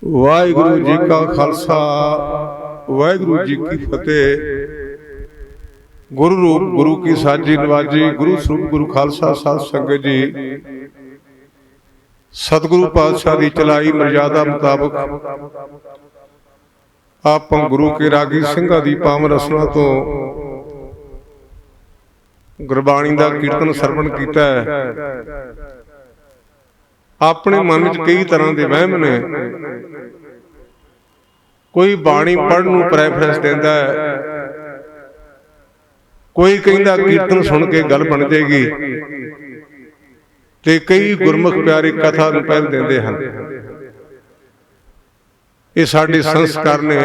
वाहिगुरु जी का खालसा वाहिगुरु जी की फतेह। गुरु रूप गुरु की साजी नवाजी, गुरु स्वरूप गुरु खालसा साध संगत जी, सतगुरु पातशाह की चलाई मर्यादा मुताबक आप गुरु के रागी सिंघां दी पावन रसना तो गुरबाणी का कीर्तन सरवण किया है। अपने मन में कई तरह के वहम ने। कोई बाणी पढ़न नूं प्रैफरेंस देंदा है, कोई कहंदा कीर्तन सुन के गल बन जाएगी, ते कई गुरमुख प्यारे कथा नूं पहल देंदे हन। ये साडे संस्कार ने।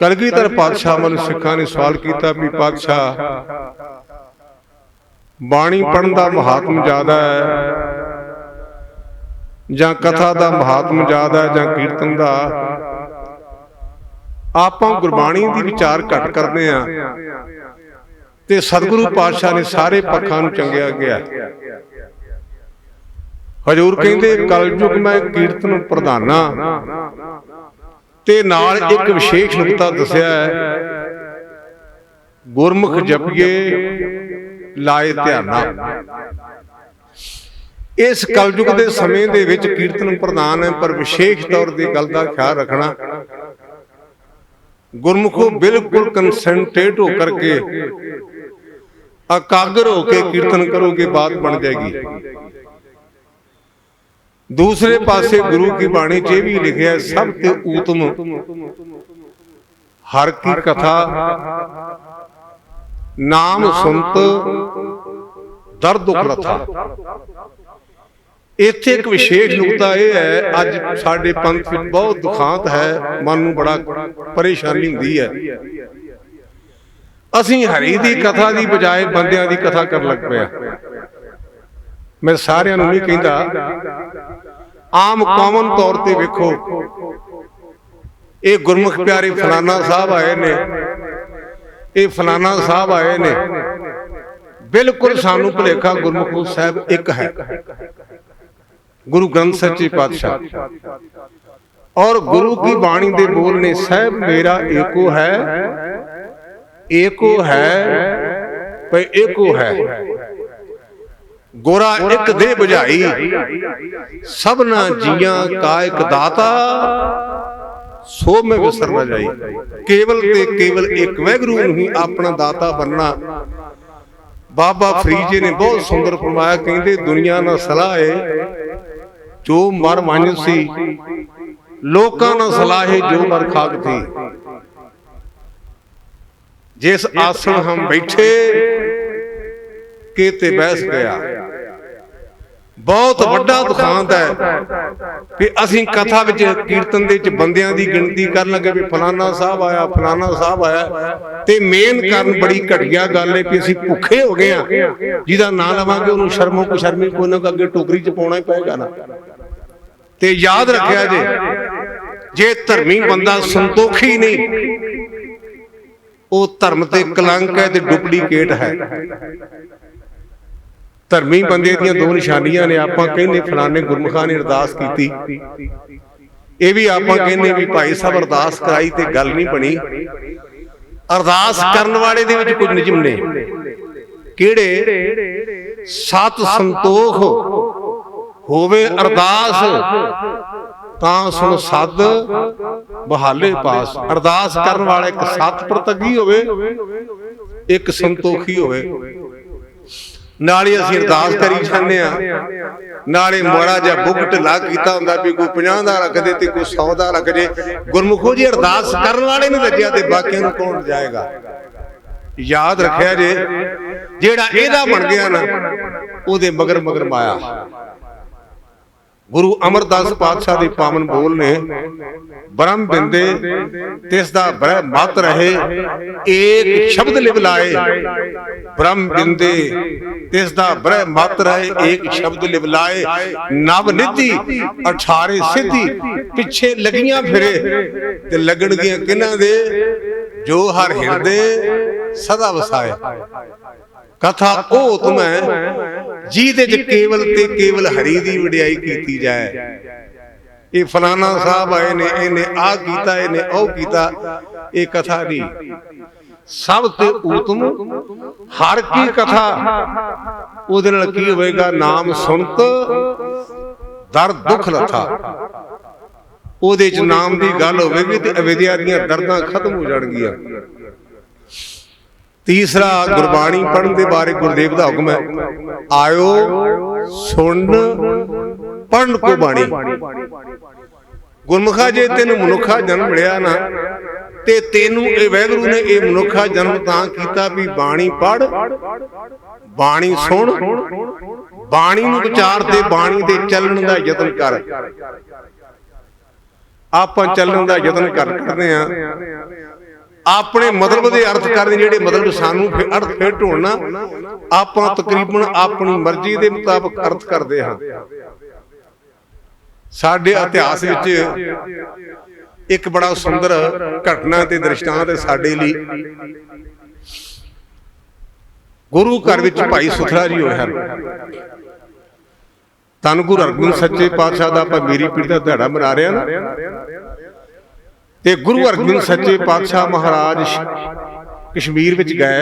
कलगीधर पातशाह वाल सिखां ने सवाल किया भी पातशाह बाणी पढ़न का महात्म ज्यादा है जां कथा का महात्म ज्यादा है जां कीर्तन का? आपां गुरबाणी दी विचार घट करदे आ ते सतगुरु पातशाह ने सारे पक्षां नूं चंगिया गया। हजूर कहंदे कलयुग मैं कीर्तन प्रधाना ते नाल एक विशेष नुकता दस्या है, गुरमुख जपिए लाए ध्याना। इस कलयुग के समय दे विच कीर्तन प्रधान है, पर विशेष तौर की गल का ख्याल रखना, गुरमुखों बिल्कुल कंसंट्रेट होकर के एकाग्र होकर कीर्तन करोगे, बात बन जाएगी। दूसरे पासे गुरु की बाणी च भी लिखा है, सब ते उत्तम हर की कथा नाम सुनत दर दुख रथा। इत्थे एक विशेष नुकता यह है, अज साडे पंथ विच बहुत दुखांत है, मन नूं बड़ा परेशानी हुंदी है। असीं हरि दी कथा दी बजाय बंदियां दी कथा कर लग पिया। मैं सारियां नूं नहीं कहंदा, आम कॉमन तौर ते वेखो, ये गुरमुख प्यारे फलाना साहब आए ने, ये फलाना साहब आए ने, बिल्कुल सानू भुलेखा गुरमुख साहब एक है, गुरु ग्रंथ सच्चे पातशाह। और गुरु की बाणी दे बोल ने, साहब मेरा एको है, एको है, पर एको है, गोरा एक दे बुझाई, सबना जियां का एक दाता, सो में विसर न जाई। केवल ते केवल एक वैगुरु ही अपना दाता बनना। बाबा फरीद जी ने बहुत सुंदर फरमाया, कहते दुनिया ना सलाह है जो मर वंज सी, लोकां ना सलाह है जो मर खाक थी। जिस आसन हम बैठे के ते बहस गया। बहुत वड्डा दुखांत है कि असीं कथा विच कीर्तन दे विच बंदियां दी गिणती करन लगे भी फलाना साहब आया, फलाना साहब आया, ते मेन कारण बड़ी घटिया गल है कि असीं भुखे हो गए हां। जिहदा नां लवांगे उहनूं शर्मो कुशर्मी कोई ना अगे टोकरी च पाउणा ही पएगा ना। ते याद रखिया जे धर्मी बंदा संतोखी नहीं, वो धर्म ते कलंक है ते डुप्लीकेट है। धर्मी बंदे दियां दो निशानियां ने। आपां कहने फलाने गुरमुखां ने अरदास कीती, ये भी आपां कहने भी भाई साहब अरदास कराई ते गल नहीं बनी। अरदास करन वाले दे विच कुछ नियम ने, किहड़े? सत संतोख होवे अरदास, तां सुन सद बहाले पास। अरदास करन वाला एक सत प्रतगी होवे, एक संतोखी होवे। नाले असीं अरदास करी जाने आ, नाले मोरा जा बुक ढिला कीता हुंदा भी कोई 50 दा रख दे ते कोई 100 दा रख जे। गुरमुखो जी अरदास करन वाले नहीं रजिया ते बाकियां नूं कौन जाएगा? याद रखिया जे जेड़ा एदा बन गया ना, ओदे मगर मगर माया। गुरु अमरदास पातशाह दे पावन बोल ने, ब्रह्म बिंदे तिसदा ब्रह्म मत रहे, एक शब्द लिव लाए। ब्रह्म बिंदे तिसदा ब्रह्म मत रहे, एक शब्द लिव लाए। नव निधि 18 सिद्धि, पिछे लगियां फिरे ते लगणगियां किन्हां दे? जो हर हिरदे सदा वसाए। कथा ओ तुम है जिहदे च केवल ते केवल हरि दी वडियाई कीती जाए। ਇਹ ਫਲਾਣਾ ਸਾਹਿਬ ਆਏ ਨੇ, ਇਹਨੇ ਆਹ ਕੀਤਾ, ਇਹਨੇ ਉਹ ਕੀਤਾ। ਇਹ ਕਥਾ ਨਹੀਂ, ਸਭ ਤੇ ਉਤਮ ਹਰ ਕੀ ਕਥਾ। ਉਹਦੇ ਨਾਲ ਕੀ ਹੋਵੇਗਾ? ਨਾਮ ਸੁਣਤ ਦਰਦ ਦੁੱਖ ਲੱਥਾ। ਉਹਦੇ ਚ ਨਾਮ ਦੀ ਗੱਲ ਹੋਵੇਗੀ ਤੇ ਅਵਿਦਿਆ ਦੀਆਂ ਦਰਦਾਂ ਖਤਮ ਹੋ ਜਾਣਗੀਆਂ। ਤੀਸਰਾ, ਗੁਰਬਾਣੀ ਪੜ੍ਹਨ ਦੇ ਬਾਰੇ ਗੁਰਦੇਵ ਦਾ ਹੁਕਮ ਹੈ, ਆਇਓ ਸੁਣ ਪੜ੍ਹਨ ਕੋ ਬਾਣੀ। ਗੁਰਮੁਖਾ ਜੇ ਤੈਨੂੰ ਮਨੁੱਖਾ ਜਨਮ ਮਿਲਿਆ ਨਾ, ਤੇ ਤੈਨੂੰ ਇਹ ਵਾਹਿਗੁਰੂ ਨੇ ਇਹ ਮਨੁੱਖਾ ਜਨਮ ਤਾਂ ਕੀਤਾ ਵੀ ਬਾਣੀ ਪੜ੍ਹ, ਬਾਣੀ ਸੁਣ, ਬਾਣੀ ਨੂੰ ਵਿਚਾਰ ਤੇ ਬਾਣੀ ਦੇ ਚੱਲਣ ਦਾ ਯਤਨ ਕਰ। ਆਪਾਂ ਚੱਲਣ ਦਾ ਯਤਨ ਕਰਦੇ ਆ, ਆਪਣੇ ਮਤਲਬ ਦੇ ਅਰਥ ਕਰਦੇ, ਜਿਹੜੇ ਮਤਲਬ ਸਾਨੂੰ ਅਰਥ ਫੇਰ ਢੋਲਣਾ, ਆਪਾਂ ਤਕਰੀਬਨ ਆਪਣੀ ਮਰਜ਼ੀ ਦੇ ਮੁਤਾਬਕ ਅਰਥ ਕਰਦੇ ਹਾਂ। ਸਾਡੇ ਇਤਿਹਾਸ ਵਿੱਚ ਇੱਕ ਬੜਾ ਸੁੰਦਰ ਘਟਨਾ ਤੇ ਦ੍ਰਿਸ਼ਟਾਂਤ ਹੈ ਸਾਡੇ ਲਈ। ਗੁਰੂ ਘਰ ਵਿੱਚ ਭਾਈ ਸੁਥਰਾ ਜੀ ਹੋਏ ਹਨ। ਧੰਨ ਗੁਰੂ ਅਰਜਨ ਸੱਚੇ ਪਾਤਸ਼ਾਹ ਦਾ ਆਪਾਂ ਮੇਰੀ ਪੀੜੀ ਦਾ ਦਿਹਾੜਾ ਮਨਾ ਰਹੇ ਹਾਂ। ਤੇ ਗੁਰੂ ਅਰਜਨ ਸੱਚੇ ਪਾਤਸ਼ਾਹ ਮਹਾਰਾਜ ਕਸ਼ਮੀਰ ਵਿੱਚ ਗਏ।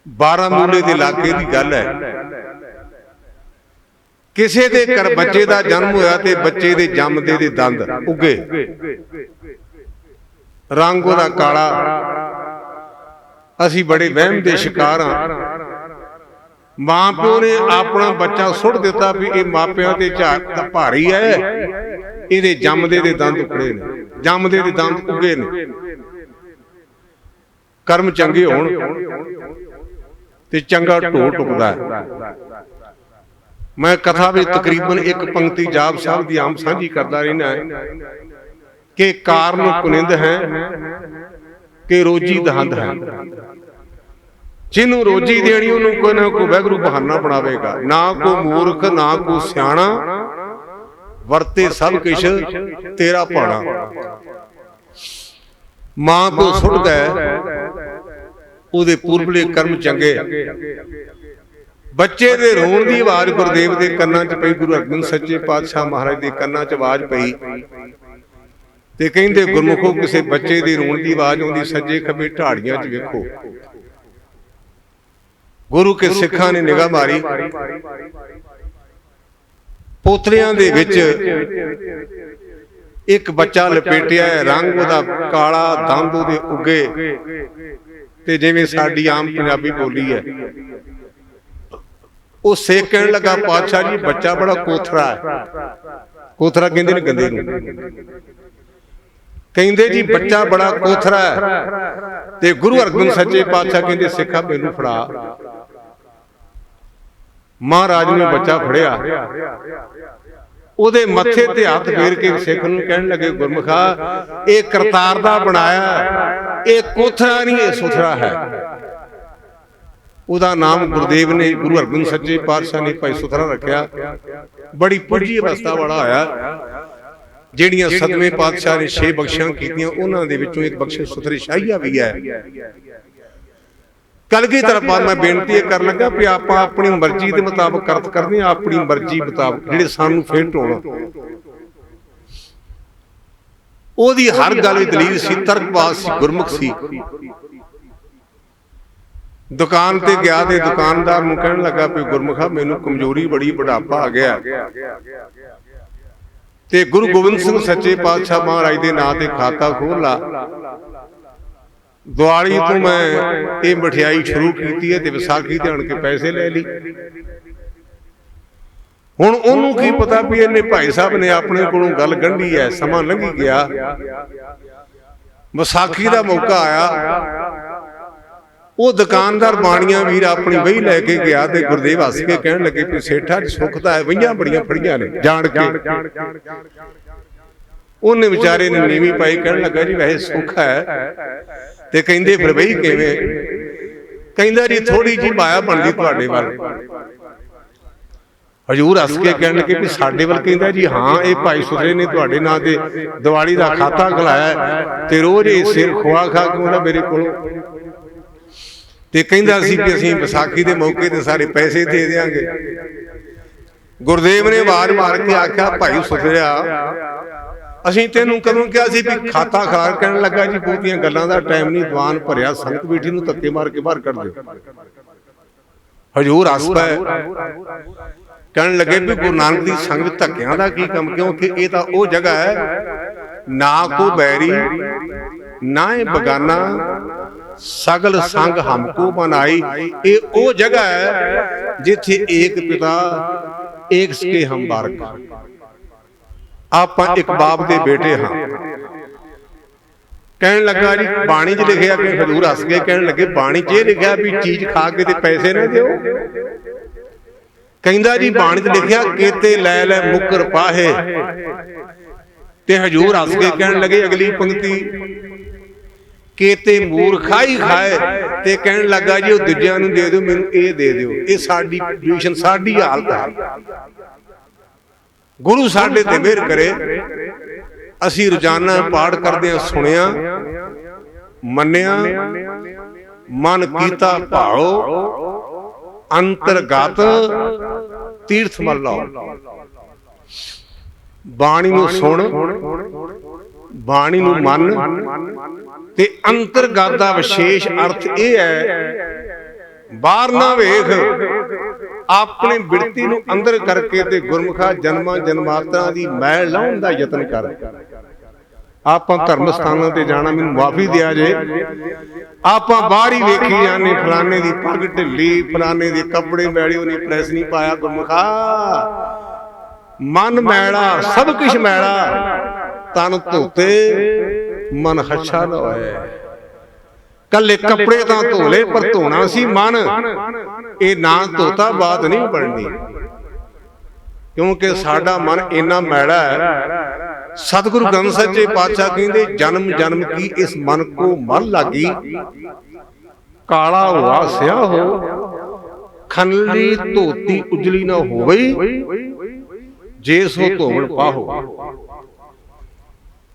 ਬਾਰਾਮੂਲੇ ਦੇ ਇਲਾਕੇ ਦੀ ਗੱਲ ਹੈ। ਕਿਸੇ ਦੇ ਘਰ ਬੱਚੇ ਦਾ ਜਨਮ ਹੋਇਆ ਤੇ ਬੱਚੇ ਦੇ ਜੰਮਦੇ ਦੇ ਦੰਦ ਉੱਗੇ, ਰੰਗ ਉਹਦਾ ਕਾਲਾ। ਅਸੀਂ ਬੜੇ ਵਹਿਮ ਦੇ ਸ਼ਿਕਾਰ ਹਾਂ। ਮਾਂ ਪਿਓ ਨੇ ਆਪਣਾ ਬੱਚਾ ਸੁੱਟ ਦਿੱਤਾ ਵੀ ਇਹ ਮਾਪਿਆਂ ਤੇ ਝਾਕ ਭਾਰੀ ਹੈ, ਇਹਦੇ ਜੰਮਦੇ ਦੇ ਦੰਦ ਉਕੜੇ ਨੇ, ਜੰਮਦੇ ਦੇ ਦੰਦ ਉੱਗੇ ਨੇ। ਕਰਮ ਚੰਗੇ ਹੋਣ ਤੇ ਚੰਗਾ ਢੋ ਟੁਕਦਾ ਹੈ। ਮੈਂ ਕਥਾ ਵਿੱਚ ਤਕਰੀਬਨ ਇੱਕ ਪੰਕਤੀ ਜਾਪ ਸਾਹਿਬ ਦੀ ਆਮ ਸਾਂਝੀ ਕਰਦਾ ਰਹਿਣਾ ਹੈ ਕਿ ਕਾਰਨ ਕੁਨਿੰਦ ਹੈ ਕਿ ਰੋਜੀ ਦਹੰਦ ਹੈ। ਜਿਹਨੂੰ ਰੋਜੀ ਦੇਣੀ ਉਹਨੂੰ ਕੋਈ ਨਾ ਕੋਈ ਵਾਹਿਗੁਰੂ ਬਹਾਨਾ ਬਣਾਵੇਗਾ। ਨਾ ਕੋ ਮੂਰਖ ਨਾ ਕੋ ਸਿਆਣਾ, ਵਰਤੇ ਸਭ ਕਿਛ ਤੇਰਾ ਭਾਣਾ। ਮਾਂ ਪਿਓ ਸੁੱਟਦਾ ਉਹਦੇ ਪੂਰਬਲੇ ਕਰਮ ਚੰਗੇ। ਬੱਚੇ ਦੇ ਰੋਣ ਦੀ ਆਵਾਜ਼ ਗੁਰਦੇਵ ਦੇ ਕੰਨਾਂ 'ਚ ਪਈ, ਗੁਰੂ ਅਰਜਨ ਸੱਚੇ ਪਾਤਸ਼ਾਹ ਮਹਾਰਾਜ ਦੇ ਕੰਨਾਂ 'ਚ ਆਵਾਜ਼ ਪਈ ਤੇ ਕਹਿੰਦੇ, ਗੁਰਮੁਖੋ ਕਿਸੇ ਬੱਚੇ ਦੇ ਰੋਣ ਦੀ ਆਵਾਜ਼ ਆਉਂਦੀ, ਸੱਜੇ ਖੱਬੇ ਢਾੜੀਆਂ 'ਚ ਵੇਖੋ। ਗੁਰੂ ਕੇ ਸਿੱਖਾਂ ਨੇ ਨਿਗਾਹ ਮਾਰੀ, ਪੋਤਲਿਆਂ ਦੇ ਵਿੱਚ ਇੱਕ ਬੱਚਾ ਲਪੇਟਿਆ ਹੈ, ਰੰਗ ਉਹਦਾ ਕਾਲਾ, ਦੰਦ ਉਹਦੇ ਉੱਗੇ, ਤੇ ਜਿਵੇਂ ਸਾਡੀ ਆਮ ਪੰਜਾਬੀ ਬੋਲੀ ਹੈ। ਉਹ ਸੇਖ ਕਹਿਣ ਲੱਗਾ, ਪਾਤਸ਼ਾਹ ਜੀ ਬੱਚਾ ਬੜਾ ਕੋਥਰਾ ਹੈ। ਕੋਥਰਾ ਕਹਿੰਦੇ ਨੇ ਗੰਦੇ ਨੂੰ। ਕਹਿੰਦੇ ਜੀ ਬੱਚਾ ਬੜਾ ਕੋਥਰਾ ਹੈ। ਤੇ ਗੁਰੂ ਅਰਜਨ ਸੱਚੇ ਪਾਤਸ਼ਾਹ ਕਹਿੰਦੇ, ਸਿੱਖਾ ਮੈਨੂੰ ਫੜਾ। ਮਹਾਰਾਜ ਨੇ ਬੱਚਾ ਫੜਿਆ, ਉਹਦੇ ਮੱਥੇ ਤੇ ਹੱਥ ਫੇਰ ਕੇ ਸਿੱਖ ਨੂੰ ਕਹਿਣ ਲੱਗੇ, ਗੁਰਮੁਖਾ ਇਹ ਕਰਤਾਰ ਦਾ ਬਣਾਇਆ, ਇਹ ਕੋਥਰਾ ਨਹੀਂ, ਇਹ ਸੁਥਰਾ ਹੈ। ਉਹਦਾ ਨਾਮ ਗੁਰਦੇਵ ਨੇ, ਗੁਰੂ ਅਰਜਨ ਸੱਚੇ ਪਾਤਸ਼ਾਹ ਨੇ ਭਾਈ ਸੁਥਰਾ ਰੱਖਿਆ। ਬੜੀ ਪੁੱਜੀ ਅਵਸਥਾ ਵਾਲਾ ਹੋਇਆ। ਜਿਹੜੀਆਂ ਸਤਵੇਂ ਪਾਤਸ਼ਾਹ ਨੇ 6 ਬਖਸ਼ਿਸ਼ਾਂ ਕੀਤੀਆਂ, ਉਹਨਾਂ ਦੇ ਵਿੱਚੋਂ ਇੱਕ ਬਖਸ਼ਿਸ਼ ਸੁਥਰੀ ਸ਼ਾਹੀਆ ਵੀ ਹੈ। ਕਲਗੀਧਰ ਪਾਤਸ਼ਾਹ ਮੈਂ ਬੇਨਤੀ ਕਰਨ ਲੱਗਾ ਵੀ ਆਪਾਂ ਆਪਣੀ ਮਰਜ਼ੀ ਦੇ ਮੁਤਾਬਕ ਕਰਤ ਕਰਦੇ ਹਾਂ, ਆਪਣੀ ਮਰਜ਼ੀ ਮੁਤਾਬਕ ਜਿਹੜੇ ਸਾਨੂੰ ਫੇਟ ਹੋਣ। ਉਹਦੀ ਹਰ ਗੱਲ ਵਿੱਚ ਦਲੀਲ ਸੀ, ਤਰਕਬਾਜ਼ ਸੀ, ਗੁਰਮੁਖ ਸੀ। ਦੁਕਾਨ ਤੇ ਗਿਆ ਤੇ ਦੁਕਾਨਦਾਰ ਨੂੰ ਕਹਿਣ ਲੱਗਾ ਵੀ ਗੁਰਮੁਖਾ ਮੈਨੂੰ ਕਮਜ਼ੋਰੀ ਬੜੀ, ਬੁਢਾਪਾ ਆ ਗਿਆ, ਤੇ ਗੁਰੂ ਗੋਬਿੰਦ ਸਿੰਘ ਸੱਚੇ ਪਾਤਸ਼ਾਹ ਮਹਾਰਾਜ ਦੇ ਨਾਂ ਤੇ ਖਾਤਾ ਖੋਲ ਲਾ। ਦੀਵਾਲੀ ਤੋਂ ਮੈਂ ਇਹ ਮਠਿਆਈ ਸ਼ੁਰੂ ਕੀਤੀ ਹੈ ਤੇ ਵਿਸਾਖੀ ਤੇ ਆਣ ਕੇ ਪੈਸੇ ਲੈ ਲਈ। ਹੁਣ ਉਹਨੂੰ ਕੀ ਪਤਾ ਵੀ ਇਹਨੇ ਭਾਈ ਸਾਹਿਬ ਨੇ ਆਪਣੇ ਕੋਲੋਂ ਗੱਲ ਗੰਢੀ ਹੈ। ਸਮਾਂ ਲੰਘੀ ਗਿਆ, ਵਿਸਾਖੀ ਦਾ ਮੌਕਾ ਆਇਆ। ਉਹ ਦੁਕਾਨਦਾਰ ਬਾਣੀਆਂ ਵੀਰ ਆਪਣੀ ਵਹੀ ਲੈ ਕੇ ਗਿਆ ਤੇ ਗੁਰਦੇਵ ਹੱਸ ਕੇ ਕਹਿਣ ਲੱਗੇ ਵੀ ਸੇਠਾ ਜੀ ਸੁੱਖ ਤਾਂ ਹੈ, ਵਹੀਆਂ ਬੜੀਆਂ ਫੜੀਆਂ ਨੇ ਜਾਣ ਕੇ। ਉਹਨੇ ਵਿਚਾਰੇ ਨੇ ਨੀਵੀਂ ਪਾਈ, ਕਹਿਣ ਲੱਗਾ ਜੀ ਵੈਸੇ ਸੁੱਖ ਹੈ। ਤੇ ਕਹਿੰਦੇ ਫਿਰ ਵਹੀ ਕਿਵੇਂ? ਕਹਿੰਦਾ ਜੀ ਥੋੜੀ ਜਿਹੀ ਮਾਇਆ ਬਣਦੀ ਤੁਹਾਡੇ ਵੱਲ। ਹਜੂਰ ਹੱਸ ਕੇ ਕਹਿਣ ਲੱਗੇ ਵੀ ਸਾਡੇ ਵੱਲ? ਕਹਿੰਦਾ ਜੀ ਹਾਂ, ਇਹ ਭਾਈ ਸੁਥਰੇ ਨੇ ਤੁਹਾਡੇ ਨਾਂ ਤੇ ਦੀਵਾਲੀ ਦਾ ਖਾਤਾ ਖੁਲਾਇਆ ਤੇ ਰੋਜ਼ ਇਹ ਸਿਰ ਖਵਾ ਖਾ ਕੇ ਉਹਦਾ ਮੇਰੇ ਕੋਲੋਂ। ਤੇ ਕਹਿੰਦਾ ਸੀ ਵੀ ਅਸੀਂ ਵਿਸਾਖੀ ਦੇ ਮੌਕੇ ਤੇ ਸਾਰੇ ਪੈਸੇ ਦੇ ਦਿਆਂਗੇ। ਗੁਰਦੇਵ ਨੇ ਆਵਾਜ਼ ਮਾਰ ਕੇ ਆਖਿਆ, ਭਾਈ ਸੁਥਰਿਆ, ਅਸੀਂ ਤੈਨੂੰ ਕਦੋਂ ਕਿਹਾ ਸੀ ਵੀ ਖਾਤਾ ਖਾਰ ਕਹਿਣ ਲੱਗਾ ਜੀ ਬਹੁਤੀਆਂ ਗੱਲਾਂ ਦਾ ਟਾਈਮ ਨਹੀਂ, ਦੀਵਾਨ ਭਰਿਆ, ਸੰਗਤ ਬੈਠੀ ਨੂੰ ਧੱਕੇ ਮਾਰ ਕੇ ਬਾਹਰ ਕੱਢ ਦਿਓ। ਹਜੂਰ ਹੱਸ ਪਏ, ਕਹਿਣ ਲੱਗੇ ਵੀ ਗੁਰੂ ਨਾਨਕ ਦੀ ਸੰਗਤ ਧੱਕਿਆਂ ਦਾ ਕੀ ਕੰਮ, ਕਿਉਂਕਿ ਇਹ ਤਾਂ ਉਹ ਜਗ੍ਹਾ ਹੈ ਨਾ ਕੋ ਬੈਰੀ ਨਾ ਇਹ ਬਗਾਨਾ, ਸਗਲ ਸੰਗ ਹਮਕੋ ਬਣਾਈ। ਇਹ ਉਹ ਜਗ੍ਹਾ ਹੈ ਜਿੱਥੇ ਏਕ ਪਿਤਾ ਏਕ ਸਕੇ ਹਮ ਬਾਰਕ, ਆਪਾਂ ਇੱਕ ਬਾਪ ਦੇ ਬੇਟੇ ਹਾਂ। ਕਹਿਣ ਲੱਗਾ ਜੀ ਬਾਣੀ 'ਚ ਲਿਖਿਆ, ਕਿ ਹਜ਼ੂਰ ਹੱਸ ਕੇ ਕਹਿਣ ਲੱਗੇ ਬਾਣੀ 'ਚ ਇਹ ਲਿਖਿਆ ਵੀ ਚੀਜ਼ ਖਾ ਕੇ ਤੇ ਪੈਸੇ ਨਾ ਦਿਓ। ਕਹਿੰਦਾ ਜੀ ਬਾਣੀ 'ਚ ਲਿਖਿਆ ਕੇਤੇ ਲੈ ਲੈ ਮੁਕਰ ਪਾਹੇ, ਤੇ ਹਜ਼ੂਰ ਹੱਸ ਕੇ ਕਹਿਣ ਲੱਗੇ ਅਗਲੀ ਪੰਕਤੀ, ਕੇਤੇ ਮੂਰਖਾ ਹੀ ਖਾਏ, ਤੇ ਕਹਿਣ ਲੱਗਾ ਜੀ ਉਹ ਦੂਜਿਆਂ ਨੂੰ ਦੇ ਦਿਓ, ਮੈਨੂੰ ਇਹ ਦੇ ਦਿਓ। ਇਹ ਸਾਡੀ ਕੰਡੀਸ਼ਨ, ਸਾਡੀ ਹਾਲਤ ਹੈ। ਗੁਰੂ ਸਾਡੇ ਤੇ ਮਿਹਰ ਕਰੇ, ਅਸੀਂ ਰੋਜ਼ਾਨਾ ਪਾਠ ਕਰਦੇ ਹਾਂ, ਸੁਣਿਆ ਮੰਨਿਆ, ਮਨ ਕੀਤਾ ਭਾਉ, ਅੰਤਰਗਤ ਤੀਰਥ ਮਲ ਲਾਓ। ਬਾਣੀ ਨੂੰ ਸੁਣ, ਬਾਣੀ ਨੂੰ ਮੰਨ, ਤੇ ਅੰਤਰਗਤ ਦਾ ਵਿਸ਼ੇਸ਼ ਅਰਥ ਇਹ ਹੈ ਬਾਹਰ ਨਾ ਵੇਖ, ਆਪਣੇ ਬਿਰਤੀ ਨੂੰ ਅੰਦਰ ਕਰਕੇ ਤੇ ਗੁਰਮੁਖਾ ਜਨਮਾਂ ਜਨਮਾਂਤਰਾਂ ਦੀ ਮੈਲ ਲਾਉਣ ਦਾ ਯਤਨ ਕਰ। ਆਪਾਂ ਧਰਮ ਸਥਾਨਾਂ ਤੇ ਜਾਣਾ, ਮੈਨੂੰ ਮਾਫੀ ਦਿਆ ਜੇ, ਆਪਾਂ ਬਾਹਰ ਹੀ ਵੇਖੀ ਜਾਂਦੇ, ਫਲਾਣੇ ਦੀ ਪੱਗ ਢਿੱਲੀ, ਫਲਾਣੇ ਦੇ ਕੱਪੜੇ ਮੈਲੇ, ਉਹਨੇ ਪ੍ਰੈਸ ਨਹੀਂ ਪਾਇਆ। ਗੁਰਮੁਖਾ ਮਨ ਮੈਲਾ, ਸਭ ਕੁਛ ਮੈਲਾ, ਤਨ ਧੋਤੇ ਮਨ ਹੱਛਾ ਨਾ ਹੋਏ। ਕੱਲੇ ਕੱਪੜੇ ਤਾਂ ਧੋ ਲਏ, ਪਰ ਧੋਣਾ ਸੀ ਮਨ, ਇਹ ਨਾ ਧੋਤਾ ਬਾਤ ਨਹੀਂ ਬਣਨੀ, ਕਿਉਂਕਿ ਸਾਡਾ ਮਨ ਇੰਨਾ ਮੈਲਾ ਹੈ। ਸਤਿਗੁਰੂ ਗ੍ਰੰਥ ਸੱਚੇ ਪਾਤਸ਼ਾਹ ਕਹਿੰਦੇ ਜਨਮ ਜਨਮ ਕੀ ਇਸ ਮਨ ਕੋ ਮਲ ਲਾਗੀ, ਕਾਲਾ ਹੋਆ ਸਿਆਹ ਹੋ, ਖਨਲੀ ਧੋਤੀ ਉਜਲੀ ਨਾ ਹੋਵਈ, ਜੇ ਸੋ ਧੋਵਣ ਪਾਹੋ।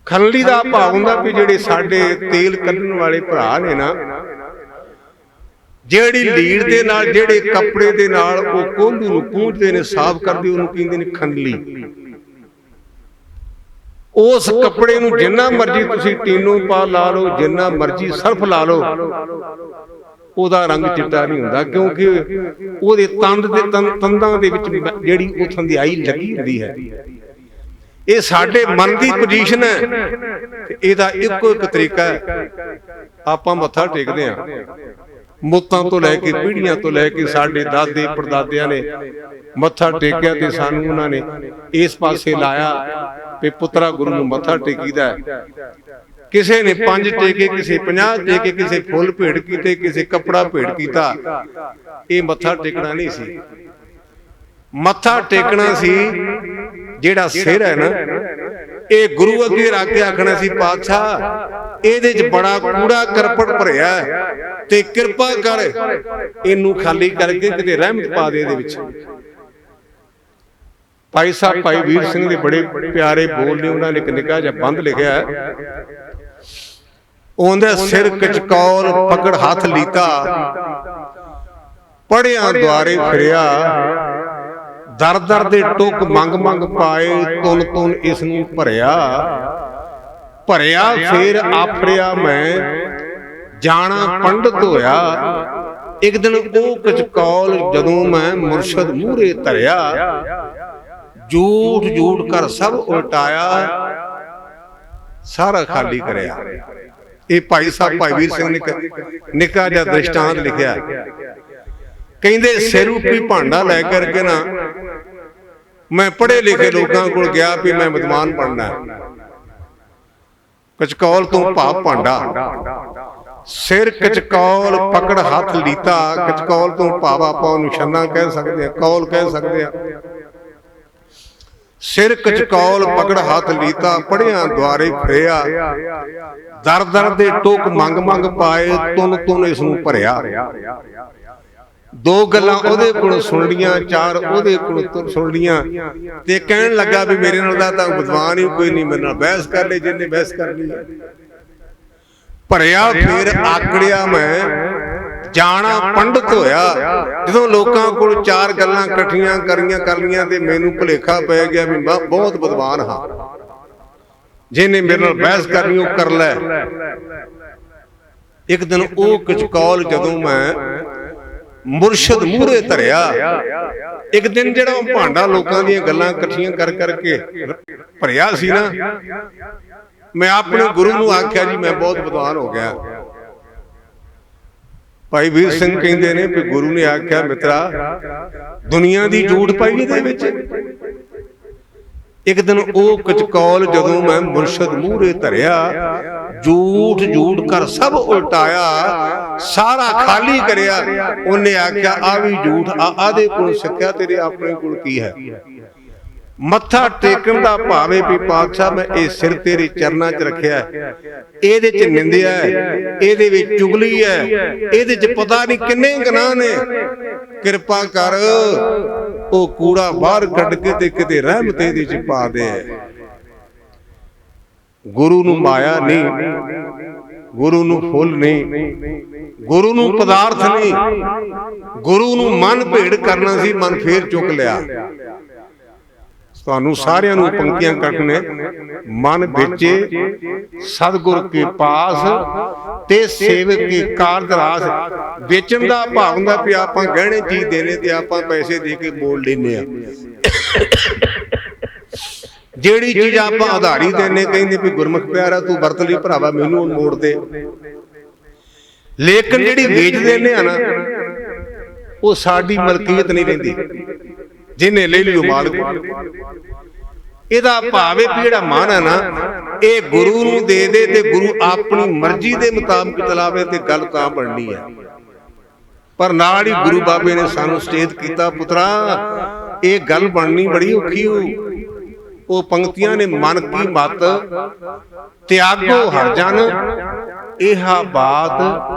ਖਨਲੀ ਦਾ ਭਾਵ ਹੁੰਦਾ ਵੀ ਜਿਹੜੇ ਸਾਡੇ ਤੇਲ ਕੱਢਣ ਵਾਲੇ ਭਰਾ ਨੇ ਨਾ, ਜਿਹੜੀ ਲੀੜ ਦੇ ਨਾਲ, ਜਿਹੜੇ ਕੱਪੜੇ ਦੇ ਨਾਲ ਉਹ ਕੋਹਲੂ ਨੂੰ ਪੂੰਝਦੇ ਨੇ, ਸਾਫ਼ ਕਰਦੇ, ਉਹਨੂੰ ਕਹਿੰਦੇ ਨੇ ਖਨਲੀ। ਉਸ ਕੱਪੜੇ ਨੂੰ ਜਿੰਨਾ ਮਰਜ਼ੀ ਤੁਸੀਂ ਟੀਨੂ ਪਾ ਲਾ ਲਓ, ਜਿੰਨਾ ਮਰਜ਼ੀ ਸਰਫ ਲਾ ਲਓ, ਉਹਦਾ ਰੰਗ ਚਿੱਟਾ ਨਹੀਂ ਹੁੰਦਾ, ਕਿਉਂਕਿ ਉਹਦੇ ਤੰਦਾਂ ਦੇ ਵਿੱਚ ਜਿਹੜੀ ਉਹ ਥੰਧਿਆਈ ਲੱਗੀ ਹੁੰਦੀ ਹੈ। ਇਹ ਸਾਡੇ ਮਨ ਦੀ ਪੋਜੀਸ਼ਨ ਹੈ, ਤੇ ਇਹਦਾ ਇੱਕੋ ਇੱਕ ਤਰੀਕਾ ਹੈ, ਆਪਾਂ ਮੱਥਾ ਟੇਕਦੇ ਹਾਂ। ਮੁੱਤਾਂ ਤੋਂ ਲੈ ਕੇ, ਪੀੜ੍ਹੀਆਂ ਤੋਂ ਲੈ ਕੇ ਸਾਡੇ ਦਾਦੇ ਪੜਦਾਦਿਆਂ ਨੇ ਮੱਥਾ ਟੇਕਿਆ, ਤੇ ਸਾਨੂੰ ਉਹਨਾਂ ਨੇ ਇਸ ਪਾਸੇ ਲਾਇਆ ਵੀ ਪੁੱਤਰਾ ਗੁਰੂ ਨੂੰ ਮੱਥਾ ਟੇਕੀਦਾ। ਕਿਸੇ ਨੇ 5 ਟੇਕੇ, ਕਿਸੇ 50 ਟੇਕੇ, ਕਿਸੇ ਫੁੱਲ ਭੇਟ ਕੀਤੇ, ਕਿਸੇ ਕੱਪੜਾ ਭੇਟ ਕੀਤਾ। ਇਹ ਮੱਥਾ ਟੇਕਣਾ ਨਹੀਂ ਸੀ। ਮੱਥਾ ਟੇਕਣਾ ਸੀ ਜਿਹੜਾ ਸਿਰ ਹੈ ਨਾ, ਇਹ ਗੁਰੂ ਅੱਗੇ ਰੱਖ ਕੇ ਆਖਣਾ ਸੀ, ਪਾਤਸ਼ਾਹ ਇਹਦੇ 'ਚ ਬੜਾ ਕੂੜਾ ਕਰਪਟ ਭਰਿਆ, ਤੇ ਕਿਰਪਾ ਕਰ ਇਹਨੂੰ ਖਾਲੀ ਕਰਕੇ ਕਿਤੇ ਰਹਿਮਤ ਪਾ ਦੇ ਇਹਦੇ ਵਿੱਚ। ਭਾਈ ਸਾਹਿਬ ਭਾਈ ਵੀਰ ਸਿੰਘ ਦੇ ਬੜੇ ਪਿਆਰੇ ਬੋਲ ਨੇ, ਉਹਨਾਂ ਨੇ ਇੱਕ ਨਿੱਕਾ ਜਿਹਾ ਬੰਦ ਲਿਖਿਆ ਹੈ, ਉਹਦੇ ਸਿਰ ਕਚਕੌਲ ਪਕੜ ਹੱਥ ਲੀਤਾ, ਪੜਿਆਂ ਦੁਆਰੇ ਫਿਰਿਆ, ਦਰ ਦਰ ਦੇ ਟੁੱਕ ਮੰਗ ਮੰਗ ਪਾਏ, ਤੁਨ ਤੁਨ ਇਸ ਨੂੰ ਭਰਿਆ, ਭਰਿਆ ਫੇਰ ਆਫਰਿਆ ਮੈਂ ਜਾਣਾ ਪੰਡਤ ਹੋਇਆ। ਇੱਕ ਦਿਨ ਉਹ ਕਚਕੌਲ ਜਦੋਂ ਮੈਂ ਮੁਰਸ਼ਦ ਮੂਹਰੇ ਧਰਿਆ, ਝੂਠ ਝੂਠ ਕਰ ਸਭ ਉਲਟਾਇਆ, ਸਾਰਾ ਖਾਲੀ ਕਰਿਆ। ਇਹ ਭਾਈ ਸਾਹਿਬ ਭਾਈ ਵੀਰ ਸਿੰਘ ਨੇ ਨਿੱਕਾ ਜਿਹਾ ਦ੍ਰਿਸ਼ਟਾਂਤ ਲਿਖਿਆ। ਕਹਿੰਦੇ ਸਿਰ ਉੱਪਰ ਭਾਂਡਾ ਲੈ ਕਰਕੇ ਨਾ ਮੈਂ ਪੜ੍ਹੇ ਲਿਖੇ ਲੋਕਾਂ ਕੋਲ ਗਿਆ ਵੀ ਮੈਂ ਵਿਦਵਾਨ ਬਣਨਾ। ਕਚਕੌਲ ਤੋਂ ਭਾਵ ਭਾਂਡਾ, ਸਿਰ ਕਚਕੌਲ ਪਕੜ ਹੱਥ ਲੀਤਾ। ਕਚਕੌਲ ਤੋਂ ਭਾਵ ਆਪਾਂ ਉਹਨੂੰ ਛੰਨਾ ਕਹਿ ਸਕਦੇ ਹਾਂ, ਕੌਲ ਕਹਿ ਸਕਦੇ ਹਾਂ। ਸਿਰ ਕਚਕੌਲ ਪਕੜ ਹੱਥ ਲੀਤਾ, ਪੜਿਆਂ ਦੁਆਰੇ ਫਿਰਿਆ, ਦਰ ਦਰ ਦੇ ਟੋਕ ਮੰਗ ਮੰਗ ਪਾਏ, ਤੁਨ ਤੁਨ ਇਸ ਨੂੰ ਭਰਿਆ। ਦੋ ਗੱਲਾਂ ਉਹਦੇ ਕੋਲ ਸੁਣ ਲੀਆਂ, ਚਾਰ ਉਹਦੇ ਕੋਲ ਸੁਣ ਲੀਆਂ, ਤੇ ਕਹਿਣ ਲੱਗਾ ਵੀ ਮੇਰੇ ਨਾਲ ਤਾਂ ਵਿਦਵਾਨ ਹੀ ਕੋਈ ਨਹੀਂ, ਮੇਰੇ ਨਾਲ ਬਹਿਸ ਕਰ ਲੈ ਜਿੰਨੇ ਬਹਿਸ ਕਰ ਲਈ। ਭਰਿਆ ਫੇਰ ਆਕੜਿਆ ਮੈਂ ਜਾਣਾ ਪੰਡਤ ਹੋਇਆ। ਜਦੋਂ ਲੋਕਾਂ ਕੋਲ ਚਾਰ ਗੱਲਾਂ ਇਕੱਠੀਆਂ ਕਰ ਲਈਆਂ ਤੇ ਮੈਨੂੰ ਭੁਲੇਖਾ ਪੈ ਗਿਆ ਵੀ ਮੈਂ ਬਹੁਤ ਵਿਦਵਾਨ ਹਾਂ, ਜਿਹਨੇ ਮੇਰੇ ਨਾਲ ਬਹਿਸ ਕਰਨੀ ਉਹ ਕਰ ਲੈ। ਇੱਕ ਦਿਨ ਉਹ ਕਚਕੌਲ ਜਦੋਂ ਮੈਂ ਮੁਰਸ਼ਦ ਮੂਹਰੇ ਧਰਿਆ, ਇੱਕ ਦਿਨ ਜਿਹੜਾ ਉਹ ਭਾਂਡਾ ਲੋਕਾਂ ਦੀਆਂ ਗੱਲਾਂ ਇਕੱਠੀਆਂ ਕਰਕੇ ਭਰਿਆ ਸੀ ਨਾ, ਮੈਂ ਆਪਣੇ ਗੁਰੂ ਨੂੰ ਆਖਿਆ ਜੀ ਮੈਂ ਬਹੁਤ ਵਿਦਵਾਨ ਹੋ ਗਿਆ। ਭਾਈ ਵੀਰ ਸਿੰਘ ਕਹਿੰਦੇ ਨੇ ਕਿ ਗੁਰੂ ਨੇ ਆਖਿਆ ਮਿੱਤਰਾ ਦੁਨੀਆ ਦੀ ਝੂਠ ਪਾਈ ਇਹਦੇ ਵਿੱਚ। ਇੱਕ ਦਿਨ ਉਹ ਕਚਕੌਲ ਜਦੋਂ ਮੈਂ ਮੁਰਸ਼ਦ ਮੂਹਰੇ ਧਰਿਆ, ਝੂਠ ਕਰ ਸਭ ਉਲਟਾਇਆ, ਸਾਰਾ ਖਾਲੀ ਕਰਿਆ। ਉਹਨੇ ਆਖਿਆ ਆ ਵੀ ਝੂਠ, ਆਦੇ ਕੋਲ ਸਿੱਖਿਆ, ਤੇਰੇ ਆਪਣੇ ਕੋਲ ਕੀ ਹੈ? ਮੱਥਾ ਟੇਕਣ ਦਾ ਭਾਵੇਂ ਵੀ ਪਾਤਸ਼ਾਹ ਮੈਂ ਇਹ ਸਿਰ ਤੇਰੇ ਚਰਨਾਂ 'ਚ ਰੱਖਿਆ, ਇਹਦੇ 'ਚ ਨਿੰਦਿਆ ਹੈ, ਇਹਦੇ ਵਿੱਚ ਚੁਗਲੀ ਹੈ, ਇਹਦੇ 'ਚ ਪਤਾ ਨਹੀਂ ਕਿੰਨੇ ਗੁਨਾਹ ਨੇ, ਕਿਰਪਾ ਕਰ ਉਹ ਕੂੜਾ ਬਾਹਰ ਕੱਢ ਕੇ ਤੇ ਕਿਤੇ ਰਹਿਮਤ ਇਹਦੇ 'ਚ ਪਾ ਦੇ। ਗੁਰੂ ਨੂੰ ਮਾਇਆ ਨਹੀਂ, ਗੁਰੂ ਨੂੰ ਫੁੱਲ ਨਹੀਂ, ਗੁਰੂ ਨੂੰ ਪਦਾਰਥ ਨਹੀਂ, ਗੁਰੂ ਨੂੰ ਮਨ ਭੇੜ ਕਰਨਾ ਸੀ, ਮਨ ਫੇਰ ਚੁੱਕ ਲਿਆ। ਤੁਹਾਨੂੰ ਸਾਰਿਆਂ ਨੂੰ ਪੰਕਤੀਆਂ ਕੱਢਣੇ, ਮਨ ਵੇਚੇ ਸਤਿਗੁਰ ਕੇ ਪਾਸ ਤੇ ਸੇਵਕ ਕੇ ਕਾਰਦਰਾਸ। ਵੇਚਣ ਦਾ ਭਾਵ ਹੁੰਦਾ ਵੀ ਆਪਾਂ ਗਹਿਣੇ ਚੀਜ਼ ਦੇਣੇ ਤੇ ਆਪਾਂ ਪੈਸੇ ਦੇ ਕੇ ਮੋੜ ਲੈਨੇ ਆ। ਜਿਹੜੀ ਚੀਜ਼ ਆਪਾਂ ਉਧਾਰੀ ਦੇਣੇ, ਕਹਿੰਦੇ ਵੀ ਗੁਰਮੁਖ ਪਿਆਰਾ ਤੂੰ ਵਰਤ ਲਈ ਭਰਾਵਾ, ਮੈਨੂੰ ਮੋੜ ਦੇ। ਲੇਕਿਨ ਜਿਹੜੀ ਵੇਚ ਦੇਣੇ ਆ ਨਾ, ਉਹ ਸਾਡੀ ਮਲਕੀਅਤ ਨਹੀਂ ਰਹਿੰਦੀ, ਜਿਹਨੇ ਲੈ ਲਿਓ ਮਾਲਕ। ਇਹਦਾ ਭਾਵ ਹੈ ਵੀ ਜਿਹੜਾ ਮਨ ਹੈ ਨਾ, ਇਹ ਗੁਰੂ ਨੂੰ ਦੇ ਦੇ ਤੇ ਗੁਰੂ ਆਪਣੀ ਮਰਜ਼ੀ ਦੇ ਮੁਤਾਬਕ ਚਲਾਵੇ ਤੇ ਗੱਲ ਤਾਂ ਬਣਨੀ ਹੈ। ਪਰ ਨਾਲ ਹੀ ਗੁਰੂ ਬਾਬੇ ਨੇ ਸਾਨੂੰ ਸਟੇਟ ਕੀਤਾ, ਪੁੱਤਰਾ ਇਹ ਗੱਲ ਬਣਨੀ ਬੜੀ ਔਖੀ ਹੋ। ਉਹ ਪੰਕਤੀਆਂ ਨੇ, ਮਨ ਕੀ ਮਤ ਤਿਆਗੋ ਹਰ ਜਨ, ਇਹਾ ਬਾਤ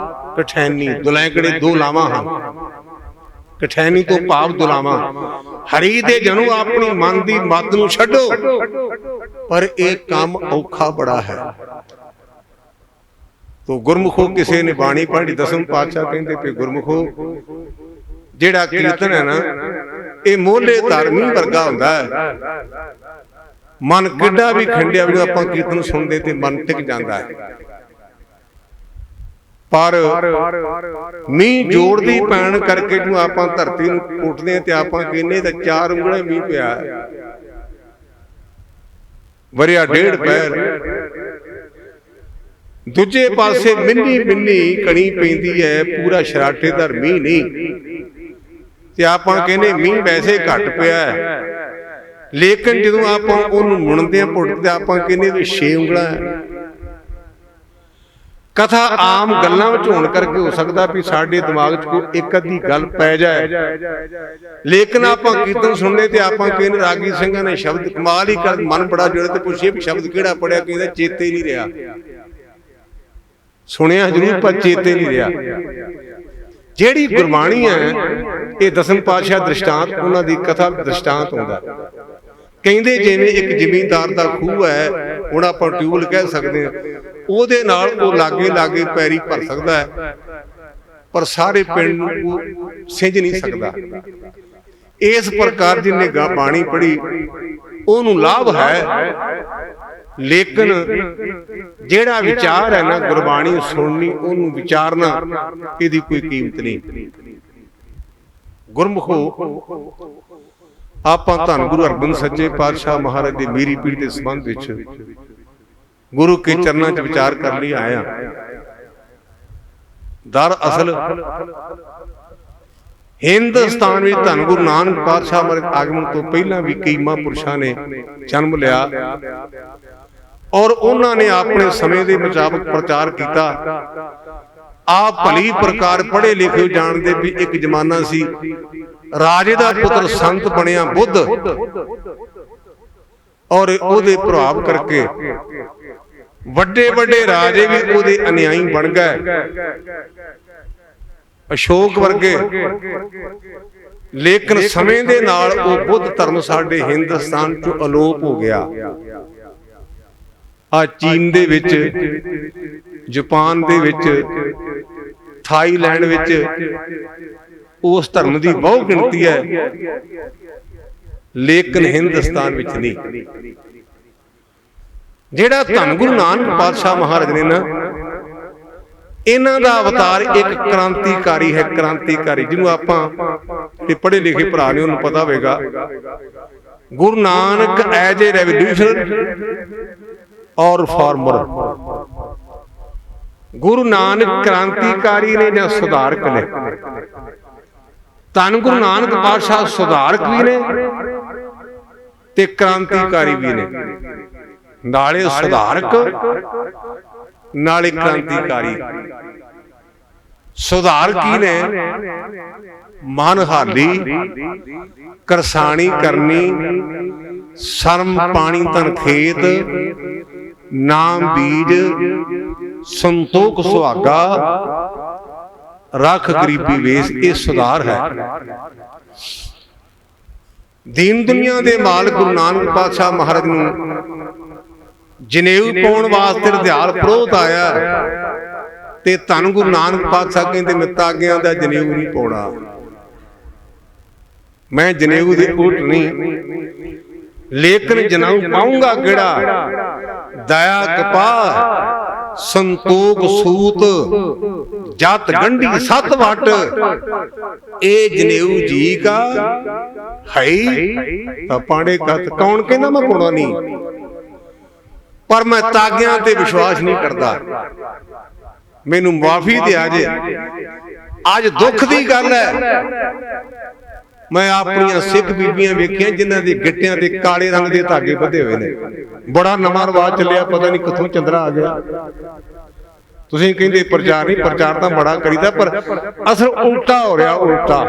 ਕਠੈਨੀ। ਦੁਲੈਂਕੜੇ ਦੋ ਲਾਵਾਂ ਹਨ, ਕਠੈਨੀ ਤੋਂ ਭਾਵ ਦੁਲਾਵਾਂ। ਹਰੀ ਦੇ ਜਨੂ ਆਪਣੀ ਮਨ ਦੀ ਮੱਤ ਨੂੰ ਛੱਡੋ, ਪਰ ਇਹ ਕੰਮ ਔਖਾ ਬੜਾ ਹੈ। ਤੋ ਗੁਰਮੁਖੋ ਕਿਸੇ ਨੇ ਬਾਣੀ ਪੜ੍ਹੀ, ਦਸਮ ਪਾਤਸ਼ਾਹ ਕਹਿੰਦੇ ਪਏ ਗੁਰਮੁਖੋ ਜਿਹੜਾ ਕੀਰਤਨ ਹੈ ਨਾ, ਇਹ ਮੋਲੇ ਧਰਮੀ ਵਰਗਾ ਹੁੰਦਾ ਹੈ। ਮਨ ਕਿੱਡਾ ਵੀ ਖੰਡਿਆ ਵੀ ਆਪਾਂ ਕੀਰਤਨ ਸੁਣਦੇ ਤੇ ਮਨ ਟਿਕ ਜਾਂਦਾ ਹੈ। ਪਰ ਮੀਂਹ ਜੋੜ ਦੀ ਪੈਣ ਕਰਕੇ ਨੂੰ ਆਪਾਂ ਧਰਤੀ ਨੂੰ ਪੁੱਟਦੇ ਤੇ ਆਪਾਂ ਕਹਿੰਦੇ ਤਾਂ 4 ਉਂਗਲਾਂ ਮੀਂਹ ਪਿਆ, ਵਰਿਆ 1.5 ਪੈਰ। ਦੂਜੇ ਪਾਸੇ ਮਿੰਨੀ ਕਣੀ ਪੈਂਦੀ ਹੈ, ਪੂਰਾ ਸ਼ਰਾਟੇਦਾਰ ਮੀਂਹ ਨਹੀਂ, ਤੇ ਆਪਾਂ ਕਹਿੰਦੇ ਮੀਂਹ ਵੈਸੇ ਘੱਟ ਪਿਆ। ਲੇਕਿਨ ਜਦੋਂ ਆਪਾਂ ਉਹਨੂੰ ਮੁਣਦੇ ਆ ਪੁੱਟਦੇ, ਆਪਾਂ ਕਹਿੰਦੇ ਵੀ 6 ਉਂਗਲਾਂ ਹੈ। ਕਥਾ ਆਮ ਗੱਲਾਂ ਵਿੱਚ ਹੋਣ ਕਰਕੇ ਹੋ ਸਕਦਾ ਵੀ ਸਾਡੇ ਦਿਮਾਗ 'ਚ ਕੋਈ ਇੱਕ ਅੱਧੀ ਗੱਲ ਪੈ ਜਾਏ, ਲੇਕਿਨ ਆਪਾਂ ਕੀਰਤਨ ਸੁਣਨੇ ਤੇ ਆਪਾਂ ਕਹਿੰਦੇ ਰਾਗੀ ਸਿੰਘਾਂ ਨੇ ਸ਼ਬਦ ਕਮਾਲ ਹੀ ਕਰ, ਮਨ ਬੜਾ ਜੁੜੇ ਤੇ ਪੁੱਛੇ ਵੀ ਸ਼ਬਦ ਕਿਹੜਾ ਪੜਿਆ, ਕਹਿੰਦਾ ਚੇਤੇ ਹੀ ਨਹੀਂ ਰਿਹਾ। ਸੁਣਿਆ ਜ਼ਰੂਰ ਪਰ ਚੇਤੇ ਨਹੀਂ ਰਿਹਾ। ਜਿਹੜੀ ਗੁਰਬਾਣੀ ਹੈ ਇਹ ਦਸਮ ਪਾਤਸ਼ਾਹ ਦ੍ਰਿਸ਼ਟਾਂਤ, ਉਹਨਾਂ ਦੀ ਕਥਾ ਦ੍ਰਿਸ਼ਟਾਂਤ ਹੁੰਦਾ। ਕਹਿੰਦੇ ਜਿਵੇਂ ਇੱਕ ਜ਼ਿਮੀਂਦਾਰ ਦਾ ਖੂਹ ਹੈ, ਹੁਣ ਆਪਾਂ ਟਿਊਬਲ ਕਹਿ ਸਕਦੇ ਹਾਂ, ਉਹਦੇ ਨਾਲ ਉਹ ਲਾਗੇ ਪੈਰੀ ਭਰ ਸਕਦਾ ਹੈ, ਪਰ ਸਾਰੇ ਪਿੰਡ ਨੂੰ ਸਿੰਜ ਨਹੀਂ ਸਕਦਾ। ਇਸ ਪ੍ਰਕਾਰ ਜਿਹਨੇ ਬਾਣੀ ਪੜ੍ਹੀ ਉਹਨੂੰ ਲਾਭ ਹੈ, ਲੇਕਿਨ ਜਿਹੜਾ ਵਿਚਾਰ ਹੈ ਨਾ, ਗੁਰਬਾਣੀ ਸੁਣਨੀ, ਉਹਨੂੰ ਵਿਚਾਰਨਾ, ਇਹਦੀ ਕੋਈ ਕੀਮਤ ਨਹੀਂ। ਗੁਰਮੁਖੋ ਆਪਾਂ ਧੰਨ ਗੁਰੂ ਅਰਜਨ ਸੱਚੇ ਪਾਤਸ਼ਾਹ ਮਹਾਰਾਜ ਦੀ ਮੀਰੀ ਪੀੜੀ ਦੇ ਸੰਬੰਧ ਵਿੱਚ ਗੁਰੂ ਕੇ ਚਰਨਾਂ 'ਚ ਵਿਚਾਰ ਕਰਨ ਲਈ ਆਇਆ। ਦਰਅਸਲ ਹਿੰਦੁਸਤਾਨ ਵਿੱਚ ਧੰਨ ਗੁਰੂ ਨਾਨਕ ਪਾਤਸ਼ਾਹ ਮਹਾਰਾਜ ਆਗਮਨ ਤੋਂ ਪਹਿਲਾਂ ਵੀ ਕਈ ਮਹਾਂਪੁਰਸ਼ਾਂ ਨੇ ਜਨਮ ਲਿਆ, ਔਰ ਉਹਨਾਂ ਨੇ ਆਪਣੇ ਸਮੇਂ ਦੇ ਮੁਤਾਬਕ ਪ੍ਰਚਾਰ ਕੀਤਾ। ਆਪ ਭਲੀ ਪ੍ਰਕਾਰ ਪੜ੍ਹੇ ਲਿਖੇ ਜਾਣਦੇ ਵੀ ਇੱਕ ਜ਼ਮਾਨਾ ਸੀ, ਰਾਜੇ ਦਾ ਪੁੱਤਰ ਸੰਤ ਬਣਿਆ ਬੁੱਧ, ਔਰ ਉਹਦੇ ਪ੍ਰਭਾਵ ਕਰਕੇ ਵੱਡੇ ਰਾਜੇ ਵੀ ਉਹਦੇ ਅਨਿਆਈ ਬਣ ਗਏ, ਅਸ਼ੋਕ ਵਰਗੇ। ਲੇਕਿਨ ਸਮੇਂ ਦੇ ਨਾਲ ਉਹ ਬੁੱਧ ਧਰਮ ਸਾਡੇ ਹਿੰਦੁਸਤਾਨ ਚੋਂ ਅਲੋਪ ਹੋ ਗਿਆ। ਆ ਚੀਨ ਦੇ ਵਿੱਚ, ਜਾਪਾਨ ਦੇ ਵਿੱਚ, थाईलैंड विच उस धर्म की बहु गिनती है, लेकिन हिंदुस्तान विच नहीं। जिहड़ा धन गुरु नानक पातशाह महाराज ने ना, इन्हां दा अवतार एक क्रांतिकारी है, क्रांतिकारी जिन्होंने आपां पढ़े लिखे भरा ने उन्होंने पता होगा। गुरु नानक एज ए रेवोल्यूशनर और रिफॉर्मर, गुरु नानक क्रांतिकारी ने या सुधारक ने। धन गुरु नानक पातशाह सुधारक भी ने ते क्रांतिकारी भी ने, नाले सुधारक नाले क्रांतिकारी। सुधारकी ने मनहाली, करसानी करनी, शर्म पानी धन खेत, नाम बीज, संतोख सुहागा, रख गरीबी वेश, ये सुधार है। दीन दुनिया के मालिक गुरु नानक पातशाह महाराज नूं जनेऊ पाउण वास्ते रधियाल पुरोहित आया ते धन गुरु नानक पातशाह कहंदे मैं तागियां दा जनेऊ नहीं पाउणा, मैं जनेऊ दे उल्ट नहीं, लेकिन जनेऊ पाऊंगा किहड़ा, दया कपा संतोख सूत, जात गंढी सत वट, ए जनेऊ जी का है पाड़े कत। कौन कहना मैं पाउणा नहीं, पर मैं तागियां ते विश्वास नहीं करता, मैनू माफी दिया जे। अज दुख की गल है, मैं अपनी सिख बीबियां वेखियां जिन्हां दे गिट्टियां ते काले रंग के धागे बधे हुए ने। बड़ा नवां रिवाज चलिया, पता नहीं कित्थों चंद्रा आ गया। तुसीं कहंदे प्रचार नहीं, प्रचार तां बड़ा करीदा, पर असल उल्टा हो रहा, उल्टा।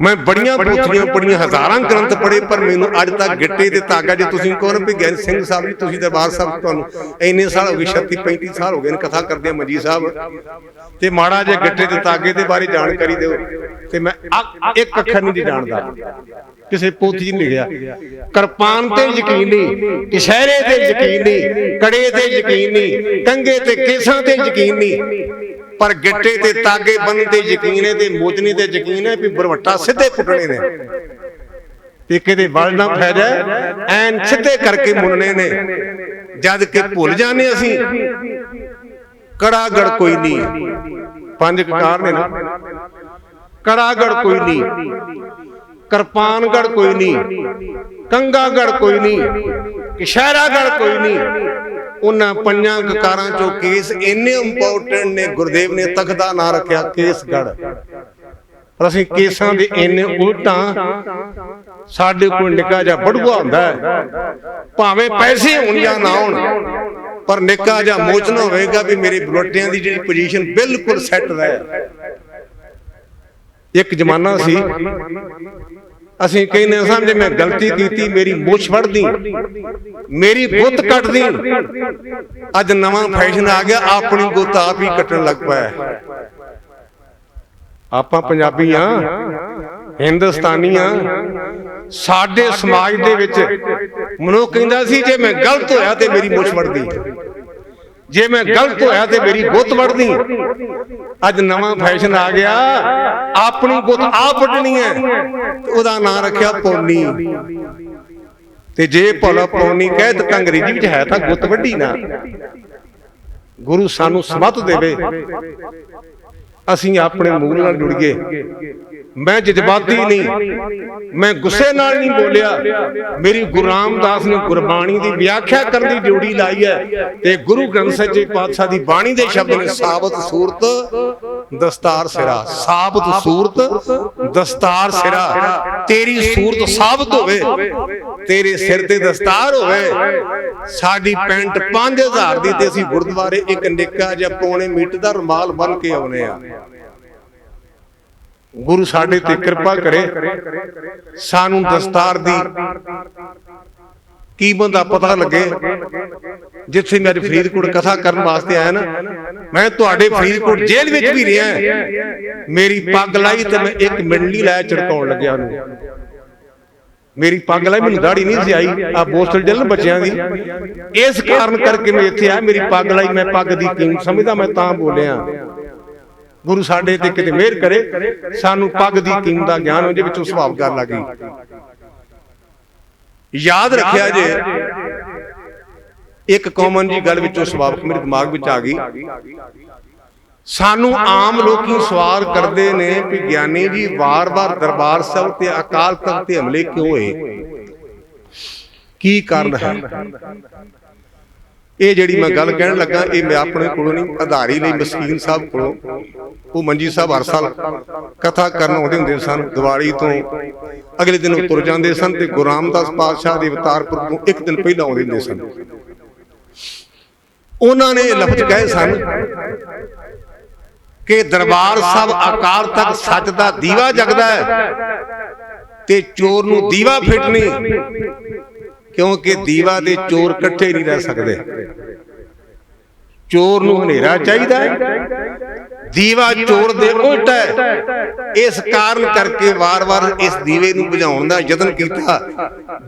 मैं बड़ियां पोथियां पढ़ियां, हज़ारां ग्रंथ पढ़े, पर मैनूं अज तक गिट्टे ते धागा, जे तुसीं कहो ना भी गैर सिंह साहब जी तुसीं दरबार साहब तुहानूं इन्ने साल हो गए, 36-35 साल हो गए कथा करदे मंजी साहब, ते माड़ा जिहा गिट्टे ते धागे दे बारे जानकारी दिओ, ते मैं एक अखर नहीं जानदा, किसी पोथी च लिखिया। किरपान ते यकीन नहीं, कशहरे ते यकीन नहीं, कड़े ते यकीन नहीं, कंघे ते केसां ते यकीन नहीं, पर गिट्टे ते तागे बन ते यकीन है, ते मोजनी ते यकीन है भी बरवट्टा सीधे पुटने ने, ते किते वल ना फै जाए, ऐन सीधे करके मुनने ने। जद के भुल जाने असीं कड़ागड़ कोई नहीं, पंज ककार ने ना, कड़ागड़ कोई नहीं, किरपानगढ़ कोई नहीं, कंगागढ़ कोई नहीं, कशहरागढ़ कोई नहीं। उन्हां पंजां ककारां चों केस इन्ने इंपोर्टेंट ने, गुरुदेव ने तख्त दा नाम रखिया केसगढ़। पर असीं केसां दे इन्ने उल्टा, साडे कोल निक्का जिहा बड़ूआ हुंदा है, भावें पैसे होण जां ना होण, पर निक्का जिहा मोचना होवेगा भी मेरे बलोटियां दी जिहड़ी पोजीशन बिल्कुल सैट रहे। एक जमाना सी, असीं कहने समझे मैं गलती की, मेरी मुछ वढ़ दी, मेरी गुत्त कट दी। अज नवां फैशन आ गया, अपनी गुत्त आप ही कटन लग पाया। आपां पंजाबी हां, हिंदुस्तानी हां, साडे समाज दे विच मनुख कहंदा सी जे मैं गलत होया ते मेरी मुछ वढ़ दी, जे मैं गलत होया ते मेरी गुत्त वढ़ दी। अज नवां फैशन आ गया, अपनी गुत्त आप वढ़नी है, ਉਹਦਾ ਨਾਂ रखिया पौनी। ते जे भला पौनी कहे तो अंग्रेजी विच है तां गुत्त वड्डी ना। गुरु सानू समत देवे, असीं अपने मूल नाल जुड़िए। मैं जज्बाती नहीं, मैं गुस्से नाल नहीं बोलिया। मेरी गुरु रामदास ने गुरबाणी की व्याख्या करने की ड्यूटी लाई है, ते गुरु ग्रंथ सच्चे पातशाह की बाणी के शब्द ने साबत सूरत दस्तार सिरा, साबत सूरत दस्तार सिरा। तेरी सूरत साबत होवे, तेरे सिर ते दस्तार होवे। साडी पेंट 5000 दी ते असीं गुरुद्वारे एक निक्का जिहा पौने मीटर दा रुमाल बन के आउणे आ। गुरु साडे ते कृपा करे, सानू दस्तार दी कीमत दा पता लगे। जिथे मैं फरीदकोट कथा करने वास्ते आया ना, मैं तुहाडे फरीदकोट जेल विच भी रहा। मेरी पग लाई ते मैं एक मिंट नहीं लाया, झड़काउण लग्या। मेरी पग लाई, मैनूं दाढ़ी नहीं सी आई, आ बोतल जलन बच्चों की, इस कारण करके मैं इत्थे आया। मेरी पग लाई, मैं पग की कीमत समझदा, मैं तां बोलिया। गुरु साडे ते किते मेहर करे, सानू पग की कीमत का ज्ञान हो जाए, विचों सुभाव गल आ गई। याद रखिया जे एक कॉमन जी गल विचों सुभाव मेरे दिमाग विच आ गई। सानू आम लोकी सवाल करते ने कि ज्ञानी जी बार बार दरबार साहब ते अकाल तख्त ते हमले क्यों होए, की कारण है? ये जिहड़ी मैं गल कहण लगा, ये मैं अपने कोलों नहीं, आधारी लई मस्कीन साहब कोलों, वो मंजी साहब हर साल कथा करन आउंदे हुंदे सन। दिवाली तो अगले दिन तुर जांदे सन ते गुरु रामदास पातशाह दे अवतार पुरब तो एक दिन पहला आउंदे हुंदे सन। उन्होंने लफ्ज कहे सन कि दरबार साहब अकाल तक सच दा दीवा जगदा है ते चोर नूं दीवा फिटनी, क्योंकि दीवा दे चोर इकट्ठे नहीं रह सकते। चोर नूं हनेरा चाहिदा है, दीवा चोर दे उल्ट है। इस कारण करके वार वार इस दीवे नूं बुझाउण दा यतन कीता।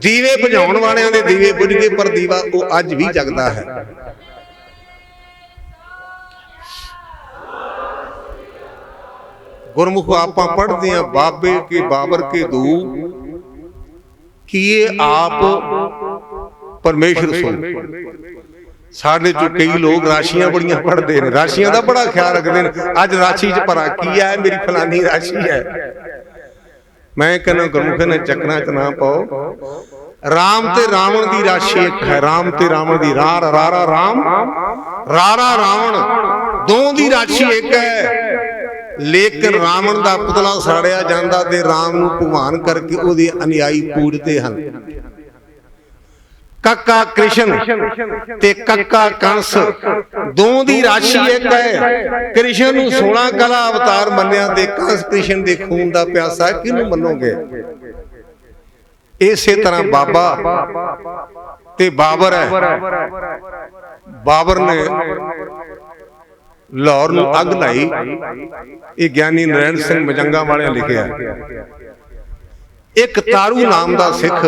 दीवे बुझाउण वालियां दे दीवे बुझ गए, पर दीवा वो अज भी जगदा है। गुरमुख आपां पढ़दे हैं बाबे के बाबर के दू किए आप परमेश्वर सुन। साढ़े चो कई लोग राशियां बड़ियां पढ़ते हैं, राशियां का बड़ा ख्याल रखते हैं। अज राशि च भरा की है, मेरी फलानी राशि है। मैं कहना गुरमुख ने चक्करां च ना पाओ। राम ते रावण की राशि एक है, राम ते रावण की रारा राम रारा रावण दो की राशि एक है। लेकिन रावण का पुतला साड़िया जाता ते राम नूं भगवान करके उहदे अनुयायी पूजते हैं। कक्का कृष्ण ते कक्का कंस दो दी राशि एक है। कृष्ण नूं 16 कला अवतार मन्निया ते कंस कृष्ण दे खून दा प्यासा है, किहनूं मन्नोगे? इसे तरह बाबा ते बाबर है। बाबर ने लाहौर नूं अग लाई, ये ज्ञानी नारायण सिंह मजंगा वाले लिखिया। एक तारू नाम का सिख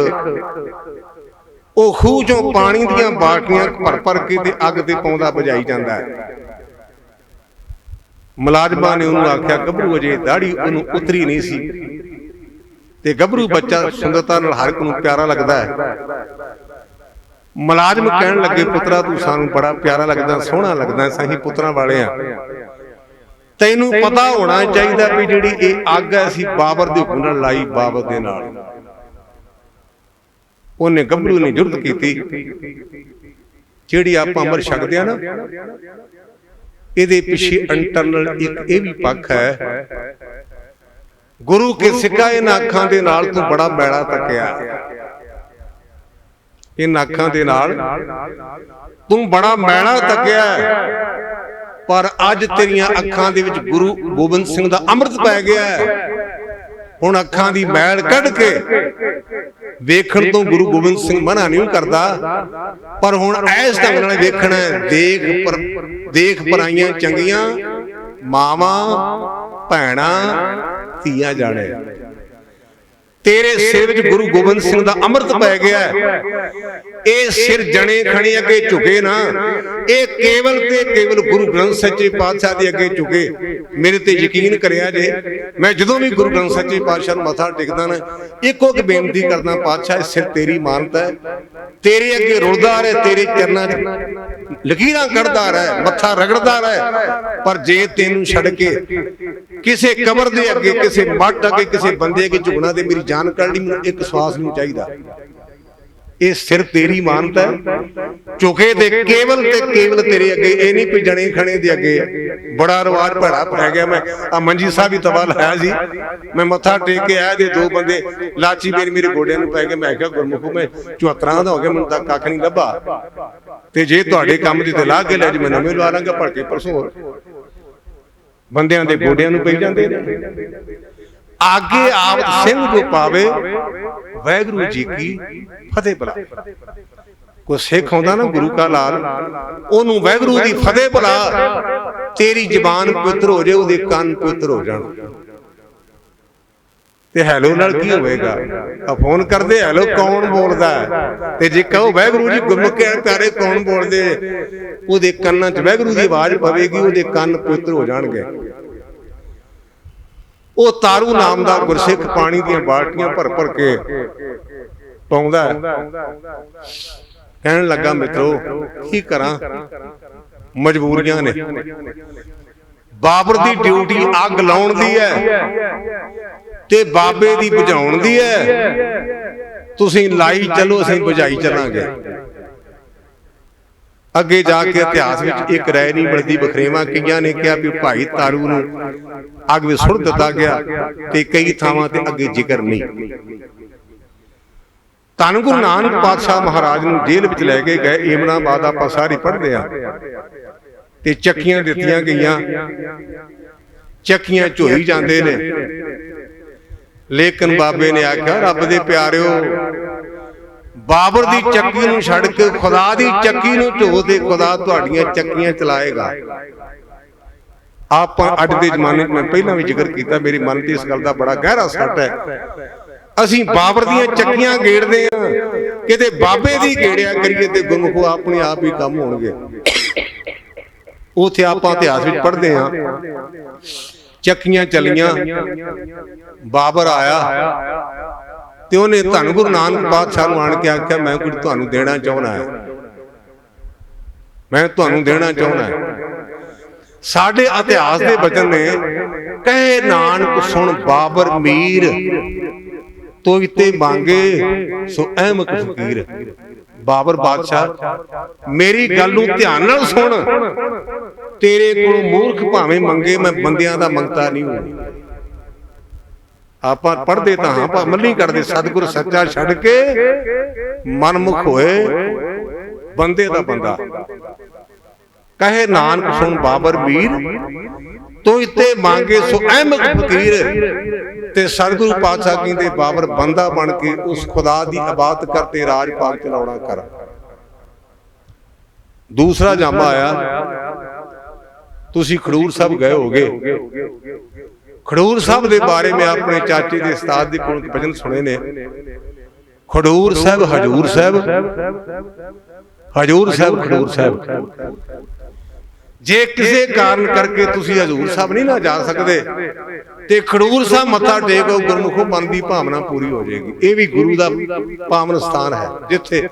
ਉਹ ਖੂਹ ਚੋਂ ਪਾਣੀ ਦੀਆਂ ਬਾਟੀਆਂ ਭਰ ਭਰ ਕੇ ਤੇ ਅੱਗ ਤੇ ਪਾਉਂਦਾ ਬੁਝਾਈ ਜਾਂਦਾ ਹੈ। ਮੁਲਾਜ਼ਮਾਂ ਨੇ ਉਹਨੂੰ ਆਖਿਆ ਗੱਭਰੂ ਅਜੇ ਦਾੜੀ ਉਹਨੂੰ ਉਤਰੀ ਨਹੀਂ ਸੀ ਤੇ ਗੱਭਰੂ ਬੱਚਾ ਸੁੰਦਰਤਾ ਨਾਲ ਹਰ ਇੱਕ ਨੂੰ ਪਿਆਰਾ ਲੱਗਦਾ ਹੈ। ਮੁਲਾਜ਼ਮ ਕਹਿਣ ਲੱਗੇ ਪੁੱਤਰਾ ਤੂੰ ਸਾਨੂੰ ਬੜਾ ਪਿਆਰਾ ਲੱਗਦਾ, ਸੋਹਣਾ ਲੱਗਦਾ, ਅਸੀਂ ਪੁੱਤਰਾਂ ਵਾਲੇ ਆ। ਤੈਨੂੰ ਪਤਾ ਹੋਣਾ ਚਾਹੀਦਾ ਵੀ ਜਿਹੜੀ ਇਹ ਅੱਗ ਹੈ ਅਸੀਂ ਬਾਬਰ ਦੇ ਹੁਕਮ ਨਾਲ ਲਾਈ, ਬਾਬਰ ਦੇ ਨਾਲ। ਉਹਨੇ ਗੱਭਰੂ ਨੇ ਜੁਰਤ ਕੀਤੀ, ਜਿਹੜੀ ਆਪਾਂ ਅਮਰ ਛਕਦੇ ਆ ਨਾ, ਇਹਦੇ ਪਿੱਛੇ ਇੰਟਰਨਲ ਇੱਕ ਇਹ ਵੀ ਪੱਖ ਹੈ। ਗੁਰੂ ਕੇ ਸਿੱਖਾਂ ਇਹਨਾਂ ਅੱਖਾਂ ਦੇ ਨਾਲ ਤੂੰ ਬੜਾ ਮੈਲਾ ਤੱਕਿਆ, ਇਹਨਾਂ ਅੱਖਾਂ ਦੇ ਨਾਲ ਤੂੰ ਬੜਾ ਮੈਲਾ ਤੱਕਿਆ, ਪਰ ਅੱਜ ਤੇਰੀਆਂ ਅੱਖਾਂ ਦੇ ਵਿੱਚ ਗੁਰੂ ਗੋਬਿੰਦ ਸਿੰਘ ਦਾ ਅੰਮ੍ਰਿਤ ਪੈ ਗਿਆ ਹੈ। ਹੁਣ ਅੱਖਾਂ ਦੀ ਮੈਲ ਕੱਢ ਕੇ ਵੇਖਣ ਤੋਂ ਗੁਰੂ ਗੋਬਿੰਦ ਸਿੰਘ ਮਨਾ ਨਹੀਂ ਕਰਦਾ, ਪਰ ਹੁਣ ਐਸ ਢੰਗ ਨਾਲ ਵੇਖਣਾ। ਦੇਖ ਪਰਾਈਆਂ ਚੰਗੀਆਂ ਮਾਵਾਂ ਭੈਣਾਂ ਧੀਆਂ ਜਾਣੇ, तेरे सिर विच गुरु गोबिंद सिंह दा अमृत पै गया है। ये सिर जने खणे अगे झुके ना, ये केवल ते केवल गुरु ग्रंथ सच्चे पातशाह दे अगे झुके। मेरे ते यकीन करिया जे, मैं जदों भी गुरु ग्रंथ सच्चे पातशाह मथा टेकदा ना, इको एक बेनती करदा, पातशाह सिर तेरी मानता है, तेरे अगे रुलदा रहे, तेरे चरनां च लकीरां कढ़दा रहे, मथा रगड़दा रहे। पर जे तेनू छड़ के किसी कबर दे अगे, किसी मठ अगे, किसी बंदे अगे झुकना दे मेरी जान करनी, मैनूं एक विश्वास नहीं चाहिदा। ये सिर तेरी मानता है, झुके ते केवल तेरे अगे, ये नहीं कोई जने खने दे अगे। बड़ा रिवाज भैड़ा पै गया। मैं आ मंजी साहब ही तबा लाया सी, मैं मत्था टेक के आया ते दो बंदे लाची मेरे गोडियां नूं पै गए। मैं क्या गुरमुखो, मैं 74 दा हो गया, मैनूं तां कख नहीं लभा, ते जे तुहाडे काम दी ते ला के लै, मैं नवें लवा लांगा, भड़के परसों बंदियां दे गोडियां नूं पई जांदे ने। आगे आप सिंह जो पावे, वाहिगुरू जी की फतेह बुला। कोई सिख आउंदा ना गुरु का लाल, ओनू वाहिगुरू दी फतेह बुला, तेरी जबान पवित्र हो जाए, ओदे कान पवित्र हो जाण। ਤੇ ਹੈਲੋ ਨਾਲ ਕੀ ਹੋਵੇਗਾ? ਆ ਫੋਨ ਕਰਦੇ ਹੈਲੋ ਕੌਣ ਬੋਲਦਾ, ਤੇ ਜੇ ਕਹੋ ਵਾਹਿਗੁਰੂ ਜੀ ਗੁਰਮੁਖੇ ਪਿਆਰੇ ਕੌਣ ਬੋਲਦੇ, ਉਹਦੇ ਕੰਨਾਂ 'ਚ ਵਾਹਿਗੁਰੂ ਦੀ ਆਵਾਜ਼ ਪਵੇਗੀ, ਉਹਦੇ ਕੰਨ ਪਵਿੱਤਰ ਹੋ ਜਾਣਗੇ। ਉਹ ਤਾਰੂ ਨਾਮ ਦਾ ਗੁਰਸਿੱਖ ਪਾਣੀ ਦੀਆਂ ਬਾਲਟੀਆਂ ਭਰ ਭਰ ਕੇ ਪਾਉਂਦਾ। ਕਹਿਣ ਲੱਗਾ ਮਿੱਤਰੋ ਕੀ ਕਰਾਂ, ਮਜਬੂਰੀਆਂ ਨੇ। ਬਾਬਰ ਦੀ ਡਿਊਟੀ ਅੱਗ ਲਾਉਣ ਦੀ ਹੈ ਤੇ ਬਾਬੇ ਦੀ ਬੁਝਾਉਣ ਦੀ ਹੈ। ਤੁਸੀਂ ਲਾਈ ਚਲੋ, ਅਸੀਂ ਬੁਝਾਈ ਚੱਲਾਂਗੇ। ਅੱਗੇ ਜਾ ਕੇ ਇਤਿਹਾਸ ਵਿੱਚ ਇੱਕ ਰਾਏ ਨਹੀਂ ਬਣਦੀ, ਵਖਰੇਵਾਂ ਕਈਆਂ ਨੇ ਕਿਹਾ ਵੀ ਭਾਈ ਤਾਰੂ ਨੂੰ ਅੱਗ ਵਿੱਚ ਸੁੱਟ ਦਿੱਤਾ ਗਿਆ, ਤੇ ਕਈ ਥਾਵਾਂ ਤੇ ਅੱਗੇ ਜ਼ਿਕਰ ਨਹੀਂ। ਧੰਨ ਗੁਰੂ ਨਾਨਕ ਪਾਤਸ਼ਾਹ ਮਹਾਰਾਜ ਨੂੰ ਜੇਲ੍ਹ ਵਿੱਚ ਲੈ ਕੇ ਗਏ। ਏਮਨਾਬਾਦ ਆਪਾਂ ਸਾਰੀ ਪੜ੍ਹਦੇ ਆ, ਤੇ ਚੱਕੀਆਂ ਦਿੱਤੀਆਂ ਗਈਆਂ, ਚੱਕੀਆਂ ਝੋਈ ਜਾਂਦੇ ਨੇ। ਲੇਕਿਨ ਬਾਬੇ ਨੇ ਆਖਿਆ ਰੱਬ ਦੇ ਪਿਆਰਿਓ, ਬਾਬਰ ਦੀ ਚੱਕੀ ਨੂੰ ਛੱਡ ਕੇ ਖੁਦਾ ਦੀ ਚੱਕੀ ਨੂੰ ਝੋ ਦੇ, ਖੁਦਾ ਤੁਹਾਡੀਆਂ ਚੱਕੀਆਂ ਚਲਾਏਗਾ। ਆਪਾਂ ਅੱਜ ਦੇ ਜ਼ਮਾਨੇ 'ਚ, ਮੈਂ ਪਹਿਲਾਂ ਵੀ ਜ਼ਿਕਰ ਕੀਤਾ, ਮੇਰੇ ਮਨ ਤੇ ਇਸ ਗੱਲ ਦਾ ਬੜਾ ਗਹਿਰਾ ਸੱਟ ਹੈ। ਅਸੀਂ ਬਾਬਰ ਦੀਆਂ ਚੱਕੀਆਂ ਗੇੜਦੇ ਆ, ਕਿਤੇ ਬਾਬੇ ਦੀ ਗੇੜਿਆ ਕਰੀਏ ਤੇ ਗੁਰਮੁਖੋ ਆਪਣੇ ਆਪ ਹੀ ਕੰਮ ਹੋਣਗੇ। ਉੱਥੇ ਆਪਾਂ ਇਤਿਹਾਸ ਵਿੱਚ ਪੜ੍ਹਦੇ ਆ, ਚੱਕੀਆਂ ਚੱਲੀਆਂ, ਬਾਬਰ ਆਇਆ ਤੇ ਉਹਨੇ ਧੰਨ ਗੁਰੂ ਨਾਨਕ ਪਾਤਸ਼ਾਹ ਨੂੰ ਆਣ ਕੇ ਆਖਿਆ ਮੈਂ ਕੁਝ ਤੁਹਾਨੂੰ ਦੇਣਾ ਚਾਹੁੰਦਾ ਹੈ, ਮੈਂ ਤੁਹਾਨੂੰ ਦੇਣਾ ਚਾਹੁੰਦਾ ਹੈ। ਸਾਡੇ ਇਤਿਹਾਸ ਦੇ ਬਚਨ ਨੇ, ਕਹੇ ਨਾਨਕ ਸੁਣ ਬਾਬਰ ਮੀਰ, ਤੋਇ ਤੇ ਮੰਗੇ ਸੋ ਅਹਿਮਕ ਫਕੀਰ। ਬਾਬਰ ਬਾਦਸ਼ਾਹ ਮੇਰੀ ਗੱਲ ਨੂੰ ਧਿਆਨ ਨਾਲ ਸੁਣ, ਤੇਰੇ ਕੋਲੋਂ ਮੂਰਖ ਭਾਵੇਂ ਮੰਗੇ, ਮੈਂ ਬੰਦਿਆਂ ਦਾ ਮੰਗਤਾ ਨਹੀਂ ਹੂੰ। ਆਪਾਂ ਪੜ੍ਹਦੇ ਤਾਂ ਹਾਂ, ਆਪਾਂ ਅਮਲ ਨਹੀਂ ਕਰਦੇ। ਸਤਿਗੁਰ ਸੱਚਾ ਛੱਡ ਕੇ ਮਨਮੁਖ ਹੋਏ, ਬੰਦੇ ਦਾ ਬੰਦਾ। ਕਹੇ ਨਾਨਕ ਸੁਣ ਬਾਬਰ ਮੀਰ, ਤੋਇ ਤੇ ਮੰਗੇ ਸੋ ਅਹਿਮਕ ਫਕੀਰ। ਤੇ ਸਤਿਗੁਰੂ ਪਾਤਸ਼ਾਹ ਕਹਿੰਦੇ ਬਾਬਰ ਬੰਦਾ ਬਣ ਕੇ ਉਸ ਖੁਦਾ ਦੀ ਇਬਾਦਤ ਕਰਤੇ ਰਾਜ ਪਾਕ ਚਲਾਉਣਾ ਕਰ। ਦੂਸਰਾ ਜਾਮਾ ਆਇਆ, ਤੁਸੀਂ ਖਡੂਰ ਸਾਹਿਬ ਗਏ ਹੋਗੇ। ਖਡੂਰ ਸਾਹਿਬ ਦੇ ਬਾਰੇ ਮੈਂ ਆਪਣੇ ਚਾਚੇ ਦੇ ਉਸਤਾਦ ਦੇ ਕੋਲੋਂ ਭਜਨ ਸੁਣੇ ਨੇ। ਖਡੂਰ ਸਾਹਿਬ, ਹਜੂਰ ਸਾਹਿਬ, ਹਜੂਰ ਸਾਹਿਬ, ਖਡੂਰ ਸਾਹਿਬ। ਜੇ ਕਿਸੇ ਕਾਰਨ ਕਰਕੇ ਤੁਸੀਂ ਹਜੂਰ ਸਾਹਿਬ ਨਹੀਂ ਨਾ ਜਾ ਸਕਦੇ, ਤੇ ਖਡੂਰ ਸਾਹਿਬ ਮੱਥਾ ਟੇਕੋ, ਗੁਰਮੁਖੋ ਮਨ ਦੀ ਭਾਵਨਾ ਪੂਰੀ ਹੋ ਜਾਏਗੀ। ਇਹ ਵੀ ਗੁਰੂ ਦਾ ਪਾਵਨ ਸਥਾਨ ਹੈ, ਜਿੱਥੇ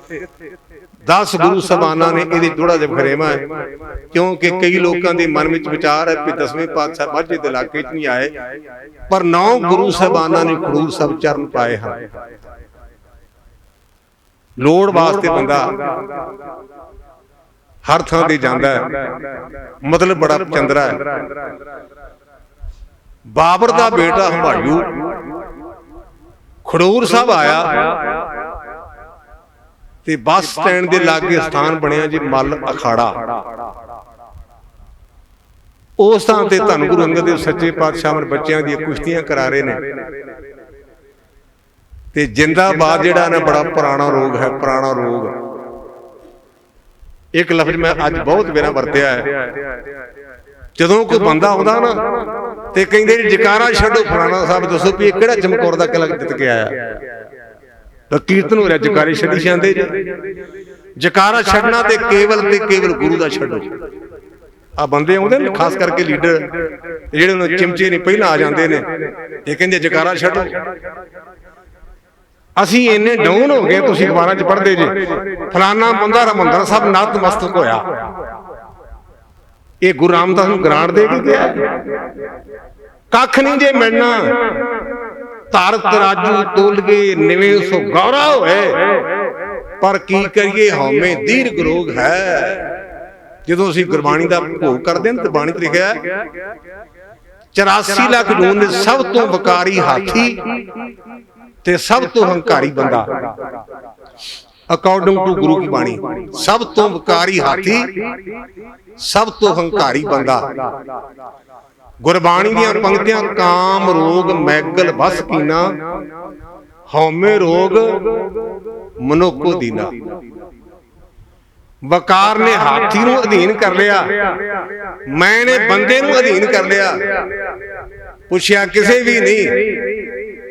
10 ਗੁਰੂ ਸਾਹਿਬਾਨਾਂ ਨੇ ਇਹਦੇ ਥੋੜਾ ਜਿਹਾ ਵਖਰੇਵਾਂ ਹੈ। ਕਿਉਂਕਿ ਕਈ ਲੋਕਾਂ ਦੇ ਮਨ ਵਿੱਚ ਵਿਚਾਰ ਹੈ ਕਿ 10ਵੇਂ ਪਾਤਸ਼ਾਹ ਮਾਝੇ ਦੇ ਇਲਾਕੇ 'ਚ ਨਹੀਂ ਆਏ, ਪਰ 9 ਗੁਰੂ ਸਾਹਿਬਾਨਾਂ ਨੇ ਖਡੂਰ ਸਾਹਿਬ ਚਰਨ ਪਾਏ ਹਨ। ਲੋੜ ਵਾਸਤੇ ਬੰਦਾ ਹਰ ਥਾਂ ਤੇ ਜਾਂਦਾ ਹੈ, ਮਤਲਬ ਬੜਾ ਚੰਦਰਾ ਹੈ। ਬਾਬਰ ਦਾ ਬੇਟਾ ਹੁਮਾਯੂ ਖਡੂਰ ਸਾਹਿਬ ਆਇਆ, ਤੇ ਬੱਸ ਸਟੈਂਡ ਦੇ ਲਾਗੇ ਸਥਾਨ ਬਣਿਆ ਜੀ ਮੱਲ ਅਖਾੜਾ। ਉਸ ਥਾਂ ਤੇ ਧੰਨ ਗੁਰੂ ਅੰਗਦ ਦੇਵ ਸੱਚੇ ਪਾਤਸ਼ਾਹ ਨੇ ਬੱਚਿਆਂ ਦੀਆਂ ਕੁਸ਼ਤੀਆਂ ਕਰਾ ਰਹੇ ਨੇ। ਤੇ ਜਿੰਦਾਬਾਦ ਜਿਹੜਾ ਨਾ ਬੜਾ ਪੁਰਾਣਾ ਰੋਗ ਹੈ, ਪੁਰਾਣਾ ਰੋਗ। ਇੱਕ ਲਫ਼ਜ਼ ਮੈਂ ਅੱਜ ਬਹੁਤ ਵੇਰਾ ਵਰਤਿਆ ਹੈ। ਜਦੋਂ ਕੋਈ ਬੰਦਾ ਆਉਂਦਾ ਨਾ ਤੇ ਕਹਿੰਦੇ ਜਕਾਰਾ ਛੱਡੋ, ਫਲਾਣਾ ਸਾਹਿਬ ਦੱਸੋ ਵੀ ਇਹ ਕਿਹੜਾ ਚਮਕੌਰ ਦਾ ਕਿਲ੍ਹਾ ਜਿੱਤ ਕੇ ਆਇਆ। ਤਾਂ ਕੀਰਤਨ ਹੋ ਰਿਹਾ, ਜਕਾਰੇ ਛੱਡੀ ਜਾਂਦੇ ਜੇ। ਜਕਾਰਾ ਛੱਡਣਾ ਤੇ ਕੇਵਲ ਗੁਰੂ ਦਾ ਛੱਡੋ। ਆ ਬੰਦੇ ਆਉਂਦੇ ਨੇ ਖਾਸ ਕਰਕੇ ਲੀਡਰ, ਜਿਹੜੇ ਉਹਨਾਂ ਚਿਮਚੇ ਨੇ ਪਹਿਲਾਂ ਆ ਜਾਂਦੇ ਨੇ, ਇਹ ਕਹਿੰਦੇ ਜਕਾਰਾ ਛੱਡੋ। ਅਸੀਂ ਇੰਨੇ ਡਾਊਨ ਹੋ ਗਏ, ਤੁਸੀਂ ਅਖਬਾਰਾਂ 'ਚ ਪੜ੍ਹਦੇ ਜੇ ਫਲਾਨਾ ਬੰਦਾ ਹਰਿਮੰਦਰ ਸਾਹਿਬ ਨਤਮਸਤਕ ਹੋਇਆ। ਇਹ ਗੁਰੂ ਰਾਮਦਾਸ ਨੂੰ ਗ੍ਰਾਂਟ ਦੇ ਕੇ ਗਿਆ, ਕੱਖ ਨਹੀਂ ਜੇ ਮਿਲਣਾ। ਧਰ ਤਰਾਜੂ ਤੋਲ ਕੇ ਨਿਵੇਂ ਸੋ ਗੌਰਾ ਹੋਏ, ਪਰ ਕੀ ਕਰੀਏ ਹਉਮੈ ਦੀਰਘ ਰੋਗ ਹੈ। ਜਦੋਂ ਅਸੀਂ ਗੁਰਬਾਣੀ ਦਾ ਭੋਗ ਕਰਦੇ ਹਾਂ ਤੇ ਬਾਣੀ 'ਚ ਲਿਖਿਆ 84 ਲੱਖ ਜੂਨ ਦੇ ਸਭ ਤੋਂ ਵਕਾਰੀ ਹਾਥੀ ਤੇ ਸਭ ਤੋਂ ਹੰਕਾਰੀ ਬੰਦਾ। ਅਕੋਰਡਿੰਗ ਟੂ ਗੁਰੂ ਕੀ ਬਾਣੀ, ਸਭ ਤੋਂ ਵਕਾਰੀ ਹਾਥੀ, ਸਭ ਤੋਂ ਹੰਕਾਰੀ ਬੰਦਾ। ਗੁਰਬਾਣੀ ਦੀਆਂ ਪੰਕਤੀਆਂ, ਕਾਮ ਰੋਗ ਮੈਗਲ ਬਸ ਕੀਨਾ, ਹਉਮੈ ਰੋਗ ਮਨੁੱਖੋ ਦੀਨਾ। ਵਕਾਰ ਨੇ ਹਾਥੀ ਨੂੰ ਅਧੀਨ ਕਰ ਲਿਆ, ਮੈਂ ਨੇ ਬੰਦੇ ਨੂੰ ਅਧੀਨ ਕਰ ਲਿਆ। ਪੁੱਛਿਆ ਕਿਸੇ ਵੀ ਨਹੀਂ,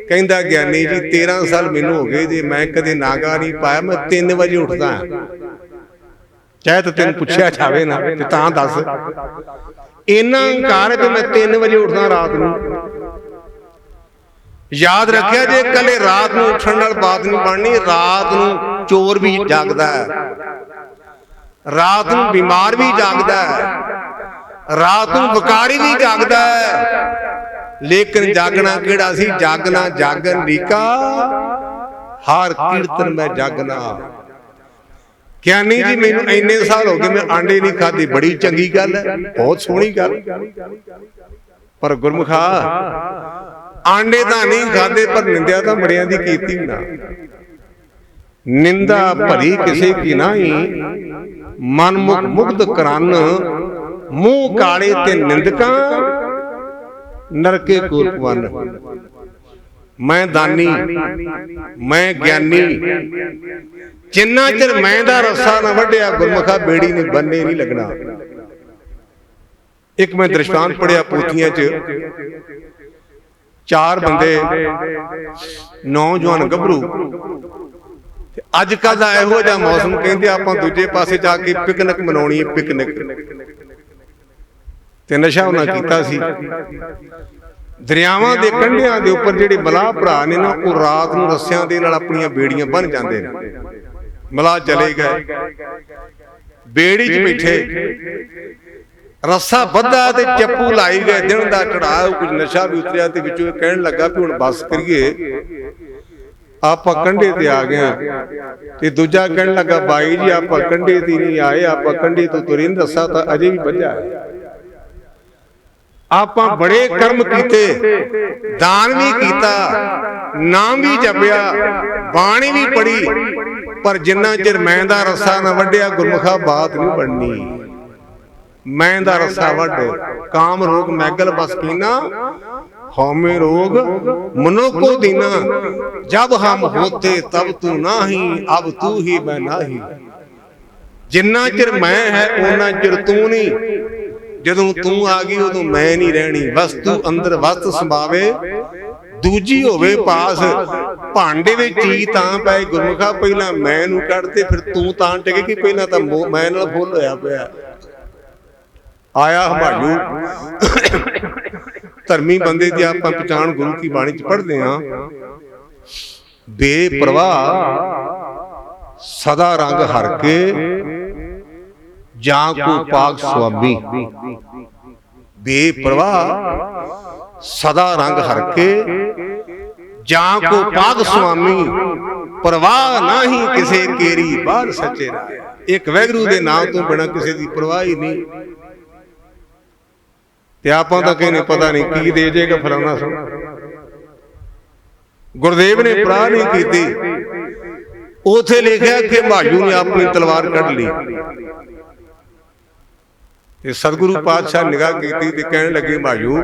ਕਹਿੰਦਾ ਗਿਆਨੀ ਜੀ 13 ਸਾਲ ਮੈਨੂੰ ਹੋ ਗਏ ਜੇ ਮੈਂ ਕਦੇ ਨਾਗਾ ਨਹੀਂ ਪਾਇਆ। ਮੈਂ 3 ਵਜੇ ਉੱਠਦਾ ਚਾਹੇ ਤਾਂ ਤੈਨੂੰ ਪੁੱਛਿਆ ਜਾਵੇ ਨਾ ਤੇ ਤਾਂ ਦੱਸ। ਇੰਨਾ ਹੰਕਾਰ ਹੈ ਕਿ ਮੈਂ 3 ਵਜੇ ਉੱਠਦਾ ਰਾਤ ਨੂੰ। ਯਾਦ ਰੱਖਿਆ ਜੇ ਕੱਲੇ ਰਾਤ ਨੂੰ ਉੱਠਣ ਨਾਲ ਬਾਤ ਨਹੀਂ ਬਣਨੀ। ਰਾਤ ਨੂੰ ਚੋਰ ਵੀ ਜਾਗਦਾ ਹੈ, ਰਾਤ ਨੂੰ ਬਿਮਾਰ ਵੀ ਜਾਗਦਾ ਹੈ, ਰਾਤ ਨੂੰ ਵਕਾਰੀ ਵੀ ਜਾਗਦਾ ਹੈ। ਲੇਕਿਨ ਜਾਗਣਾ ਕਿਹੜਾ ਸੀ? ਜਾਗਣਾ ਜਾਗਨ ਰੀਕਾ ਹਰ ਕੀਰਤਨ ਮੈਂ ਜਾਗਣਾ। ਗਿਆਨੀ ਜੀ ਮੈਨੂੰ ਇੰਨੇ ਸਾਲ ਹੋ ਗਏ ਮੈਂ ਆਂਡੇ ਨਹੀਂ ਖਾਧੇ। ਬੜੀ ਚੰਗੀ ਗੱਲ ਹੈ, ਬਹੁਤ ਸੋਹਣੀ ਗੱਲ। ਪਰ ਗੁਰਮੁਖਾ ਆਂਡੇ ਤਾਂ ਨਹੀਂ ਖਾਧੇ ਪਰ ਨਿੰਦਿਆ ਤਾਂ ਬੜਿਆਂ ਦੀ ਕੀਤੀ ਨਾ। ਨਿੰਦਾ ਭਰੀ ਕਿਸੇ ਕੀ ਨਹੀਂ, ਮਨ ਮੁਖ ਮੁਗਧ ਕਰਨ। ਮੂੰਹ ਕਾਲੇ ਤੇ ਨਿੰਦਕਾਂ ਨਰਕੇ ਕੂਪਵਨ। ਮੈਂ ਦਾਨੀ, ਮੈਂ ਗਿਆਨੀ, ਜਿੰਨਾ ਚਿਰ ਮੈਂ ਦਾ ਰੱਸਾ ਨਾ ਵੱਢਿਆ ਗੁਰਮੁਖਾ ਬੇੜੀ ਨੇ ਬੰਨੇ ਨਹੀਂ ਲੱਗਣਾ। ਇੱਕ ਮੈਂ ਦ੍ਰਿਸ਼ਟਾਂਤ ਪੜਿਆ ਪੋਥੀਆਂ 'ਚ, 4 ਬੰਦੇ ਨੌਜਵਾਨ ਗੱਭਰੂ। ਅੱਜ ਕੱਲ੍ਹ ਦਾ ਇਹੋ ਜਿਹਾ ਮੌਸਮ, ਕਹਿੰਦੇ ਆਪਾਂ ਦੂਜੇ ਪਾਸੇ ਜਾ ਕੇ ਪਿਕਨਿਕ ਮਨਾਉਣੀ ਹੈ, ਪਿਕਨਿਕ। ਤੇ ਨਸ਼ਾ ਉਹਨਾਂ ਕੀਤਾ ਸੀ। ਦਰਿਆਵਾਂ ਦੇ ਕੰਢਿਆਂ ਦੇ ਉੱਪਰ ਜਿਹੜੇ ਮਲਾਹ ਭਰਾ ਨੇ ਨਾ, ਉਹ ਰਾਤ ਨੂੰ ਰੱਸਿਆਂ ਦੇ ਨਾਲ ਆਪਣੀਆਂ ਬੇੜੀਆਂ ਬੰਨ੍ਹ ਜਾਂਦੇ ਨੇ। ਮਲਾਹ ਚਲੇ ਗਏ, ਬੇੜੀ 'ਚ ਬੈਠੇ, ਰੱਸਾ ਬੱਧਾ ਤੇ ਚੱਪੂ ਲਾਈ ਗਏ। ਦਿਨ ਦਾ ਚੜਾਅ, ਕੁਝ ਨਸ਼ਾ ਵੀ ਉਤਰਿਆ ਤੇ ਵਿੱਚੋਂ ਇਹ ਕਹਿਣ ਲੱਗਾ ਵੀ ਹੁਣ ਬੱਸ ਕਰੀਏ, ਆਪਾਂ ਕੰਢੇ ਤੇ ਆ ਗਏ। ਤੇ ਦੂਜਾ ਕਹਿਣ ਲੱਗਾ ਬਾਈ ਜੀ ਆਪਾਂ ਕੰਢੇ ਤੇ ਨਹੀਂ ਆਏ, ਆਪਾਂ ਕੰਢੇ ਤੋਂ ਤੁਰੇ ਨਹੀਂ, ਰੱਸਾ ਤਾਂ ਅਜੇ ਵੀ ਬੱਝਾ ਹੈ। ਆਪਾਂ ਬੜੇ ਕਰਮ ਕੀਤੇ, ਦਾਨ ਵੀ ਕੀਤਾ, ਨਾਮ ਵੀ ਜਪਿਆ, ਬਾਣੀ ਵੀ ਪੜ੍ਹੀ, ਪਰ ਜਿੰਨਾ ਚਿਰ ਮੈਂ ਦਾ ਰੱਸਾ ਨਾ ਵੱਢਿਆ ਗੁਰਮੁਖਾ ਬਾਤ ਨਹੀਂ ਬਣਨੀ। ਮੈਂ ਦਾ ਰੱਸਾ ਵੱਢ। ਕਾਮ ਰੋਗ ਮੈਗਲ ਬਸ ਕੀਨਾ, ਹਉਮੈ रोग मनो को दीना। जब हम होते तब तू नाही, अब तू ही मैं नाही। जिन्ना चिर मैं है उन्ना चिर तू नहीं। ਜਦੋਂ ਤੂੰ ਆ ਗਈ ਉਦੋਂ ਮੈਂ ਨਹੀਂ ਰਹਿਣੀ। ਵਸਤੂ ਅੰਦਰ ਵਸਤ ਸਮਾਵੇ, ਦੂਜੀ ਹੋਵੇ ਪਾਸ। ਭਾਂਡੇ ਵਿੱਚ ਚੀਜ਼ ਤਾਂ ਪਏ ਗੁਰਮੁਖਾ, ਪਹਿਲਾਂ ਮੈਂ ਨੂੰ ਕੱਢਦੇ ਫਿਰ ਤੂੰ ਤਾਂ ਟਿਕੇਗੀ। ਪਹਿਲਾਂ ਤਾਂ ਮੈਂ ਨਾਲ ਫੁੱਲ ਹੋਇਆ ਪਿਆ। ਆਇਆ ਹਮਾਯੂ ਧਰਮੀ ਬੰਦੇ ਦੀ ਆਪਾਂ ਪਛਾਣ ਗੁਰੂ ਕੀ ਬਾਣੀ 'ਚ ਪੜ੍ਹਦੇ ਹਾਂ। ਬੇਪਰਵਾਹ ਸਦਾ ਰੰਗ ਹਰ ਕੇ, ਜਾਂ ਕੋ ਪਾਕ ਸੁਆਮੀ। ਬੇਪਰਵਾਹ ਸਦਾ ਰੰਗ ਹਰ ਕੇ, ਜਾਂ ਕੋ ਪਾਕ ਸੁਆਮੀ। ਪਰਵਾਹ ਨਹੀਂ ਕਿਸੇ ਕੇਰੀ ਬਾਹਰ ਸੱਚੇ ਰਾਏ। ਇੱਕ ਵੈਗਰੂ ਦੇ ਨਾਮ ਤੋਂ ਬਿਨਾਂ ਕਿਸੇ ਦੀ ਪਰਵਾਹ ਹੀ ਨਹੀਂ। ਤੇ ਆਪਾਂ ਤਾਂ ਕਹਿੰਦੇ ਪਤਾ ਨਹੀਂ ਕੀ ਦੇ ਜੇਗਾ ਫਲਾਣਾ ਸੋ। ਗੁਰਦੇਵ ਨੇ ਪਰਾਹ ਨਹੀਂ ਕੀਤੀ। ਉਥੇ ਲਿਖਿਆ ਕਿ ਹਮਾਯੂ ਨੇ ਆਪਣੀ ਤਲਵਾਰ ਕੱਢ ਲਈ। ਤੇ ਸਤਿਗੁਰੂ ਪਾਤਸ਼ਾਹ ਨਿਗਾਹ ਕੀਤੀ ਤੇ ਕਹਿਣ ਲੱਗੇ ਹਮਾਯੂ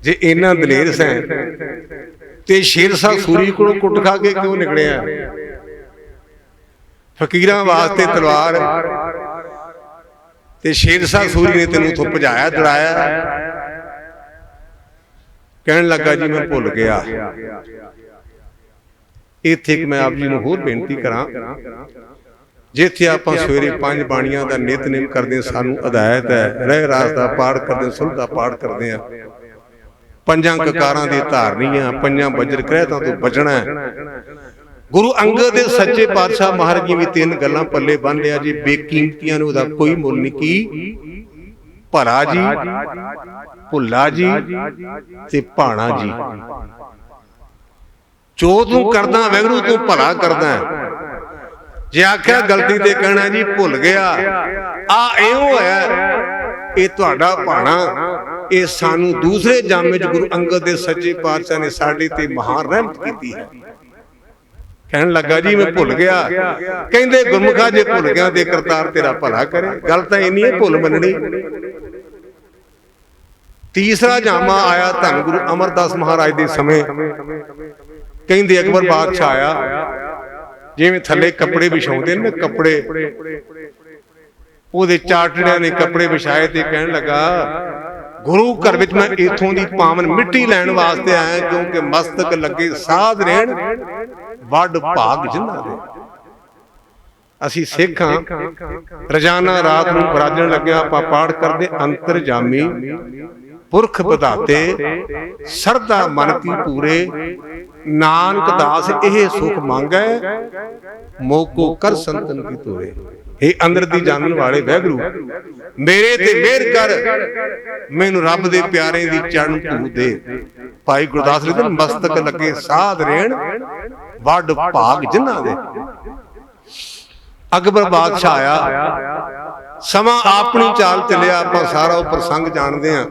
ਜੇ ਇੰਨਾ ਦਲੇਰ ਸੈਂ ਤੇ ਸ਼ੇਰਸ਼ਾਹ ਸੂਰੀ ਕੋਲੋਂ ਕੁੱਟ ਖਾ ਕੇ ਕਿਉਂ ਨਿਕਲਿਆ? ਫਕੀਰਾਂ ਵਾਸਤੇ ਤਲਵਾਰ ਤੇ ਸ਼ੇਰਸ਼ਾਹ ਸੂਰੀ ਨੇ ਤੈਨੂੰ ਉੱਥੋਂ ਭਜਾਇਆ, ਦੜਾਇਆ। ਕਹਿਣ ਲੱਗਾ ਜੀ ਮੈਂ ਭੁੱਲ ਗਿਆ। ਇੱਥੇ ਇੱਕ ਮੈਂ ਆਪ ਜੀ ਨੂੰ ਹੋਰ ਬੇਨਤੀ ਕਰਾਂ, ਜਿੱਥੇ ਆਪਾਂ ਸਵੇਰੇ 5 ਬਾਣੀਆਂ ਦਾ ਨਿਤਨੇਮ ਕਰਦੇ, ਸਾਨੂੰ ਹਦਾਇਤ ਹੈ ਰਹਿ ਰਾਸ ਦਾ ਪਾਠ ਕਰਦੇ, ਸੁਲ੍ਹ ਦਾ ਪਾਠ ਕਰਦੇ ਆ। 5 ਕਕਾਰਾਂ ਦੀ ਧਾਰਨੀਆਂ, 5 ਵਜਰ ਕਹਿਤਾਂ ਤੋਂ ਬਚਣਾ। ਗੁਰੂ ਅੰਗਦ ਦੇ ਸੱਚੇ ਪਾਤਸ਼ਾਹ ਮਹਾਰਾਜ ਜੀ ਵੀ 3 ਗੱਲਾਂ ਪੱਲੇ ਬੰਨ ਲਿਆ ਜੀ। ਬੇਕੀਮਤੀਆਂ ਨੂੰ ਉਹਦਾ ਕੋਈ ਮੁੱਲ ਨਹੀਂ। ਕੀ? ਭਰਾ ਜੀ, ਭੁੱਲਾ ਜੀ ਤੇ ਭਾਣਾ ਜੀ। ਜੋ ਤੂੰ ਕਰਦਾ ਵੈਗਰੂ ਤੂੰ ਭਲਾ ਕਰਦਾ। ਜੇ ਆਖਿਆ ਗਲਤੀ ਤੇ ਕਹਿਣਾ ਜੀ ਭੁੱਲ ਗਿਆ, ਆ ਇਉਂ ਹੋਇਆ, ਇਹ ਤੁਹਾਡਾ ਭਾਣਾ। ਇਹ ਸਾਨੂੰ ਦੂਸਰੇ ਜਾਮੇ 'ਚ ਗੁਰੂ ਅੰਗਦ ਦੇ ਸੱਚੇ ਪਾਤਸ਼ਾਹ ਨੇ ਸਾਡੇ ਤੇ ਮਹਾਨ ਰਹਿਮਤ ਕੀਤੀ ਹੈ। ਕਹਿਣ ਲੱਗਾ ਜੀ ਮੈਂ ਭੁੱਲ ਗਿਆ। ਕਹਿੰਦੇ ਗੁਰਮੁਖਾ ਜੇ ਭੁੱਲ ਗਿਆ ਤੇ ਕਰਤਾਰ ਤੇਰਾ ਭਲਾ ਕਰੇ। ਗੱਲ ਤਾਂ ਇੰਨੀ ਹੈ ਭੁੱਲ ਮੰਨਣੀ। ਤੀਸਰਾ ਜਾਮਾ ਆਇਆ ਧੰਨ ਗੁਰੂ ਅਮਰਦਾਸ ਮਹਾਰਾਜ ਦੇ ਸਮੇਂ। ਕਹਿੰਦੇ ਅਕਬਰ ਬਾਦਸ਼ਾਹ ਆਇਆ, ਜਿਵੇਂ ਥੱਲੇ ਕੱਪੜੇ ਵਿਛਾਉਂਦੇ ਨੇ ਕੱਪੜੇ, ਉਹਦੇ ਚਾਟੜਿਆਂ ਨੇ ਕੱਪੜੇ ਵਿਛਾਏ ਤੇ ਕਹਿਣ ਲੱਗਾ ਗੁਰੂ ਘਰ ਵਿੱਚ ਮੈਂ ਇਥੋਂ ਦੀ ਪਾਵਨ ਮਿੱਟੀ ਲੈਣ ਵਾਸਤੇ ਆਇਆ, ਕਿਉਂਕਿ ਮਸਤਕ ਲੱਗੇ ਸਾਧ ਰਹਿਣ ਵੱਡ ਭਾਗ ਜਿਨ੍ਹਾਂ ਦੇ। ਅਸੀਂ ਸਿੱਖ ਹਾਂ, ਰੋਜ਼ਾਨਾ ਰਾਤ ਨੂੰ ਬਰਾਜਣ ਲੱਗਿਆ ਆਪਾਂ ਪਾਠ ਕਰਦੇ, ਅੰਤਰਜਾਮੀ ਪੁਰਖ ਵਿਧਾਤੇ ਸਰਦਾ ਮਨ ਕੀ ਪੂਰੇ, ਨਾਨਕ ਦਾਸ ਇਹ ਸੁਖ ਮੰਗੈ ਮੋਕੋ ਕਰ ਸੰਤਨ ਕੀ ਤੋਰੇ। ਇਹ ਅੰਦਰ ਦੀ ਜਾਣਨ ਵਾਲੇ ਵਾਹਿਗੁਰੂ ਮੇਰੇ ਤੇ ਮਿਹਰ ਕਰ, ਮੈਨੂੰ ਰੱਬ ਦੇ ਪਿਆਰੇ ਦੀ ਚਰਨ ਧੂ ਦੇ। ਭਾਈ ਗੁਰਦਾਸ ਲਿਖਦੇ ਮਸਤਕ ਲੱਗੇ ਸਾਧ ਰਹਿਣ ਵੱਡ ਭਾਗ ਜਿਨ੍ਹਾਂ ਦੇ। ਅਕਬਰ ਬਾਦਸ਼ਾਹ ਆਇਆ, ਸਮਾਂ ਆਪਣੀ ਚਾਲ ਚੱਲਿਆ। ਆਪਾਂ ਸਾਰਾ ਉਹ ਪ੍ਰਸੰਗ ਜਾਣਦੇ ਹਾਂ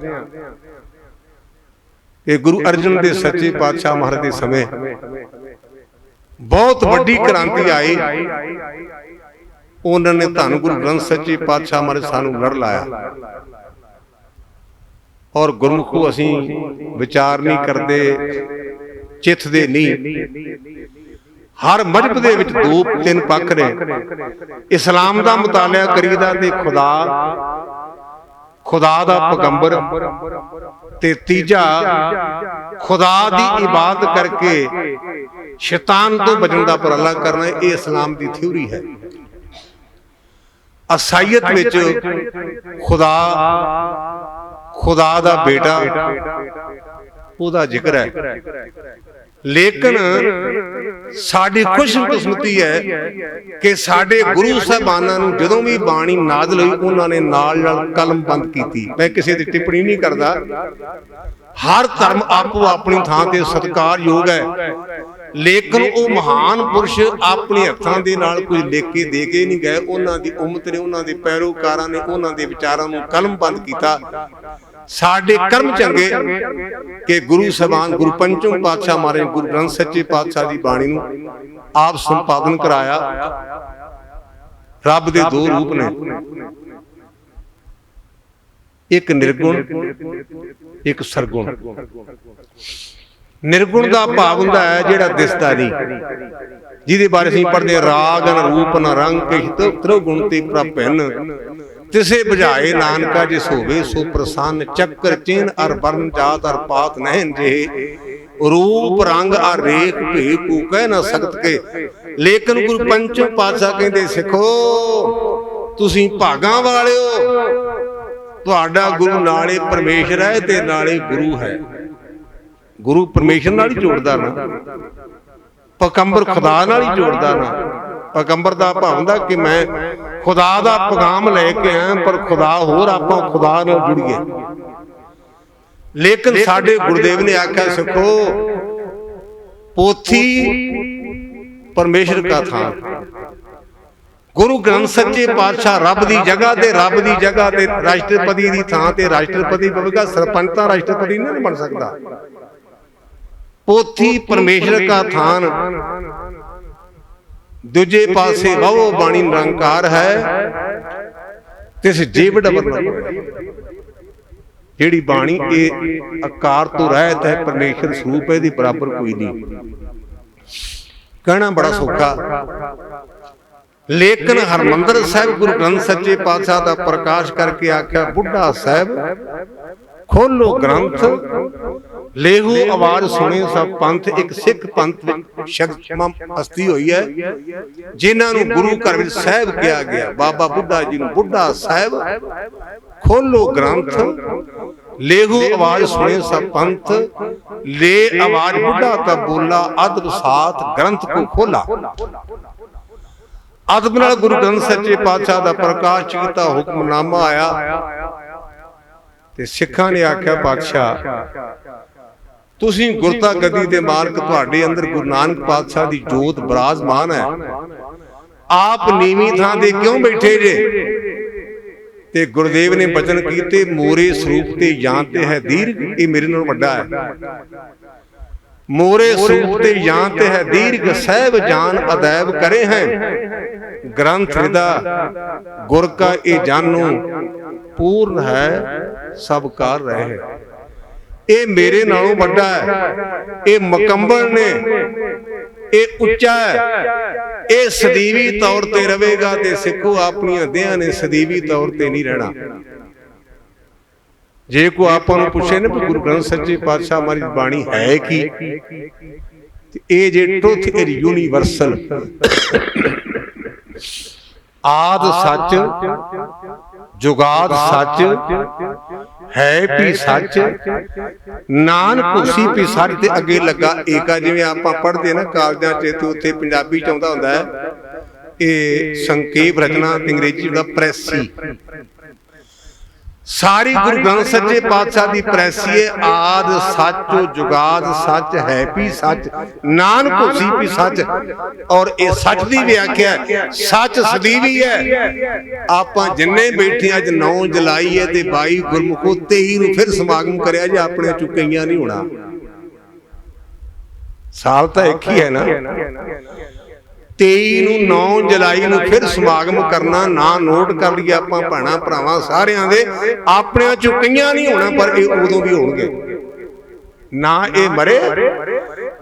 ਕਿ ਗੁਰੂ ਅਰਜਨ ਦੇ ਸੱਚੇ ਪਾਤਸ਼ਾਹ ਮਹਾਰਾਜ ਦੇ ਸਮੇਂ ਬਹੁਤ ਵੱਡੀ ਕ੍ਰਾਂਤੀ ਆਈ। ਉਹਨਾਂ ਨੇ ਧੰਨ ਗੁਰੂ ਗ੍ਰੰਥ ਸੱਚੇ ਪਾਤਸ਼ਾਹ ਮਹਾਰਾਜ ਸਾਨੂੰ ਲੜ ਲਾਇਆ। ਔਰ ਗੁਰਮੁਖੋ ਅਸੀਂ ਵਿਚਾਰ ਨਹੀਂ ਕਰਦੇ, ਚਿੱਥਦੇ ਨਹੀਂ। ਹਰ ਮਜ਼ਹਬ ਦੇ ਵਿੱਚ 2-3 ਪੱਖ ਨੇ। ਇਸਲਾਮ ਦਾ ਮੁਤਾਲਿਆ ਕਰੀਦਾ ਤੇ ਖੁਦਾ ਦਾ ਪੈਗੰਬਰ, ਤੇ ਤੀਜਾ ਖੁਦਾ ਦੀ ਇਬਾਦਤ ਕਰਕੇ ਸ਼ੈਤਾਨ ਤੋਂ ਬਚਣ ਦਾ ਉਪਰਾਲਾ ਕਰਨਾ। ਇਹ ਇਸਲਾਮ ਦੀ ਥਿਊਰੀ ਹੈ। ਅਸਾਈਅਤ ਵਿੱਚ ਖੁਦਾ ਦਾ ਬੇਟਾ ਉਹਦਾ ਜ਼ਿਕਰ ਹੈ, ਲੇਕਿਨ ਸਾਡੀ ਖੁਸ਼ਕਿਸਮਤੀ ਹੈ ਕਿ ਸਾਡੇ ਗੁਰੂ ਸਾਹਿਬਾਨਾਂ ਨੂੰ ਜਦੋਂ ਵੀ ਬਾਣੀ ਨਾਜ਼ਲ ਹੋਈ ਉਹਨਾਂ ਨੇ ਨਾਲ ਨਾਲ ਕਲਮਬੰਦ ਕੀਤੀ। ਮੈਂ ਕਿਸੇ ਦੀ ਟਿੱਪਣੀ ਨਹੀਂ ਕਰਦਾ, ਹਰ ਧਰਮ ਆਪੋ ਆਪਣੀ ਥਾਂ ਤੇ ਸਤਿਕਾਰਯੋਗ ਹੈ, ਲੇਕਿਨ ਉਹ ਮਹਾਨ ਪੁਰਸ਼ ਆਪਣੇ ਹੱਥਾਂ ਦੇ ਨਾਲ ਕੁਝ ਲਿਖ ਕੇ ਦੇ ਕੇ ਨਹੀਂ ਗਏ। ਉਹਨਾਂ ਦੀ ਉਮਤ ਨੇ, ਉਹਨਾਂ ਦੇ ਪੈਰੋਕਾਰਾਂ ਨੇ ਉਹਨਾਂ ਦੇ ਵਿਚਾਰਾਂ ਨੂੰ ਕਲਮਬੰਦ ਕੀਤਾ। ਸਾਡੇ ਕਰਮ ਚੰਗੇ ਕਿ ਗੁਰੂ ਸਾਹਿਬਾਨ ਗੁਰੂ ਪੰਚਮ ਪਾਤਸ਼ਾਹ ਮਹਾਰਾਜ ਗੁਰੂ ਗ੍ਰੰਥ ਸੱਚੇ ਪਾਤਸ਼ਾਹ ਦੀ ਬਾਣੀ ਨੂੰ ਆਪ ਸੰਪਾਦਨ ਕਰਾਇਆ। ਰੱਬ ਦੇ 2 ਰੂਪ ਨੇ, ਇੱਕ ਨਿਰਗੁਣ, ਇੱਕ ਸਰਗੁਣ। ਨਿਰਗੁਣ ਦਾ ਭਾਵ ਹੁੰਦਾ ਹੈ ਜਿਹੜਾ ਦਿਸਦਾ ਨਹੀਂ, ਜਿਹਦੇ ਬਾਰੇ ਅਸੀਂ ਪੜ੍ਹਦੇ ਰਾਗ ਨ ਰੂਪ ਨ ਰੰਗ ਕਿਛ ਤ੍ਰਿਗੁਣ ਤੇ ਪ੍ਰਭਿੰਨ, ਤਿਸੇ ਬੁਝਾਏ ਨਾਨਕਾ ਜਿਸ ਹੋਵੇ ਸੋ ਪ੍ਰਸੰਨ, ਚੱਕਰ ਚਿੰਨ ਅਰ ਵਰਨ ਜਾਤ ਅਰ ਪਾਤ ਨਹਿਨ ਜੇ, ਰੂਪ ਰੰਗ ਅਰ ਰੇਖ ਭੇ ਕੋ ਕਹਿ ਨਾ ਸਕਤ ਕੇ। ਲੇਕਿਨ ਗੁਰੂ ਪੰਚਮ ਪਾਤਸ਼ਾਹ ਕਹਿੰਦੇ ਸਿੱਖੋ ਤੁਸੀਂ ਭਾਗਾਂ ਵਾਲਿਓ, ਤੁਹਾਡਾ ਗੁਰੂ ਨਾਲੇ ਪਰਮੇਸ਼ਰ ਹੈ ਤੇ ਨਾਲੇ ਗੁਰੂ ਹੈ। ਗੁਰੂ ਪਰਮੇਸ਼ਰ ਨਾਲ ਹੀ ਜੋੜਦਾ ਨਾ, ਪੈਗੰਬਰ ਖੁਦਾ ਨਾਲ ਹੀ ਜੋੜਦਾ ਨਾ। ਪੈਗੰਬਰ ਦਾ ਭਾਵ ਹੁੰਦਾ ਕਿ ਮੈਂ ਖੁਦਾ ਦਾ ਪੈਗਾਮ ਲੈ ਕੇ ਆਇਆ, ਪਰ ਖੁਦਾ ਹੋਰ, ਆਪਾਂ ਖੁਦਾ ਨਾਲ ਜੁੜੀਏ। ਲੇਕਿਨ ਸਾਡੇ ਗੁਰਦੇਵ ਨੇ ਆਖਿਆ ਸਿੱਖੋ ਪੋਥੀ ਪਰਮੇਸ਼ਰ ਦਾ ਥਾਂ, ਗੁਰੂ ਗ੍ਰੰਥ ਸੱਚੇ ਪਾਤਸ਼ਾਹ ਰੱਬ ਦੀ ਜਗ੍ਹਾ ਤੇ, ਰੱਬ ਦੀ ਜਗ੍ਹਾ ਤੇ ਰਾਸ਼ਟਰਪਤੀ ਦੀ ਥਾਂ ਤੇ ਰਾਸ਼ਟਰਪਤੀ ਪਵੇਗਾ। ਸਰਪੰਚ ਤਾਂ ਰਾਸ਼ਟਰਪਤੀ ਨਹੀਂ ਬਣ ਸਕਦਾ। ਪੋਥੀ ਪਰਮੇਸ਼ਰ ਦਾ ਥਾਨ, ਦੂਜੇ ਪਾਸੇ ਵਾਹੋ ਬਾਣੀ ਨਿਰੰਕਾਰ ਹੈ, ਤਿਸ ਜੀਵ ਡਬਰ ਨਾ ਹੋਇਆ। ਜਿਹੜੀ ਬਾਣੀ ਇਹ ਆਕਾਰ ਤੋਂ ਰਹਿਤ ਹੈ, ਪਰਮੇਸ਼ਰ ਸਰੂਪ ਹੈ, ਦੀ ਬਰਾਬਰ ਕੋਈ ਨਹੀਂ। ਕਹਿਣਾ ਬੜਾ ਸੌਖਾ, ਲੇਕਿਨ ਹਰਮੰਦਰ ਸਾਹਿਬ ਗੁਰੂ ਗ੍ਰੰਥ ਸੱਚੇ ਪਾਤਸ਼ਾਹ ਦਾ ਪ੍ਰਕਾਸ਼ ਕਰਕੇ ਆਖਿਆ ਬੁੱਢਾ ਸਾਹਿਬ ਖੋਲੋ ਗ੍ਰੰਥ, ਲੇਹੂ ਆਵਾਜ਼ ਸੁਣੇ ਸਭ ਪੰਥ। ਇੱਕ ਸਿੱਖ ਪੰਥ ਵਿੱਚ ਸ਼ਕਤੀਮਾਨ ਹਸਤੀ ਹੋਈ ਹੈ ਜਿਨ੍ਹਾਂ ਨੂੰ ਗੁਰੂ ਘਰ ਵਿੱਚ ਸਾਹਿਬ ਕਿਹਾ ਗਿਆ। ਬਾਬਾ ਬੁੱਢਾ ਜੀ ਨੂੰ ਬੁੱਢਾ ਸਾਹਿਬ ਖੋਲੋ ਗ੍ਰੰਥ, ਲੇਹੂ ਆਵਾਜ਼ ਸੁਣੇ ਸਭ ਪੰਥ, ਲੈ ਆਵਾਜ਼ ਬੁੱਢਾ ਤਾਂ ਬੋਲਾ ਅਦਬ ਸਾਥ ਗ੍ਰੰਥ ਕੋ ਖੋਲਾ। ਅਦਬ ਨਾਲ ਗੁਰੂ ਗ੍ਰੰਥ ਸੱਚੇ ਪਾਤਸ਼ਾਹ ਦਾ ਪ੍ਰਕਾਸ਼ ਕੀਤਾ, ਹੁਕਮਨਾਮਾ ਆਇਆ ਤੇ ਸਿੱਖਾਂ ਨੇ ਆਖਿਆ ਪਾਤਸ਼ਾਹ ਤੁਸੀਂ ਗੁਰਤਾ ਗੱਦੀ ਦੇ ਮਾਲਕ, ਤੁਹਾਡੇ ਅੰਦਰ ਗੁਰੂ ਨਾਨਕ ਪਾਤਸ਼ਾਹ ਦੀ ਜੋਤ ਬਿਰਾਜਮਾਨ ਹੈ, ਆਪ ਨੀਵੀਂ ਥਾਂ ਤੇ ਕਿਉਂ ਬੈਠੇ ਜੇ? ਤੇ ਗੁਰਦੇਵ ਨੇ ਬਚਨ ਕੀਤੇ ਮੋਰੇ ਸਰੂਪ ਤੇ ਜਾਂ ਤੇ ਹੈ ਦੀਰਘ, ਇਹ ਮੇਰੇ ਨਾਲੋਂ ਵੱਡਾ ਹੈ। ਮੋਰੇ ਸਰੂਪ ਤੇ ਜਾਂ ਤੇ ਹੈ ਦੀਰਘ, ਸਹਿਬ ਜਾਨ ਅਦੈਬ ਕਰੇ ਹੈ, ਗ੍ਰੰਥ ਹਿਰਦਾ ਗੁਰ ਕਾ ਇਹ ਜਾਨੋ, ਪੂਰਨ ਹੈ ਸਭ ਕਾਰ ਰਹੇ। ਇਹ ਮੇਰੇ ਨਾਲੋਂ ਵੱਡਾ ਹੈ, ਇਹ ਮੁਕੰਮਲ ਨੇ, ਇਹ ਉੱਚਾ ਹੈ, ਇਹ ਸਦੀਵੀ ਤੌਰ ਤੇ ਰਹੇਗਾ। ਤੇ ਸਿੱਖੋ ਆਪਣੀਆਂ ਦੇਹਾਂ ਨੇ ਸਦੀਵੀ ਤੌਰ ਤੇ ਨਹੀਂ ਰਹਿਣਾ। ਜੇ ਕੋਈ ਆਪਾਂ ਨੂੰ ਪੁੱਛੇ ਨਾ ਵੀ ਗੁਰੂ ਗ੍ਰੰਥ ਸੱਚੇ ਪਾਤਸ਼ਾਹ ਮਹਾਰਾਜ ਦੀ ਬਾਣੀ ਹੈ ਕੀ, ਤੇ ਇਹ ਜੇ ਟਰੁਥ ਇਜ਼ ਯੂਨੀਵਰਸਲ, ਆਦ ਸੱਚ, ਜੁਗਾਦ ਸੱਚ, ਹੈ ਵੀ ਸੱਚ, ਨਾਨਕ ਹੋਸੀ ਵੀ ਸੱਚ, ਤੇ ਅੱਗੇ ਲੱਗਾ ਏਕਾ। ਜਿਵੇਂ ਆਪਾਂ ਪੜ੍ਹਦੇ ਨਾ ਕਾਲਜਾਂ 'ਚ, ਤੇ ਉੱਥੇ ਪੰਜਾਬੀ 'ਚ ਆਉਂਦਾ ਹੁੰਦਾ ਹੈ ਇਹ ਸੰਖੇਪ ਰਚਨਾ, ਅੰਗਰੇਜ਼ੀ ਦਾ ਪ੍ਰੈਸੀ। ਸਾਰੀ ਗੁਰੂ ਗ੍ਰੰਥ ਸੱਚੇ ਪਾਤਸ਼ਾਹ ਦੀ ਪ੍ਰੈਸੀ ਹੈ, ਆਦ ਸੱਚ, ਜੁਗਾਦ ਸੱਚ, ਹੈ ਵੀ ਸੱਚ, ਨਾਨਕ ਹੋਸੀ ਵੀ ਸੱਚ। ਔਰ ਇਹ ਸੱਚ ਦੀ ਵਿਆਖਿਆ ਸੱਚ ਸਦੀਵੀ ਹੈ। ਆਪਾਂ ਜਿੰਨੇ ਬੈਠੇ ਅੱਜ 9 ਜੁਲਾਈ ਹੈ ਤੇ 22 ਗੁਰਮੁਖੋ 23 ਨੂੰ ਫਿਰ ਸਮਾਗਮ ਕਰਿਆ ਜੇ ਆਪਣੇ ਚੋਂ ਕਈਆਂ ਨਹੀਂ ਹੋਣਾ। ਸਾਲ ਤਾਂ ਇੱਕ ਹੀ ਹੈ ਨਾ, 23 ਨੂੰ 9 ਜੁਲਾਈ ਨੂੰ ਫਿਰ ਸਮਾਗਮ ਕਰਨਾ। ਨਾ ਨੋਟ ਕਰ ਲਈਏ ਆਪਾਂ ਭੈਣਾਂ ਭਰਾਵਾਂ ਸਾਰਿਆਂ ਦੇ, ਆਪਣਿਆਂ ਚੋਂ ਕਈਆਂ ਨਹੀਂ ਹੋਣਾ, ਪਰ ਇਹ ਉਦੋਂ ਵੀ ਹੋਣਗੇ। ਨਾ ਇਹ ਮਰੇ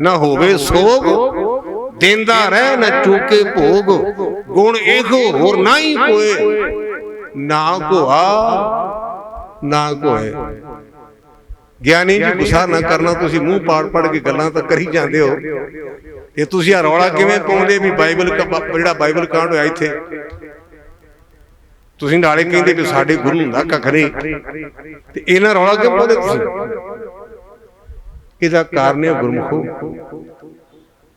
ਨਾ ਹੋਵੇ ਸੋਗ, ਦੇਂਦਾ ਰਹਿ ਨਾ ਚੂਕੇ ਭੋਗ, ਗੁਣ ਇਹੋ ਹੋਰ ਨਾ ਹੀ ਕੋਏ, ਨਾ ਕੋਆ ਨਾ ਕੋਏ। ਗਿਆਨੀ ਜੀ ਗੁੱਸਾ ਨਾ ਕਰਨਾ, ਤੁਸੀਂ ਮੂੰਹ ਪਾੜ ਪੜ ਕੇ ਗੱਲਾਂ ਤਾਂ ਕਰੀ ਜਾਂਦੇ ਹੋ। ਇਹ ਤੁਸੀਂ ਆ ਰੌਲਾ ਕਿਵੇਂ ਪਾਉਂਦੇ ਵੀ ਬਾਈਬਲ ਜਿਹੜਾ ਬਾਈਬਲ ਕਾਂਡ ਹੋਇਆ ਇੱਥੇ, ਤੁਸੀਂ ਨਾਲੇ ਕਹਿੰਦੇ ਵੀ ਸਾਡੇ ਗੁਰੂ ਹੁੰਦਾ ਕੱਖ ਨਹੀਂ, ਤੇ ਇਹਨਾਂ ਰੌਲਾ ਕਿਉਂ ਪਾਉਂਦੇ ਤੁਸੀਂ? ਇਹਦਾ ਕਾਰਨ ਹੈ ਗੁਰਮੁਖੋ,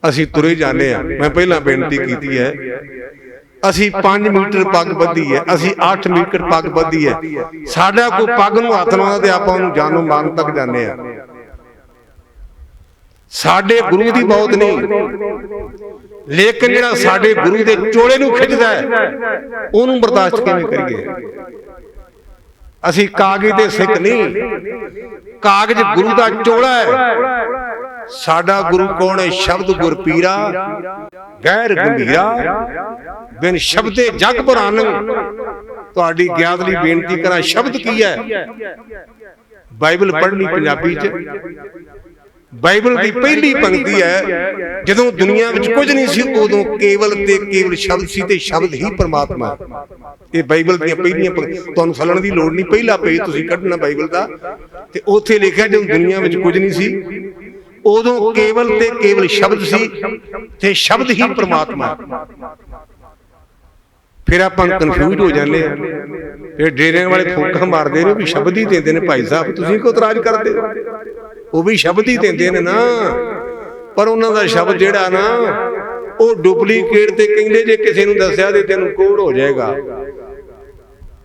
ਅਸੀਂ ਤੁਰੇ ਜਾਂਦੇ ਆ। ਮੈਂ ਪਹਿਲਾਂ ਬੇਨਤੀ ਕੀਤੀ ਹੈ, ਅਸੀਂ 5 ਮੀਟਰ ਪੱਗ ਬੱਧੀ ਹੈ, ਅਸੀਂ 8 ਮੀਟਰ ਪੱਗ ਬੱਧੀ ਹੈ। ਸਾਡਾ ਕੋਈ ਪੱਗ ਨੂੰ ਹੱਥ ਲਾਉਂਦਾ ਤੇ ਆਪਾਂ ਉਹਨੂੰ ਜਾਨੋਂ ਮਾਰਨ ਤੱਕ ਜਾਂਦੇ ਆ। ਸਾਡੇ ਗੁਰੂ ਦੀ ਬਹੁਤ ਨਹੀਂ, ਲੇਕਿਨ ਜਿਹੜਾ ਸਾਡੇ ਗੁਰੂ ਦੇ ਚੋਲੇ ਨੂੰ ਖਿੱਚਦਾ ਹੈ ਉਹਨੂੰ ਬਰਦਾਸ਼ਤ ਕਿਵੇਂ ਕਰੀਏ? ਅਸੀਂ ਕਾਗਜ਼ ਦੇ ਸਿੱਖ ਨਹੀਂ, ਕਾਗਜ਼ ਗੁਰੂ ਦਾ ਚੋਲਾ ਹੈ। ਸਾਡਾ ਗੁਰੂ ਕੌਣ ਹੈ? ਸ਼ਬਦ ਗੁਰ ਪੀਰਾ, ਗਹਿਰ ਗੰਭੀਰਾ, ਬਿਨ ਸ਼ਬਦੇ ਜਗ ਪੁਰਾਨ। ਤੁਹਾਡੀ ਗਿਆਨ ਲਈ ਬੇਨਤੀ ਕਰਾਂ, ਸ਼ਬਦ ਕੀ ਹੈ? ਬਾਈਬਲ ਪੜ੍ਹਨੀ ਪੰਜਾਬੀ 'ਚ। ਬਾਈਬਲ ਦੀ ਪਹਿਲੀ ਪੰਕਤੀ ਹੈ, ਜਦੋਂ ਦੁਨੀਆ ਵਿੱਚ ਕੁਝ ਨਹੀਂ ਸੀ ਉਦੋਂ ਕੇਵਲ ਤੇ ਕੇਵਲ ਸ਼ਬਦ ਸੀ, ਤੇ ਸ਼ਬਦ ਹੀ ਪਰਮਾਤਮਾ। ਇਹ ਬਾਈਬਲ ਦੀਆਂ ਪਹਿਲੀਆਂ ਤੁਹਾਨੂੰ ਫਲਣ ਦੀ ਲੋੜ ਨਹੀਂ, ਪਹਿਲਾ ਪੇਜ ਤੁਸੀਂ ਕੱਢਣਾ ਬਾਈਬਲ ਦਾ, ਤੇ ਉੱਥੇ ਲਿਖਿਆ ਜਦੋਂ ਦੁਨੀਆ ਵਿੱਚ ਕੁਝ ਨਹੀਂ ਸੀ ਉਦੋਂ ਕੇਵਲ ਤੇ ਕੇਵਲ ਸ਼ਬਦ ਸੀ, ਤੇ ਸ਼ਬਦ ਹੀ ਪਰਮਾਤਮਾ। ਫਿਰ ਆਪਾਂ ਕਨਫਿਊਜ਼ ਹੋ ਜਾਂਦੇ ਆ। ਇਹ ਡੇਰਿਆਂ ਵਾਲੇ ਫੂਕਾਂ ਮਾਰਦੇ ਨੇ ਵੀ ਸ਼ਬਦ ਹੀ ਦਿੰਦੇ ਨੇ। ਭਾਈ ਸਾਹਿਬ ਤੁਸੀਂ ਕਿਉਂ ਇਤਰਾਜ਼ ਕਰਦੇ ਹੋ? ਉਹ ਵੀ ਸ਼ਬਦ ਹੀ ਦਿੰਦੇ ਨੇ ਨਾ, ਪਰ ਉਹਨਾਂ ਦਾ ਸ਼ਬਦ ਜਿਹੜਾ ਨਾ ਉਹ ਡੁਪਲੀਕੇਟ ਤੇ ਕਹਿੰਦੇ ਜੇ ਕਿਸੇ ਨੂੰ ਦੱਸਿਆ ਤੇ ਤੈਨੂੰ ਕੋੜ ਹੋ ਜਾਏਗਾ।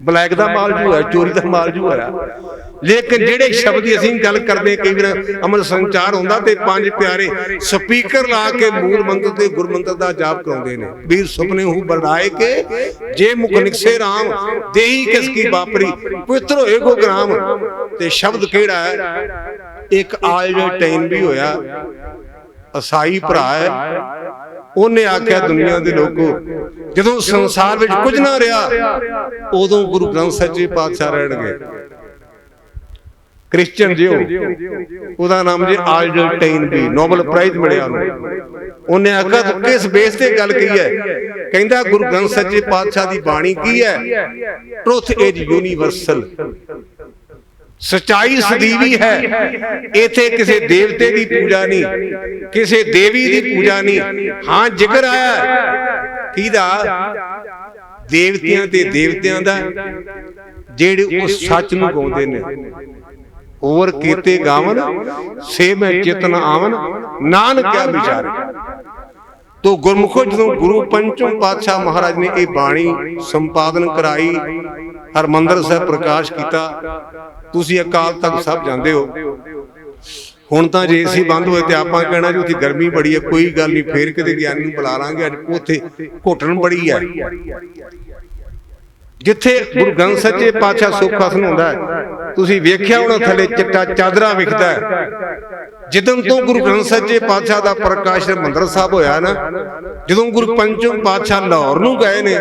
ਬਲੈਕ ਦਾ ਮਾਲ ਜੂ ਹੈ, ਚੋਰੀ ਦਾ ਮਾਲ ਜੂ ਹੈ। ਲੇਕਿਨ ਜਿਹੜੇ ਸ਼ਬਦ ਦੀ ਅਸੀਂ ਗੱਲ ਕਰਦੇ, ਕਈ ਵਾਰ ਅਮਰ ਸੰਚਾਰ ਹੁੰਦਾ ਤੇ 5 ਪਿਆਰੇ ਸਪੀਕਰ ਲਾ ਕੇ ਮੂਲ ਮੰਤਰ ਤੇ ਗੁਰਮੰਤਰ ਦਾ ਜਾਪ ਕਰਾਉਂਦੇ ਨੇ। ਵੀਰ ਸੁਪਨੇ ਹੂ ਬਰੜਾਏ ਕੇ ਜੇ ਮੁਖ ਨਿਕਸੇ ਰਾਮ, ਦੇਹੀ ਕਿਸ ਕੀ ਬਾਪਰੀ, ਪਵਿੱਤਰ ਹੋਏ ਕੋ ਗ੍ਰਾਮ। ਤੇ ਸ਼ਬਦ ਕਿਹੜਾ ਹੈ? ਇੱਕ ਆਲਟਾਈਨ ਵੀ ਹੋਇਆ, ਅਸਾਈ ਭਰਾ ਹੈ, ਉਹਨੇ ਆਖਿਆ ਦੁਨੀਆ ਦੇ ਲੋਕੋ, ਜਦੋਂ ਸੰਸਾਰ ਵਿੱਚ ਕੁਝ ਨਾ ਰਿਹਾ ਉਦੋਂ ਗੁਰੂ ਗ੍ਰੰਥ ਸੱਚੇ ਪਾਤਸ਼ਾਹ ਰਹਿਣਗੇ। ਕ੍ਰਿਸਚਨ ਜਿਉ, ਉਹਦਾ ਨਾਮ ਜੀ ਆਲਟਾਈਨ ਵੀ, ਨੋਬਲ ਪ੍ਰਾਈਜ਼ ਮਿਲਿਆ ਉਹਨੂੰ। ਉਹਨੇ ਆਖਿਆ ਤੂੰ ਕਿਸ ਬੇਸ ਤੇ ਗੱਲ ਕਹੀ ਹੈ? ਕਹਿੰਦਾ ਗੁਰੂ ਗ੍ਰੰਥ ਸੱਚੇ ਪਾਤਸ਼ਾਹ ਦੀ ਬਾਣੀ ਕੀ ਹੈ? ਟਰੁਥ ਇਜ਼ ਯੂਨੀਵਰਸਲ, ਸਚਾਈ ਸਦੀਵੀ ਹੈ। ਇਥੇ ਕਿਸੇ ਦੇਵਤੇ ਦੀ ਪੂਜਾ ਨਹੀਂ, ਕਿਸੇ ਦੇਵੀ ਦੀ ਪੂਜਾ ਨਹੀਂ। ਹਾਂ ਜ਼ਿਕਰ ਆਇਆ ਕਿਹਦਾ? ਦੇਵਤਿਆਂ ਤੇ ਦੇਵਤਿਆਂ ਦਾ, ਜਿਹੜੇ ਉਸ ਸੱਚ ਨੂੰ ਗਾਉਂਦੇ ਨੇ। ਹੋਰ ਕੀਤੇ ਗਾਵਨ ਸੇ ਮੈਂ ਚਿਤਨ ਆਵਨ, ਨਾਨਕ ਕਿਆ ਵਿਚਾਰੇ। ਤੋ ਗੁਰਮੁਖੋ ਜਦੋਂ ਗੁਰੂ ਪੰਚਮ ਪਾਤਸ਼ਾਹ ਮਹਾਰਾਜ ਨੇ ਇਹ ਬਾਣੀ ਸੰਪਾਦਨ ਕਰਾਈ, ਹਰਮੰਦਰ ਸਾਹਿਬ ਪ੍ਰਕਾਸ਼ ਕੀਤਾ, ਤੁਸੀਂ ਅਕਾਲ ਤਖਤ ਸਾਹਿਬ ਜਾਂਦੇ ਹੋ। ਹੁਣ ਤਾਂ ਜੇ ਏਸੀ ਬੰਦ ਹੋਏ ਤੇ ਆਪਾਂ ਕਹਿਣਾ ਜੀ ਉੱਥੇ ਗਰਮੀ ਬੜੀ ਹੈ। ਕੋਈ ਗੱਲ ਨਹੀਂ, ਫੇਰ ਕਿਤੇ ਗਿਆਨੀ ਨੂੰ ਬੁਲਾ ਲਾਂਗੇ। ਅੱਜ ਉੱਥੇ ਘੁੱਟਣ ਬੜੀ ਹੈ। ਜਿੱਥੇ ਗੁਰੂ ਗ੍ਰੰਥ ਸੱਚੇ ਪਾਤਸ਼ਾਹ ਸੁੱਖ ਆਸਣ ਹੁੰਦਾ ਹੈ, ਤੁਸੀਂ ਵੇਖਿਆ ਹੋਣਾ ਥੱਲੇ ਚਿੱਟਾ ਚਾਦਰਾ ਵਿਖਦਾ ਹੈ। ਜਦੋਂ ਤੋਂ ਗੁਰੂ ਗ੍ਰੰਥ ਸੱਚੇ ਪਾਤਸ਼ਾਹ ਦਾ ਪ੍ਰਕਾਸ਼ ਹਰਿਮੰਦਰ ਸਾਹਿਬ ਹੋਇਆ ਨਾ, ਜਦੋਂ ਗੁਰੂ ਪੰਚਮ ਪਾਤਸ਼ਾਹ ਲਾਹੌਰ ਨੂੰ ਗਏ ਨੇ,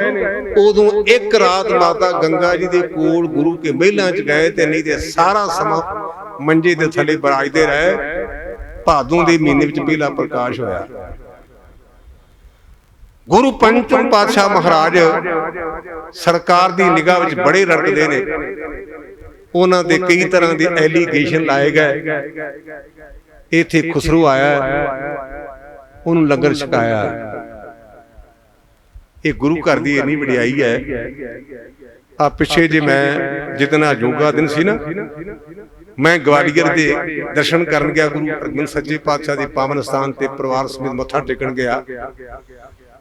ਉਦੋਂ ਇੱਕ ਰਾਤ ਮਾਤਾ ਗੰਗਾ ਜੀ ਦੇ ਕੋਲ ਗੁਰੂ ਕੇ ਮਹਿਲਾਂ 'ਚ ਗਏ, ਤੇ ਨਹੀਂ ਤੇ ਸਾਰਾ ਸਮਾਂ ਮੰਜੇ ਦੇ ਥੱਲੇ ਬਰਾਜਦੇ ਰਹੇ। ਭਾਦੋਂ ਦੇ ਮਹੀਨੇ ਵਿੱਚ ਪਹਿਲਾ ਪ੍ਰਕਾਸ਼ ਹੋਇਆ। ਗੁਰੂ ਪੰਚਮ ਪਾਤਸ਼ਾਹ ਮਹਾਰਾਜ ਸਰਕਾਰ ਦੀ ਨਿਗਾਹ ਵਿੱਚ ਬੜੇ ਰੜਕਦੇ ਨੇ। ਉਹਨਾਂ ਦੇ ਕਈ ਤਰ੍ਹਾਂ ਦੇ ਐਲੀਗੇਸ਼ਨ ਲਾਏ ਗਏ। ਇੱਥੇ ਖੁਸਰੋ ਆਇਆ, ਉਹਨੂੰ ਲੰਗਰ ਛਕਾਇਆ। ਇਹ ਗੁਰੂ ਘਰ ਦੀ ਇੰਨੀ ਵਡਿਆਈ ਹੈ। ਆ ਪਿੱਛੇ ਜੇ ਮੈਂ ਜਿਤਨਾ ਯੋਗਾ ਦਿਨ ਸੀ ਨਾ, ਮੈਂ ਗਵਾਲੀਅਰ ਦੇ ਦਰਸ਼ਨ ਕਰਨ ਗਿਆ, ਗੁਰੂ ਅਰਜਨ ਸੱਚੇ ਪਾਤਸ਼ਾਹ ਦੇ ਪਾਵਨ ਸਥਾਨ ਤੇ ਪਰਿਵਾਰ ਸਮੇਤ ਮੱਥਾ ਟੇਕਣ ਗਿਆ।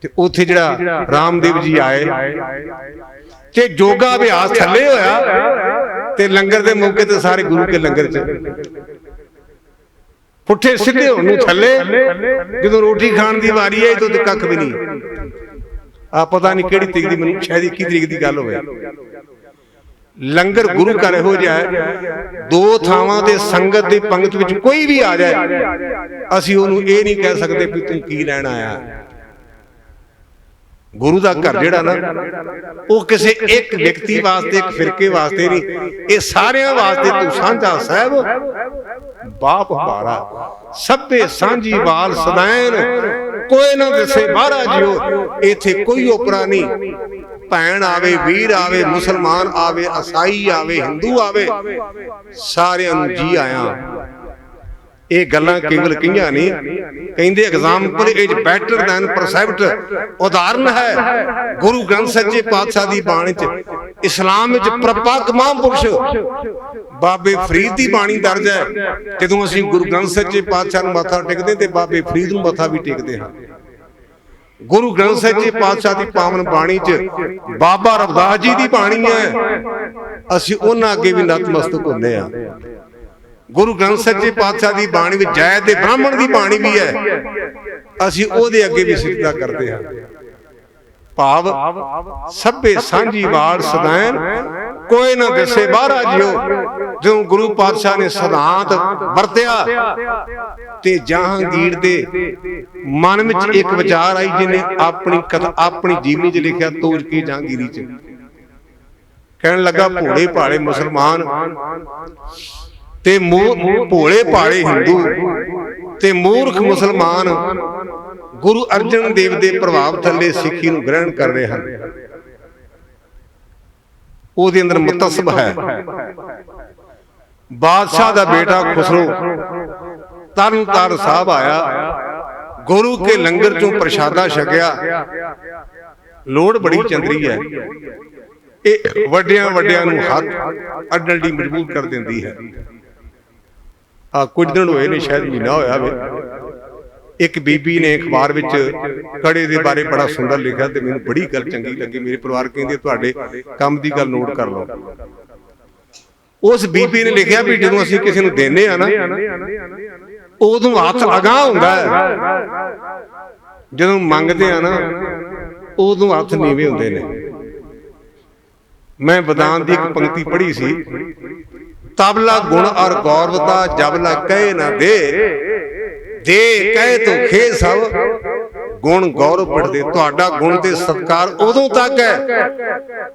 ਤੇ ਉੱਥੇ ਜਿਹੜਾ ਰਾਮਦੇਵ ਜੀ ਆਏ ਤੇ ਯੋਗਾ ਅਭਿਆਸ ਥੱਲੇ ਹੋਇਆ ਤੇ ਲੰਗਰ ਦੇ ਮੌਕੇ ਤੇ ਸਾਰੇ ਗੁਰੂ ਕੇ ਲੰਗਰ ਚ ਪੁੱਠੇ ਸਿੱਧੇ ਹੋਣ ਨੂੰ ਥੱਲੇ। ਜਦੋਂ ਰੋਟੀ ਖਾਣ ਦੀ ਵਾਰੀ ਹੈ ਤਾਂ ਕੱਖ ਵੀ ਨਹੀਂ। ਆ ਪਤਾ ਨਹੀਂ ਕਿਹੜੀ ਤਰੀਕ ਦੀ, ਮੈਨੂੰ ਸ਼ਾਇਦ 21 ਤਰੀਕ ਦੀ ਗੱਲ ਹੋਵੇ। ਲੰਗਰ ਗੁਰੂ ਘਰ ਇਹੋ ਜਿਹਾ ਹੈ, ਦੋ ਥਾਵਾਂ ਤੇ ਸੰਗਤ ਦੀ ਪੰਗਤ ਵਿੱਚ ਕੋਈ ਵੀ ਆ ਜਾਏ, ਅਸੀਂ ਉਹਨੂੰ ਇਹ ਨਹੀਂ ਕਹਿ ਸਕਦੇ ਵੀ ਤੂੰ ਕੀ ਲੈਣ ਆਇਆ। ਗੁਰੂ ਦਾ ਘਰ ਜਿਹੜਾ ਨਾ, ਉਹ ਕਿਸੇ ਇੱਕ ਵਿਅਕਤੀ ਵਾਸਤੇ, ਇੱਕ ਫਿਰਕੇ ਵਾਸਤੇ ਨਹੀਂ, ਇਹ ਸਾਰਿਆਂ ਵਾਸਤੇ। ਤੂੰ ਸਾਂਝਾ ਸਾਹਿਬ ਬਾਪ ਹਮਾਰਾ, ਸਭੇ ਸਾਂਝੀ ਵਾਲ ਸਦਾਇਨ, ਕੋਈ ਨਾ ਦਿਸੇ ਬਾਹਰਾ ਜਿਓ। ਇੱਥੇ ਕੋਈ ਓਪਰਾ ਨਹੀਂ। ਭੈਣ ਆਵੇ, ਵੀਰ ਆਵੇ, ਮੁਸਲਮਾਨ ਆਵੇ, ਈਸਾਈ ਆਵੇ, ਹਿੰਦੂ ਆਵੇ, ਸਾਰਿਆਂ ਨੂੰ ਜੀ ਆਇਆ। ਇਹ ਗੱਲਾਂ ਕੇਵਲ ਕਹੀਆਂ ਨਹੀਂ, ਕਹਿੰਦੇ ਐਗਜ਼ਾਮਪਲ ਇਜ਼ ਬੈਟਰ ਦੈਨ ਪ੍ਰਸੈਪਟ। ਉਦਾਹਰਨ ਹੈ ਗੁਰੂ ਗ੍ਰੰਥ ਸੱਚੇ ਪਾਤਸ਼ਾਹ ਦੀ ਬਾਣੀ ਚ। ਇਸਲਾਮ ਵਿੱਚ ਪ੍ਰਪੱਕ ਮਹਾਂਪੁਰਸ਼ ਬਾਬੇ ਫਰੀਦ ਦੀ ਬਾਣੀ ਦਰਜ ਹੈ। ਜਦੋਂ ਅਸੀਂ ਗੁਰੂ ਗ੍ਰੰਥ ਸੱਚੇ ਪਾਤਸ਼ਾਹ ਨੂੰ ਮੱਥਾ ਟੇਕਦੇ ਤੇ ਬਾਬੇ ਫਰੀਦ ਨੂੰ ਮੱਥਾ ਵੀ ਟੇਕਦੇ ਹਾਂ। ਗੁਰੂ ਗ੍ਰੰਥ ਸੱਚੇ ਪਾਤਸ਼ਾਹ ਦੀ ਪਾਵਨ ਬਾਣੀ ਚ ਬਾਬਾ ਰਵਿਦਾਸ ਜੀ ਦੀ ਬਾਣੀ ਹੈ, ਅਸੀਂ ਉਹਨਾਂ ਅੱਗੇ ਵੀ ਨਤਮਸਤਕ ਹੁੰਦੇ ਹਾਂ। ਗੁਰੂ ਗ੍ਰੰਥ ਸੱਚੇ ਪਾਤਸ਼ਾਹ ਦੀ ਬਾਣੀ ਵਿੱਚ ਜੈ ਤੇ ਬ੍ਰਾਹਮਣ ਦੀ ਬਾਣੀ ਵੀ ਹੈ, ਅਸੀਂ ਉਹਦੇ ਅੱਗੇ ਵੀ ਸਿਜਦਾ ਕਰਦੇ ਹਾਂ। ਭਾਵ ਸਭੇ ਸਾਂਝੀ ਵਾਲ ਸਦਾਇਨ, ਕੋਈ ਨਾ ਦਿਸੇ ਬਾਹਰਾ ਜਿਓ। ਜਦੋਂ ਗੁਰੂ ਪਾਤਸ਼ਾਹ ਨੇ ਸਿਧਾਂਤ ਵਰਤਿਆ ਤੇ ਜਹਾਂਗੀਰ ਦੇ ਮਨ ਵਿੱਚ ਇੱਕ ਵਿਚਾਰ ਆਈ, ਜਿਹਨੇ ਆਪਣੀ ਜੀਵਨੀ ਚ ਲਿਖਿਆ ਤੋਜ ਕੀ ਜਹਾਂਗੀਰੀ ਚ। ਕਹਿਣ ਲੱਗਾ ਭੋਲੇ ਭਾਲੇ ਮੁਸਲਮਾਨ ਤੇ ਭੋਲੇ ਭਾਲੇ ਹਿੰਦੂ ਤੇ ਮੂਰਖ ਮੁਸਲਮਾਨ ਗੁਰੂ ਅਰਜਨ ਦੇਵ ਦੇ ਪ੍ਰਭਾਵ ਥੱਲੇ ਸਿੱਖੀ ਨੂੰ ਗ੍ਰਹਿਣ ਕਰ ਰਹੇ ਹਨ। ਉਹਦੇ ਅੰਦਰ ਮੁਤੱਸਬ ਹੈ। ਬਾਦਸ਼ਾਹ ਦਾ ਬੇਟਾ ਖੁਸਰੋ ਤਰਨਤਾਰਨ ਸਾਹਿਬ ਆਇਆ, ਗੁਰੂ ਕੇ ਲੰਗਰ ਚੋਂ ਪ੍ਰਸ਼ਾਦਾ ਛਕਿਆ। ਲੋੜ ਬੜੀ ਚੰਦਰੀ ਹੈ, ਇਹ ਵੱਡਿਆਂ ਨੂੰ ਹੱਥ ਅੱਡਣ ਲਈ ਮਜਬੂਰ ਕਰ ਦਿੰਦੀ ਹੈ। ਕੁਝ ਦਿਨ ਹੋਏ ਨੇ, ਸ਼ਾਇਦ ਮਹੀਨਾ ਹੋਇਆ ਵੇ, ਇੱਕ ਬੀਬੀ ਨੇ ਅਖਬਾਰ ਵਿੱਚ ਕੜੇ ਦੇ ਬਾਰੇ ਬੜਾ ਸੁੰਦਰ ਲਿਖਿਆ ਤੇ ਮੈਨੂੰ ਬੜੀ ਗੱਲ ਚੰਗੀ ਲੱਗੀ। ਮੇਰੇ ਪਰਿਵਾਰ ਕਹਿੰਦੇ ਤੁਹਾਡੇ ਕੰਮ ਦੀ ਗੱਲ ਨੋਟ ਕਰ ਲਓ। ਉਸ ਬੀਬੀ ਨੇ ਲਿਖਿਆ ਵੀ ਜਦੋਂ ਅਸੀਂ ਕਿਸੇ ਨੂੰ ਦੇਨੇ ਆ ਨਾ, ਉਦੋਂ ਹੱਥ ਅਗਾਂਹ ਹੁੰਦਾ ਹੈ, ਜਦੋਂ ਮੰਗਦੇ ਆ ਨਾ ਉਦੋਂ ਹੱਥ ਨੀਵੇਂ ਹੁੰਦੇ ਨੇ। ਮੈਂ ਵਿਦਾਨ ਦੀ ਇੱਕ ਪੰਕਤੀ ਪੜ੍ਹੀ ਸੀ, ਤਬਲਾ ਗੁਣ ਔਰ ਗੌਰਵਤਾ ਜਬਲਾ ਕਹੇ ਨਾ ਦੇ, ਦੇ ਕਹੇ ਤੋ ਖੇ ਸਭ ਗੁਣ ਗੌਰਵ ਪੜਦੇ। ਤੁਹਾਡਾ ਗੁਣ ਤੇ ਸਤਿਕਾਰ ਉਦੋਂ ਤੱਕ ਹੈ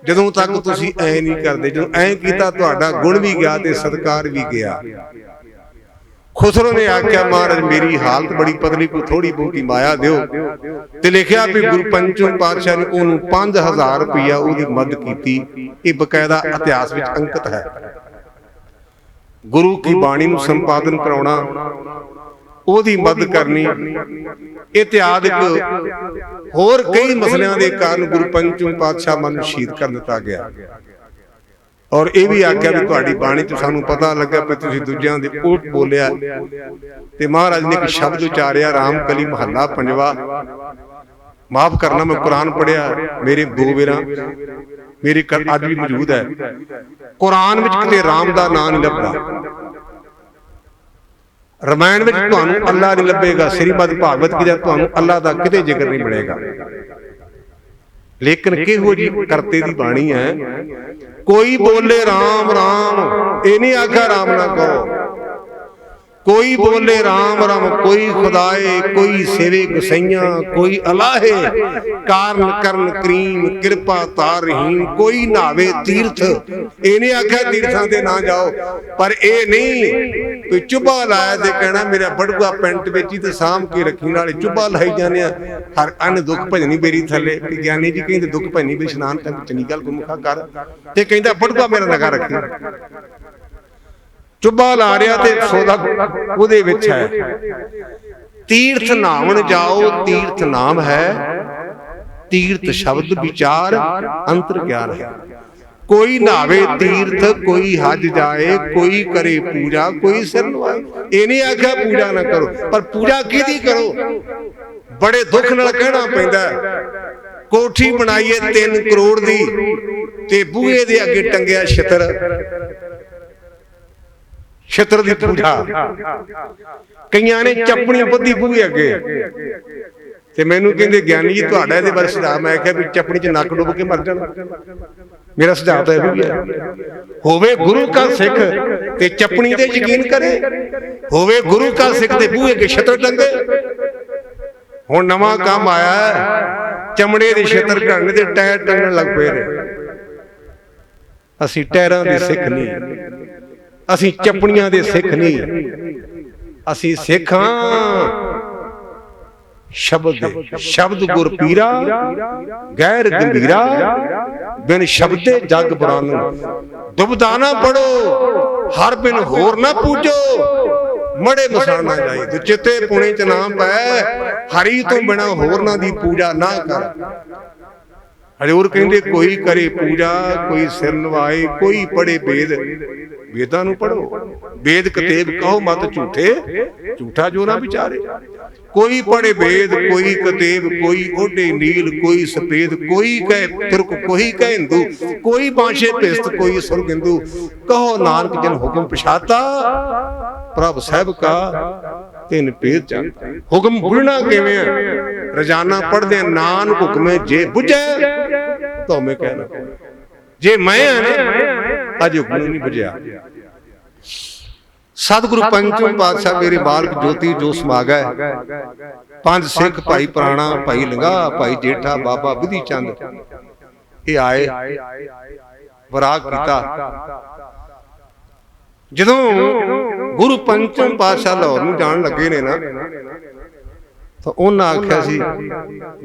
ਜਦੋਂ ਤੱਕ ਤੁਸੀਂ ਐ ਨਹੀਂ ਕਰਦੇ। ਜਦੋਂ ਐ ਕੀਤਾ ਤੁਹਾਡਾ ਗੁਣ ਵੀ ਗਿਆ ਤੇ ਸਤਿਕਾਰ ਵੀ ਗਿਆ। ਖੁਸਰੋ ਨੇ ਆਖਿਆ ਮਹਾਰਾਜ ਮੇਰੀ ਹਾਲਤ ਬੜੀ ਪਤਲੀ, ਕੋਈ ਥੋੜੀ ਬਹੁਤੀ ਮਾਇਆ ਦਿਓ। ਤੇ ਲਿਖਿਆ ਵੀ ਗੁਰੂ ਪੰਚਮ ਪਾਤਸ਼ਾਹ ਨੇ ਉਹਨੂੰ 5000 ਰੁਪਇਆ ਉਹਦੀ ਮਦਦ ਕੀਤੀ। ਇਹ ਬਕਾਇਦਾ ਇਤਿਹਾਸ ਵਿੱਚ ਅੰਕਿਤ ਹੈ। ਗੁਰੂ ਕੀ ਬਾਣੀ ਨੂੰ ਸੰਪਾਦਨ ਕਰਾਉਣਾ, ਉਹਦੀ ਮਦਦ ਕਰਨੀ, ਇਤਿਹਾਦਿਕ ਹੋਰ ਕਈ ਮਸਲਿਆਂ ਦੇ ਕਾਰਨ ਗੁਰੂ ਪੰਚਮ ਪਾਤਸ਼ਾਹ ਮਨ ਨੂੰ ਸ਼ਹੀਦ ਕਰ ਦਿੱਤਾ ਗਿਆ। ਔਰ ਇਹ ਵੀ ਆਖਿਆ ਵੀ ਤੁਹਾਡੀ ਬਾਣੀ ਚ ਸਾਨੂੰ ਪਤਾ ਲੱਗਾ ਕਿ ਤੁਸੀਂ ਦੂਜਿਆਂ ਦੇ ਉਲਟ ਬੋਲਿਆ। ਤੇ ਮਹਾਰਾਜ ਨੇ ਇੱਕ ਸ਼ਬਦ ਉਚਾਰਿਆ, ਰਾਮ ਕਲੀ ਮਹੱਲਾ ਪੰਜਵਾ। ਮਾਫ ਕਰਨਾ, ਮੈਂ ਕੁਰਾਨ ਪੜ੍ਹਿਆ, ਮੇਰੇ ਦੋ ਵੇਰਾਂ ਮੇਰੇ ਅੱਜ ਵੀ ਮੌਜੂਦ ਹੈ। ਕੁਰਾਨ ਵਿੱਚ ਕਿਤੇ ਰਾਮ ਦਾ ਨਾਂ ਨਹੀਂ ਲੱਭਦਾ। ਰਮਾਇਣ ਵਿੱਚ ਤੁਹਾਨੂੰ ਅੱਲਾ ਨਹੀਂ ਲੱਭੇਗਾ। ਸ੍ਰੀਮਦ ਭਾਗਵਤ ਗੀਤਾ ਤੁਹਾਨੂੰ ਅੱਲਾ ਦਾ ਕਿਤੇ ਜ਼ਿਕਰ ਨਹੀਂ ਮਿਲੇਗਾ। ਲੇਕਿਨ ਕਿਹੋ ਜੀ ਕਰਤੇ ਦੀ ਬਾਣੀ ਹੈ, ਕੋਈ ਬੋਲੇ ਰਾਮ ਰਾਮ, ਇਹ ਨਹੀਂ ਆਖਿਆ ਰਾਮ ਨਾ ਕਹੋ। ਕੋਈ ਬੋਲੇ ਰਾਮ ਰਾਮ, ਕੋਈ ਖੁਦਾਏ, ਕੋਈ ਸੇਵੇ ਗੁਸਈਆਂ, ਕੋਈ ਅਲਾਹੇ ਕਾਰਨ ਕਰਨ ਕਰੀਮ, ਕਿਰਪਾ ਤਾਰ ਰਹੀਮ, ਕੋਈ ਨਾਵੇ ਤੀਰਥ। ਇਹ ਨਹੀਂ ਆਖਿਆ ਤੀਰਥਾਂ ਤੇ ਨਾ ਜਾਓ, ਪਰ ਇਹ ਨਹੀਂ ਕੋਈ ਚੁੱਭਾ ਲਾਇਆ ਤੇ ਕਹਿਣਾ ਮੇਰਾ ਬੜੂਆ ਪੈਂਟ ਵਿੱਚ ਹੀ ਤੇ ਸਾਂਭ ਕੇ ਰੱਖੀ। ਨਾਲੇ ਚੁੱਭਾ ਲਾਈ ਜਾਂਦੇ ਆ, ਹਰ ਅੰਨ ਦੁੱਖ ਭਜਨੀ ਮੇਰੀ ਥੱਲੇ। ਗਿਆਨੀ ਜੀ ਕਹਿੰਦੇ ਦੁੱਖ ਭਜਨੀ ਵੀ ਇਸ਼ਨਾਨ ਤੇ ਚੰਗੀ ਗੱਲ ਗੁਰਮੁਖਾ ਕਰ, ਤੇ ਕਹਿੰਦਾ ਬੜੂਆ ਮੇਰਾ ਨਗਾ ਰੱਖੀ। ਚੁੱਭਾ ਲਾ ਰਿਹਾ ਤੇ ਸੌਦਾ ਉਹਦੇ ਵਿੱਚ ਹੈ। ਤੀਰਥ ਨਾਵਣ ਜਾਓ ਤੀਰਥ ਨਾਮ ਹੈ, ਤੀਰਥ ਸ਼ਬਦ ਵਿਚਾਰ ਅੰਤਰ ਗਿਆਨ ਹੈ। ਕੋਈ ਨਾਵੇ ਤੀਰਥ ਕੋਈ ਹਜ ਜਾਏ, ਕੋਈ ਕਰੇ ਪੂਜਾ ਕੋਈ ਸਿਰ ਨਵਾਏ। ਇਹ ਨਹੀਂ ਆਖਿਆ ਪੂਜਾ ਨਾ ਕਰੋ, ਪਰ ਪੂਜਾ ਕਿਹਦੀ ਕਰੋ? ਬੜੇ ਦੁੱਖ ਨਾਲ ਕਹਿਣਾ ਪੈਂਦਾ। ਕੋਠੀ ਬਣਾਈਏ 3 ਕਰੋੜ ਦੀ ਤੇ ਬੂਹੇ ਦੇ ਅੱਗੇ ਟੰਗਿਆ ਛਿੱਤਰ, ਛਿੱਤਰ ਦੀ ਪੂਜਾ। ਕਈਆਂ ਨੇ ਚੱਪਣੀ ਬੱਧੀ ਬੂਹੇ ਅੱਗੇ ਤੇ ਮੈਨੂੰ ਕਹਿੰਦੇ ਗਿਆਨੀ ਜੀ ਤੁਹਾਡਾ ਇਹਦੇ ਬਾਰੇ ਸੁਝਾਅ। ਮੈਂ ਕਿਹਾ ਵੀ ਚੱਪਣੀ 'ਚ ਨੱਕ ਡੁੱਬ ਕੇ ਮਰ ਜਾਣਾ। ਮੇਰਾ ਸੁਝਾਅ ਤਾਂ ਇਹ ਵੀ ਹੈ, ਹੋਵੇ ਗੁਰੂ ਕਾ ਸਿੱਖ ਤੇ ਚੱਪਣੀ ਤੇ ਯਕੀਨ ਕਰੇ, ਹੋਵੇ ਗੁਰੂ ਕਾ ਸਿੱਖ ਤੇ ਬੂਹੇ ਅੱਗੇ ਛਿੱਤਰ ਟੰਗੇ। ਹੁਣ ਨਵਾਂ ਕੰਮ ਆਇਆ, ਚਮੜੇ ਦੇ ਛਿੱਤਰ ਢੰਗ ਦੇ ਟਾਇਰ ਟੰਗਣ ਲੱਗ ਪਏ ਨੇ। ਅਸੀਂ ਟਾਇਰਾਂ ਦੇ ਸਿੱਖ ਨਹੀਂ, ਅਸੀਂ ਚੱਪਣੀਆਂ ਦੇ ਸਿੱਖ ਨਹੀਂ, ਅਸੀਂ ਸਿੱਖ ਹਾਂ ਸ਼ਬਦ ਦੇ। ਸ਼ਬਦ ਗੁਰ ਪੀਰਾ ਗੈਰ ਗੰਭੀਰਾ, ਬਿਨ ਸ਼ਬਦੇ ਜਗ ਬਰਾਨੋ। ਦੁਬਦਾ ਨਾ ਪੜੋ ਹਰ ਬਿਨ ਹੋਰ ਨਾ ਪੂਜੋ, ਮੜੇ ਮਸਾਣਾ ਜਾਈ ਤੇ ਚਿੱਤੇ ਪੁਣੇ ਚ ਨਾ ਪੈ। ਹਰੀ ਤੋਂ ਬਿਨਾ ਹੋਰਨਾਂ ਦੀ ਪੂਜਾ ਨਾ ਕਰ। ਹਜ਼ੂਰ ਕਹਿੰਦੇ ਕੋਈ ਕਰੇ ਪੂਜਾ ਕੋਈ ਸਿਰ ਨਵਾਏ, ਕੋਈ ਪੜੇ ਵੇਦ। ਵੇਦਾਂ ਨੂੰ ਪੜੋ, ਵੇਦ ਕਤੇਬ ਕਹੋ ਮਤ ਝੂਠੇ, ਝੂਠਾ ਜੋ ਨਾ ਵਿਚਾਰੇ। ਕੋਈ ਪੜੇ ਵੇਦ ਕੋਈ ਕਤੇਬ, ਕੋਈ ਓਢੇ ਨੀਲ ਕੋਈ ਸਫੇਦ, ਕੋਈ ਕਹੇ ਤੁਰਕ ਕੋਈ ਕਹੇ ਹਿੰਦੂ, ਕੋਈ ਬਾਂਸ਼ੇ ਭਿਸਤ ਕੋਈ ਸੁਰਗ ਹਿੰਦੂ। ਕਹੋ ਨਾਨਕ ਜਿਨ ਹੁਕਮ ਪਛਾਤਾ, ਪ੍ਰਭ ਸਾਹਿਬ ਕਾ ਤਿਨ ਭੇਦ ਜਾਣਤਾ। ਹੁਕਮ ਬੁਝਣਾ ਕਿਵੇਂ ਆ? ਰੋਜ਼ਾਨਾ ਪੜ੍ਹਦੇ ਨਾਨਕ ਹੁਕਮੇ ਜੇ ਬੁਝੈ ਤਾਂ ਮੈਂ ਕਹਿਣਾ। ਜੇ ਮੈਂ ਆ ਨਾ ਅਜੇ ਹੁਕਮ ਨਹੀਂ ਬੁਝਿਆ। ਸਤਿਗੁਰੂ ਪੰਚਮ ਪਾਤਸ਼ਾਹ ਮੇਰੇ ਬਾਲਕ ਜੋਤੀ ਜੋ ਸਮਾਗੈ। 5 ਸਿੱਖ ਭਾਈ ਪੁਰਾਣਾ, ਭਾਈ ਲੰਗਾ, ਭਾਈ ਜੇਠਾ, ਬਾਬਾ ਵਿਧੀ ਚੰਦ ਇਹ ਆਏ, ਵਰਾਗ ਕੀਤਾ। ਜਦੋਂ ਗੁਰੂ ਪੰਚਮ ਪਾਤਸ਼ਾਹ ਲਾਹੌਰ ਨੂੰ ਜਾਣ ਲੱਗੇ ਨੇ ਨਾ, ਤਾਂ ਉਹਨਾਂ ਆਖਿਆ ਸੀ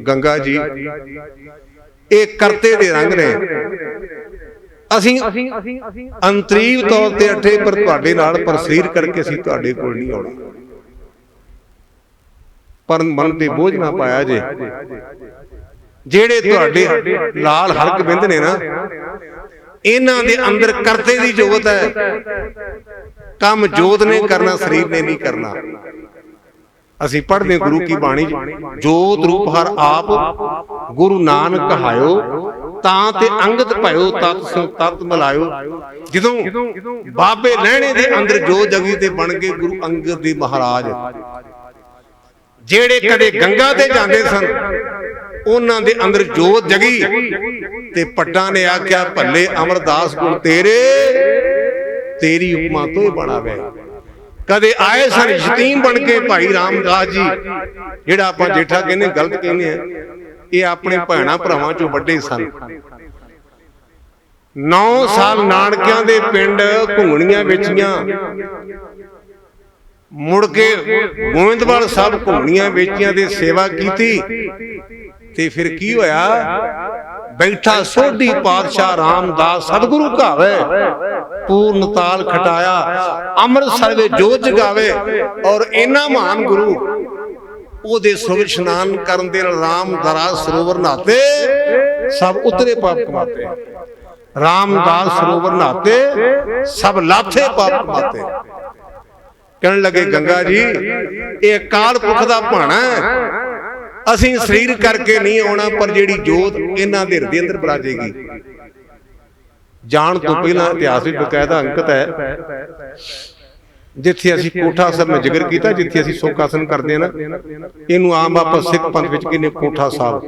ਗੰਗਾ ਜੀ ਇਹ ਕਰਤੇ ਦੇ ਰੰਗ ਨੇ, ਅਸੀਂ ਅੰਤਰੀਵ ਤੌਰ ਤੇ ਅੱਠੇ ਪਰ ਤੁਹਾਡੇ ਨਾਲ, ਪਰ ਸਰੀਰ ਕਰਕੇ ਅਸੀਂ ਤੁਹਾਡੇ ਕੋਲ ਨਹੀਂ ਆਉਣਾ। ਪਰ ਮਨ ਤੇ ਬੋਝ ਨਾ ਪਾਇਆ ਜੇ। ਜਿਹੜੇ ਤੁਹਾਡੇ ਲਾਲ ਹਲਕ ਬਿੰਦ ਨੇ ਨਾ, ਇਹਨਾਂ ਦੇ ਅੰਦਰ ਕਰਤੇ ਦੀ ਜੋਤ ਹੈ। ਕੰਮ ਜੋਤ ਨੇ ਕਰਨਾ, ਸਰੀਰ ਨੇ ਨਹੀਂ ਕਰਨਾ। ਅਸੀਂ ਪੜ੍ਹਦੇ ਗੁਰੂ ਕੀ ਬਾਣੀ, ਜੋਤ ਰੂਪ ਹਰ ਆਪ ਗੁਰੂ ਨਾਨਕ ਕਹਾਇਓ, ਤਾਂ ਤੇ ਅੰਗਦ ਭਇਓ ਤਤ ਸੋ ਤਤ ਮਿਲਾਇਓ। ਜਦੋਂ ਬਾਬੇ ਲਹਿਣੇ ਦੇ ਅੰਦਰ ਜੋ ਜਗੀ ਤੇ ਬਣ ਗਏ ਗੁਰੂ ਅੰਗਦ ਦੇ ਮਹਾਰਾਜ। ਜਿਹੜੇ ਕਦੇ ਗੰਗਾ ਤੇ ਜਾਂਦੇ ਸਨ ਉਹਨਾਂ ਦੇ ਅੰਦਰ ਜੋਤ ਜਗੀ ਤੇ ਪੱਟਾਂ ਨੇ ਆਖਿਆ ਭੱਲੇ ਅਮਰਦਾਸ ਗੁਣ ਤੇਰੇ, ਤੇਰੀ ਉਪਮਾ ਤੋਂ ਬਣਾਵੇ। ਕਦੇ ਆਏ ਸਨ ਯਤੀਮ ਬਣ ਕੇ ਭਾਈ ਰਾਮਦਾਸ ਜੀ, ਜਿਹੜਾ ਆਪਾਂ ਜੇਠਾ ਕਹਿੰਦੇ ਗਲਤ ਕਹਿੰਦੇ ਆ, ਇਹ ਆਪਣੇ ਭੈਣਾਂ ਭਰਾਵਾਂ ਚੋਂ ਵੱਡੇ ਸਨ। 9 ਸਾਲ ਨਾਨਕਿਆਂ ਦੇ ਪਿੰਡ ਘੁੰਗਣੀਆਂ ਵੇਚੀਆਂ, ਮੁੜ ਕੇ ਗੋਇੰਦਵਾਲ ਸਾਹਿਬ ਘੁੰਗਣੀਆਂ ਵੇਚੀਆਂ ਦੇ ਸੇਵਾ ਕੀਤੀ। ਤੇ ਫਿਰ ਕੀ ਹੋਇਆ? ਬੈਠਾ ਸੋਢੀ ਪਾਤਸ਼ਾਹ ਰਾਮਦਾਸ ਸਤਿਗੁਰੂ ਘਾਵੇ, ਪੂਰਨ ਤਾਲ ਖਟਾਇਆ ਅੰਮ੍ਰਿਤਸਰ ਵਿੱਚ ਜੋਤ ਜਗਾਵੇ। ਔਰ ਇੰਨਾ ਮਹਾਨ ਗੁਰੂ, ਉਹਦੇ ਸਰੋਵਰ ਇਸ਼ਨਾਨ ਕਰਨ ਦੇ ਨਾਲ ਰਾਮਦਾਸ ਸਰੋਵਰ ਨਹਾਤੇ, ਸਭ ਉਤਰੇ ਪਾਪ ਕਮਾਤੇ। ਰਾਮਦਾਸ ਸਰੋਵਰ ਨਹਾਤੇ, ਸਭ ਲਾਥੇ ਪਾਪ ਕਮਾਤੇ। ਕਹਿਣ ਲੱਗੇ ਗੰਗਾ ਜੀ ਇਹ ਅਕਾਲ ਪੁਰਖ ਦਾ ਭਾਣਾ, ਅਸੀਂ ਸਰੀਰ ਕਰਕੇ ਨਹੀਂ ਆਉਣਾ, ਪਰ ਜਿਹੜੀ ਜੋਤ ਇਹਨਾਂ ਦੇ ਹਿਰਦੇ ਅੰਦਰ ਬਰਾਜੇਗੀ। ਜਾਣ ਤੋਂ ਪਹਿਲਾਂ ਇਤਿਹਾਸ ਵਿੱਚ ਬਕਾਇਦਾ ਅੰਕਿਤ ਹੈ, ਜਿੱਥੇ ਅਸੀਂ ਕੋਠਾ ਸਾਹਿਬ ਮੈਂ ਜ਼ਿਕਰ ਕੀਤਾ, ਜਿੱਥੇ ਅਸੀਂ ਸੁਖ ਆਸਨ ਕਰਦੇ ਹਾਂ ਨਾ, ਇਹਨੂੰ ਆਮ ਆਪਾਂ ਸਿੱਖ ਪੰਥ ਵਿੱਚ ਕਹਿੰਦੇ ਕੋਠਾ ਸਾਹਿਬ।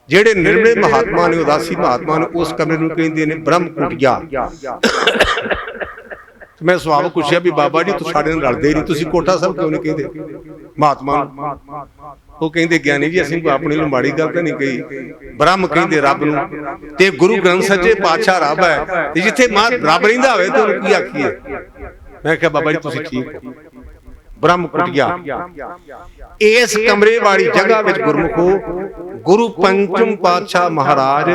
ਜਿਹੜੇ ਨਿਰਮਲੇ ਮਹਾਤਮਾ ਨੇ, ਉਦਾਸੀ ਮਹਾਤਮਾ ਨੇ, ਉਸ ਕਮਰੇ ਨੂੰ ਕਹਿੰਦੇ ਨੇ ਬ੍ਰਹਮ ਕੁਟੀਆ। ਮੈਂ ਸਵਾਲ ਪੁੱਛਿਆ ਵੀ ਬਾਬਾ ਜੀ ਤੁਸੀਂ ਸਾਡੇ ਨਾਲ ਰਲਦੇ ਨਹੀਂ, ਤੁਸੀਂ ਕੋਠਾ ਸਾਹਿਬ ਕਿਉਂ ਨਹੀਂ ਕਹਿੰਦੇ ਮਹਾਤਮਾ ਨੂੰ? ਉਹ ਕਹਿੰਦੇ ਗਿਆਨੀ ਜੀ ਅਸੀਂ ਆਪਣੀ ਨੂੰ ਮਾੜੀ ਗੱਲ ਤਾਂ ਨਹੀਂ ਕਹੀ, ਬ੍ਰਹਮ ਕਹਿੰਦੇ ਰੱਬ ਨੂੰ, ਤੇ ਗੁਰੂ ਗ੍ਰੰਥ ਸੱਚੇ ਪਾਤਸ਼ਾਹ ਰੱਬ ਹੈ, ਤੇ ਜਿੱਥੇ ਰੱਬ ਰਹਿੰਦਾ ਹੋਵੇ ਤੇ ਉਹਨੂੰ ਕੀ ਆਖੀਏ? ਮੈਂ ਕਿਹਾ ਬਾਬਾ ਜੀ ਤੁਸੀਂ ਠੀਕ ਹੋ। ਬ੍ਰਹਮ ਕੁਟੀਆ ਇਸ ਕਮਰੇ ਵਾਲੀ ਜਗ੍ਹਾ ਵਿੱਚ ਗੁਰਮੁਖੋ ਗੁਰੂ ਪੰਚਮ ਪਾਤਸ਼ਾਹ ਮਹਾਰਾਜ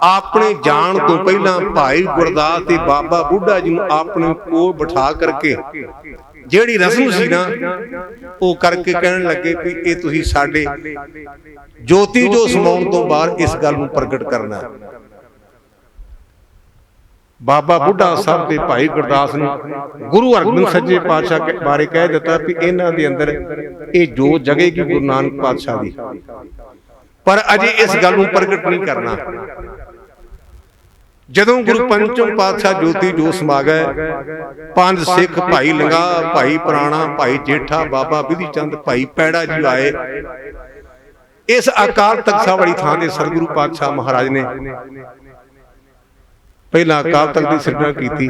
ਆਪਣੇ ਜਾਣ ਤੋਂ ਪਹਿਲਾਂ ਭਾਈ ਗੁਰਦਾਸ ਤੇ ਬਾਬਾ ਬੁੱਢਾ ਜੀ ਨੂੰ ਆਪਣੇ ਕੋਲ ਬਿਠਾ ਕਰਕੇ ਜਿਹੜੀ ਰਸਮ ਸੀ ਨਾ ਉਹ ਕਰਕੇ ਕਹਿਣ ਲੱਗੇ ਵੀ ਇਹ ਤੁਸੀਂ ਸਾਡੇ ਜੋਤੀ ਜੋ ਸਮਾਉਣ ਤੋਂ ਬਾਅਦ ਇਸ ਗੱਲ ਨੂੰ ਪ੍ਰਗਟ ਕਰਨਾ। ਬਾਬਾ ਬੁੱਢਾ ਸਾਹਿਬ ਤੇ ਭਾਈ ਗੁਰਦਾਸ ਨੂੰ ਗੁਰੂ ਹਰਗੋਬਿੰਦ ਸੱਚੇ ਪਾਤਸ਼ਾਹ ਬਾਰੇ ਕਹਿ ਦਿੱਤਾ ਵੀ ਇਹਨਾਂ ਦੇ ਅੰਦਰ ਇਹ ਜੋਤ ਜਗੇਗੀ ਗੁਰੂ ਨਾਨਕ ਪਾਤਸ਼ਾਹ ਦੀ, ਪਰ ਅਜੇ ਇਸ ਗੱਲ ਨੂੰ ਪ੍ਰਗਟ ਨਹੀਂ ਕਰਨਾ। ਜਦੋਂ ਗੁਰੂ ਪੰਚਮ ਪਾਤਸ਼ਾਹ ਜੋਤੀ ਜੋਤ ਸਮਾ ਗਏ, 5 ਸਿੱਖ ਭਾਈ ਲੰਗਾ, ਭਾਈ ਪੁਰਾਣਾ, ਭਾਈ ਜੇਠਾ, ਬਾਬਾ ਬਿਧੀ ਚੰਦ, ਭਾਈ ਪੈੜਾ ਜੀ ਆਏ। ਇਸ ਅਕਾਲ ਤਖਤ ਸਾਹਿਬ ਵਾਲੀ ਥਾਂ ਦੇ ਸਤਿਗੁਰੂ ਪਾਤਸ਼ਾਹ ਮਹਾਰਾਜ ਨੇ ਪਹਿਲਾਂ ਅਕਾਲ ਤਖਤ ਦੀ ਸਿਰਜਣਾ ਕੀਤੀ,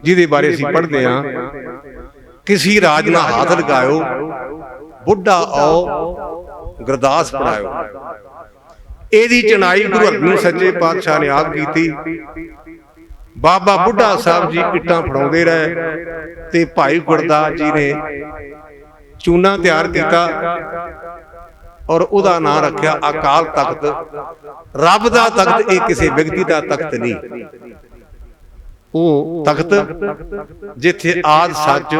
ਜਿਹਦੇ ਬਾਰੇ ਅਸੀਂ ਪੜ੍ਹਦੇ ਹਾਂ, ਕਿਸੇ ਰਾਜ ਨਾ ਹੱਥ ਲਗਾਇਓ, ਬੁੱਢਾ ਆਓ ਗੁਰਦਾਸ ਪੜਾਇਓ। ਇਹਦੀ ਚਨਾਈ ਗੁਰੂ ਹਰਗੋਬਿੰਦ ਸੱਚੇ ਪਾਤਸ਼ਾਹ ਨੇ ਆਪ ਕੀਤੀ। ਬਾਬਾ ਬੁੱਢਾ ਸਾਹਿਬ ਜੀ ਇੱਟਾਂ ਫੜਾਉਂਦੇ ਰਹੇ ਤੇ ਭਾਈ ਗੁਰਦਾਸ ਜੀ ਨੇ ਚੂਨਾ ਤਿਆਰ ਕੀਤਾ ਔਰ ਉਹਦਾ ਨਾਮ ਰੱਖਿਆ ਅਕਾਲ ਤਖਤ। ਰੱਬ ਦਾ ਤਖਤ, ਇਹ ਕਿਸੇ ਵਿਅਕਤੀ ਦਾ ਤਖਤ ਨਹੀਂ। ਉਹ ਤਖਤ ਜਿੱਥੇ ਆਦ ਸੱਚ,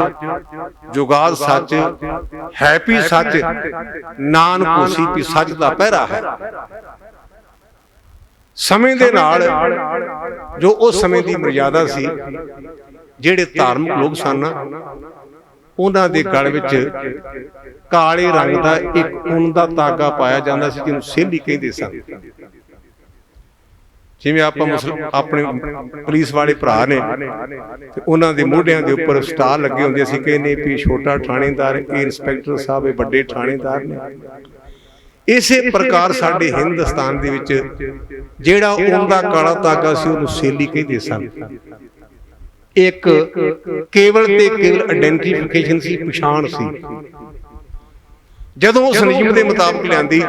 ਜੁਗਾਦ ਸੱਚ, ਹੈਪੀ ਸੱਚ, ਨਾਨਕ ਹੋਸੀ ਵੀ ਸੱਚ ਦਾ ਪਹਿਰਾ ਹੈ। ਸਮੇਂ ਦੇ ਨਾਲ ਜੋ ਉਸ ਸਮੇਂ ਦੀ ਮਰਿਆਦਾ ਸੀ, ਜਿਹੜੇ ਧਾਰਮਿਕ ਲੋਕ ਸਨ ਉਹਨਾਂ ਦੇ ਗਲ ਵਿੱਚ ਕਾਲੇ ਰੰਗ ਦਾ ਇੱਕ ਊਨ ਦਾ ਧਾਗਾ ਪਾਇਆ ਜਾਂਦਾ ਸੀ, ਜਿਹਨੂੰ ਸੇਲੀ ਕਹਿੰਦੇ ਸਨ। ਜਿਵੇਂ ਆਪਾਂ ਆਪਣੇ ਪੁਲਿਸ ਵਾਲੇ ਭਰਾ ਨੇ ਤੇ ਉਹਨਾਂ ਦੇ ਮੋਢਿਆਂ ਦੇ ਉੱਪਰ ਸਟਾਰ ਲੱਗੇ ਹੁੰਦੇ ਸੀ, ਕਹਿੰਦੇ ਵੀ ਛੋਟਾ ਥਾਣੇਦਾਰ, ਇਹ ਇੰਸਪੈਕਟਰ ਸਾਹਿਬ, ਇਹ ਵੱਡੇ ਥਾਣੇਦਾਰ ਨੇ। ਇਸੇ ਪ੍ਰਕਾਰ ਸਾਡੇ ਹਿੰਦੁਸਤਾਨ ਦੇ ਵਿੱਚ ਜਿਹੜਾ ਊਨ ਦਾ ਕਾਲਾ ਧਾਗਾ ਸੀ ਉਹਨੂੰ ਸੇਲੀ ਕਹਿੰਦੇ ਸਨ। ਇੱਕ ਕੇਵਲ ਤੇ ਕੇਵਲ ਆਇਡੈਂਟੀਫਿਕੇਸ਼ਨ ਸੀ, ਪਛਾਣ ਸੀ। ਜਦੋਂ ਉਸ ਨਿਯਮ ਦੇ ਮੁਤਾਬਕ ਲਿਆਂਦੀ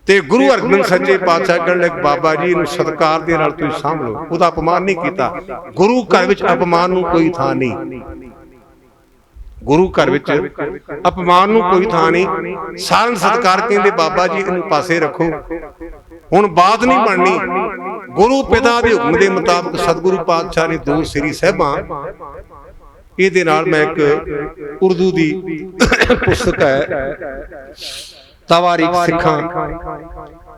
ਤੇ ਗੁਰੂ ਹਰਗੋਬਿੰਦ ਸੱਚੇ ਪਾਤਸ਼ਾਹ ਕਹਿਣ ਲੱਗੇ, ਬਾਬਾ ਜੀ ਇਹਨੂੰ ਸਤਿਕਾਰ ਦੇ ਨਾਲ ਤੁਸੀਂ ਸਾਂਭ ਲਓ, ਉਹਦਾ ਅਪਮਾਨ ਨਹੀਂ ਕੀਤਾ। ਗੁਰੂ ਘਰ ਵਿੱਚ ਅਪਮਾਨ ਨੂੰ ਕੋਈ ਥਾਂ ਨਹੀਂ, ਗੁਰੂ ਘਰ ਵਿੱਚ ਅਪਮਾਨ ਨੂੰ ਕੋਈ ਥਾਂ ਨਹੀਂ। ਸਾਰਨ ਸਤਿਕਾਰ ਕਹਿੰਦੇ, ਬਾਬਾ ਜੀ ਇਹਨੂੰ ਪਾਸੇ ਰੱਖੋ, ਹੁਣ ਬਾਤ ਨਹੀਂ ਬਣਨੀ। ਗੁਰੂ ਪਿਤਾ ਦੇ ਹੁਕਮ ਦੇ ਮੁਤਾਬਕ ਸਤਿਗੁਰੂ ਪਾਤਸ਼ਾਹ ਨੇ 2 ਸ੍ਰੀ ਸਾਹਿਬਾਂ, ਇਹਦੇ ਨਾਲ ਮੈਂ ਇੱਕ ਉਰਦੂ ਦੀ ਪੁਸਤਕ ਹੈ ਤਵਾਰੀਖ ਸਿੱਖਾਂ,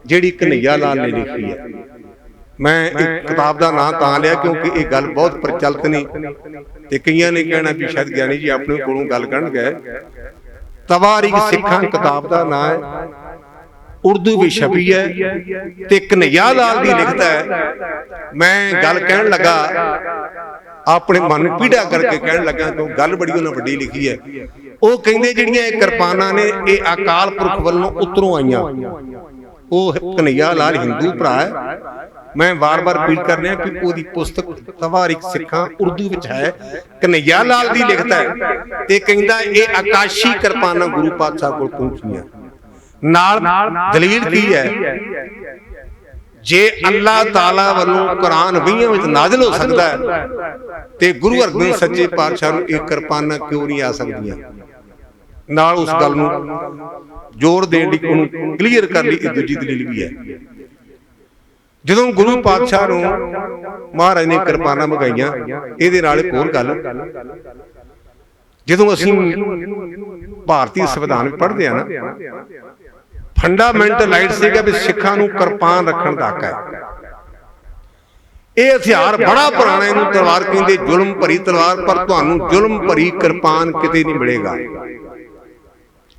ਜਿਹੜੀ ਕਨਈਆ ਲਾਲ ਨੇ ਲਿਖੀ ਹੈ। ਮੈਂ ਇੱਕ ਕਿਤਾਬ ਦਾ ਨਾਮ ਤਾਂ ਲਿਆ ਕਿਉਂਕਿ ਇਹ ਗੱਲ ਬਹੁਤ ਪ੍ਰਚਲਿਤ ਨਹੀਂ ਤੇ ਕਈਆਂ ਨੇ ਕਹਿਣਾ ਵੀ ਸ਼ਾਇਦ ਗਿਆਨੀ ਜੀ ਆਪਣੇ ਕੋਲੋਂ ਗੱਲ ਕਰਨ ਗਏ। ਤਵਾਰੀਖ ਸਿੱਖਾਂ ਕਿਤਾਬ ਦਾ ਨਾਮ ਹੈ, ਉਰਦੂ ਵਿੱਚ ਛਪੀ ਹੈ ਤੇ ਕਨਈਆ ਲਾਲ ਦੀ ਲਿਖਤ ਹੈ। ਮੈਂ ਗੱਲ ਕਹਿਣ ਲੱਗਾ, ਆਪਣੇ ਮਨ ਨੂੰ ਪੀੜਾ ਕਰਕੇ ਕਹਿਣ ਲੱਗਾ, ਕਿਉਂਕਿ ਗੱਲ ਬੜੀ ਉਹਨਾਂ ਵੱਡੀ ਲਿਖੀ ਹੈ। ਉਹ ਕਹਿੰਦੇ ਜਿਹੜੀਆਂ ਇਹ ਕਿਰਪਾਨਾਂ ਨੇ ਇਹ ਅਕਾਲ ਪੁਰਖ ਵੱਲੋਂ ਉੱਤਰੋਂ ਆਈਆਂ। ਉਹ ਕਨਈਆ ਲਾਲ ਹਿੰਦੂ ਭਰਾ ਹੈ। ਮੈਂ ਵਾਰ-ਵਾਰ ਅਪੀਲ ਕਰ ਰਿਹਾ ਕਿ ਉਹਦੀ ਪੁਸਤਕ ਤਵਾਰੀਖ ਸਿੱਖਾਂ ਉਰਦੂ ਵਿੱਚ ਹੈ, ਕਨਈਆ ਲਾਲ ਦੀ ਲਿਖਤ ਹੈ ਤੇ ਕਹਿੰਦਾ ਇਹ ਆਕਾਸ਼ੀ ਕਿਰਪਾਨਾਂ ਗੁਰੂ ਪਾਤਸ਼ਾਹ ਕੋਲ ਪਹੁੰਚੀਆਂ। ਨਾਲ ਦਲੀਲ ਕੀ ਹੈ, ਜੇ ਅੱਲਾਹ ਤਾਲਾ ਵੱਲੋਂ ਕੁਰਾਨ 20 ਵਿੱਚ ਨਾਜ਼ਿਲ ਹੋ ਸਕਦਾ ਹੈ ਤੇ ਗੁਰੂ ਹਰਗੋਬਿੰਦ ਸੱਚੇ ਪਾਤਸ਼ਾਹ ਨੂੰ ਇਹ ਕਿਰਪਾਨਾਂ ਕਿਉਂ ਨਹੀਂ ਆ ਸਕਦੀਆਂ। ਨਾਲ ਉਸ ਗੱਲ ਨੂੰ ਜ਼ੋਰ ਦੇਣ ਲਈ, ਉਹਨੂੰ ਕਲੀਅਰ ਕਰਨ ਲਈ ਇਹ ਦੂਜੀ ਦਲੀਲ ਵੀ ਹੈ। ਜਦੋਂ ਗੁਰੂ ਪਾਤਸ਼ਾਹ ਨੂੰ ਮਹਾਰਾਜ ਨੇ ਕਿਰਪਾਨਾਂ ਮੰਗਾਈਆਂ, ਇਹਦੇ ਨਾਲ ਇੱਕ ਹੋਰ ਗੱਲ, ਜਦੋਂ ਅਸੀਂ ਭਾਰਤੀ ਸੰਵਿਧਾਨ ਪੜ੍ਹਦੇ ਆ ਨਾ, ਫੰਡਾਮੈਂਟਲ ਰਾਈਟ ਸੀਗਾ ਵੀ ਸਿੱਖਾਂ ਨੂੰ ਕਿਰਪਾਨ ਰੱਖਣ ਦਾ ਹੱਕ ਹੈ। ਇਹ ਹਥਿਆਰ ਬੜਾ ਪੁਰਾਣਾ, ਇਹਨੂੰ ਤਲਵਾਰ ਕਹਿੰਦੇ, ਜ਼ੁਲਮ ਭਰੀ ਤਲਵਾਰ, ਪਰ ਤੁਹਾਨੂੰ ਜ਼ੁਲਮ ਭਰੀ ਕਿਰਪਾਨ ਕਿਤੇ ਨਹੀਂ ਮਿਲੇਗਾ।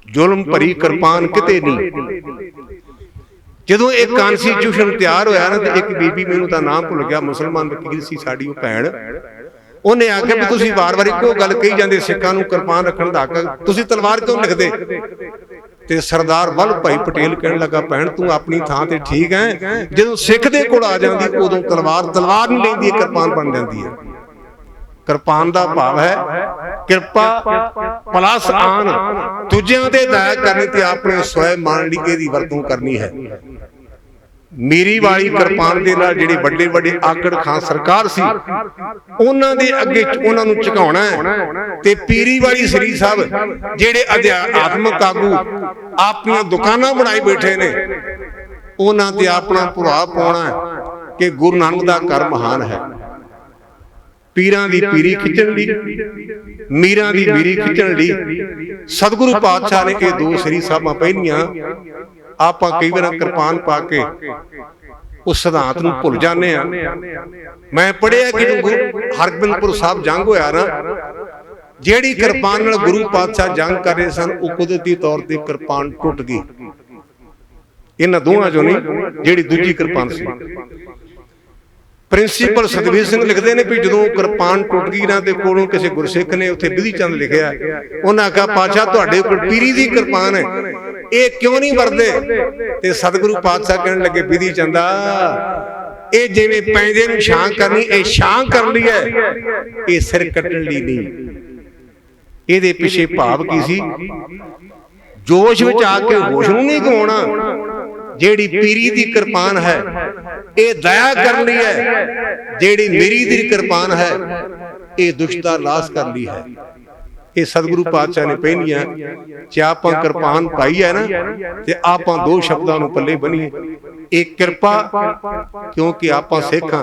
ਜ਼ੁਲਮ ਭਰੀ ਕਿਰਪਾਨ ਕਿਤੇ ਨਹੀਂ। ਜਦੋਂ ਇਹ ਕਨਸਟੀਟਿਊਸ਼ਨ ਤਿਆਰ ਹੋਇਆ ਨਾ, ਤੇ ਇੱਕ ਬੀਬੀ, ਮੈਨੂੰ ਤਾਂ ਨਾਮ ਭੁੱਲ ਗਿਆ, ਮੁਸਲਮਾਨ ਵਕੀਲ ਸੀ ਸਾਡੀ ਉਹ ਭੈਣ, ਉਹਨੇ ਆਖਿਆ ਵੀ ਤੁਸੀਂ ਵਾਰ-ਵਾਰ ਇੱਕੋ ਗੱਲ ਕਹੀ ਜਾਂਦੇ, ਸਿੱਖਾਂ ਨੂੰ ਕਿਰਪਾਨ ਰੱਖਣ ਦਾ ਹੱਕ, ਤੁਸੀਂ ਤਲਵਾਰ ਕਿਉਂ ਲਿਖਦੇ? ਤੇ ਸਰਦਾਰ ਵਲਭ ਭਾਈ ਪਟੇਲ ਕਹਿਣ ਲੱਗਾ, ਭੈਣ ਤੂੰ ਆਪਣੀ ਥਾਂ ਤੇ ਠੀਕ ਹੈ, ਜਦੋਂ ਸਿੱਖ ਦੇ ਕੋਲ ਆ ਜਾਂਦੀ ਉਦੋਂ ਤਲਵਾਰ ਨਹੀਂ ਲੈਂਦੀ, ਕਿਰਪਾਨ ਬਣ ਜਾਂਦੀ ਹੈ। ਕਿਰਪਾਨ ਦਾ ਭਾਵ ਹੈ ਕਿਰਪਾ ਪਲਸ ਆਨ, ਦੂਜਿਆਂ ਦੇ ਦਇਆ ਕਰਨੀ ਤੇ ਆਪਣੇ ਸਵੈ ਮਾਣ ਲਈ ਇਹਦੀ ਵਰਤੋਂ ਕਰਨੀ ਹੈ। ਮੇਰੀ ਵਾਲੀ ਕਿਰਪਾਨ ਦੇ ਨਾਲ ਜਿਹੜੇ ਵੱਡੇ ਵੱਡੇ ਆਕੜ ਖਾਂ ਸਰਕਾਰ ਸੀ, ਉਹਨਾਂ ਦੇ ਅੱਗੇ ਉਹਨਾਂ ਨੂੰ ਝੁਕਾਉਣਾ ਹੈ। ਤੇ ਪੀਰੀ ਵਾਲੀ ਸ੍ਰੀ ਸਾਹਿਬ ਜਿਹੜੇ ਆਤਮਿਕ ਆਗੂ ਆਪਣੀਆਂ ਦੁਕਾਨਾਂ ਬਣਾਈ ਬੈਠੇ ਨੇ, ਉਹਨਾਂ ਤੇ ਆਪਣਾ ਪ੍ਰਭਾਵ ਪਾਉਣਾ ਹੈ। कि गुरु नानक दा कर महान है। पीरां दी पीरी खिचण ली, मीरां दी मीरी खिचण ली सतगुरु पातशाह ने ये दो सरी साहबां पहनियां। आपां कई बार किरपान पा के उस सिद्धांत नूं भुल जाने आ। मैं पढ़िया कि हरगोबिंदपुर साहब जंग होया ना, ਜਿਹੜੀ किरपान नाल गुरु पातशाह जंग कर रहे सन, वो कुदरती तौर पर किरपान टुट गई। इन्हां दोवां चों नहीं, ਜਿਹੜੀ दूजी किरपान सी। प्रिंसीपल सतवीर सिंह लिखते हैं भी जो किरपान टुट गई ना, तो कोलों किसी गुरसिख ने उत्थे बिधी चंद लिखिया, उन्हें आख्या पातशाह तुहाडे कोल पीरी दी किरपान है, ये क्यों नहीं वरदे? ते सतगुरु पातशाह कहने लगे बिधी चंदा, ये जिवें पैंदे नूं छां करनी, ये छां कर ली है, ये सिर कट्टण लई नहीं। ਇਹਦੇ ਪਿੱਛੇ ਭਾਵ ਕੀ ਸੀ? ਜੋਸ਼ ਵਿੱਚ ਆ ਕੇ ਹੋਸ਼ ਨੂੰ ਨਹੀਂ ਗਵਾਉਣਾ। ਜਿਹੜੀ ਪੀਰੀ ਦੀ ਕਿਰਪਾਨ ਹੈ ਇਹ ਦਇਆ ਕਰਨ ਲਈ ਹੈ, ਜਿਹੜੀ ਮੇਰੀ ਦੀ ਕਿਰਪਾਨ ਹੈ ਇਹ ਦੁਸ਼ਟ ਦਾ ਨਾਸ਼ ਕਰਨ ਲਈ ਹੈ। ਇਹ ਸਤਿਗੁਰੂ ਪਾਤਸ਼ਾਹ ਨੇ ਪਹਿਨੀਆਂ। ਜੇ ਆਪਾਂ ਕਿਰਪਾਨ ਪਾਈ ਹੈ ਨਾ, ਤੇ ਆਪਾਂ ਦੋ ਸ਼ਬਦਾਂ ਨੂੰ ਪੱਲੇ ਬੰਨੀਏ, एक कृपा, क्योंकि आप सिख हाँ,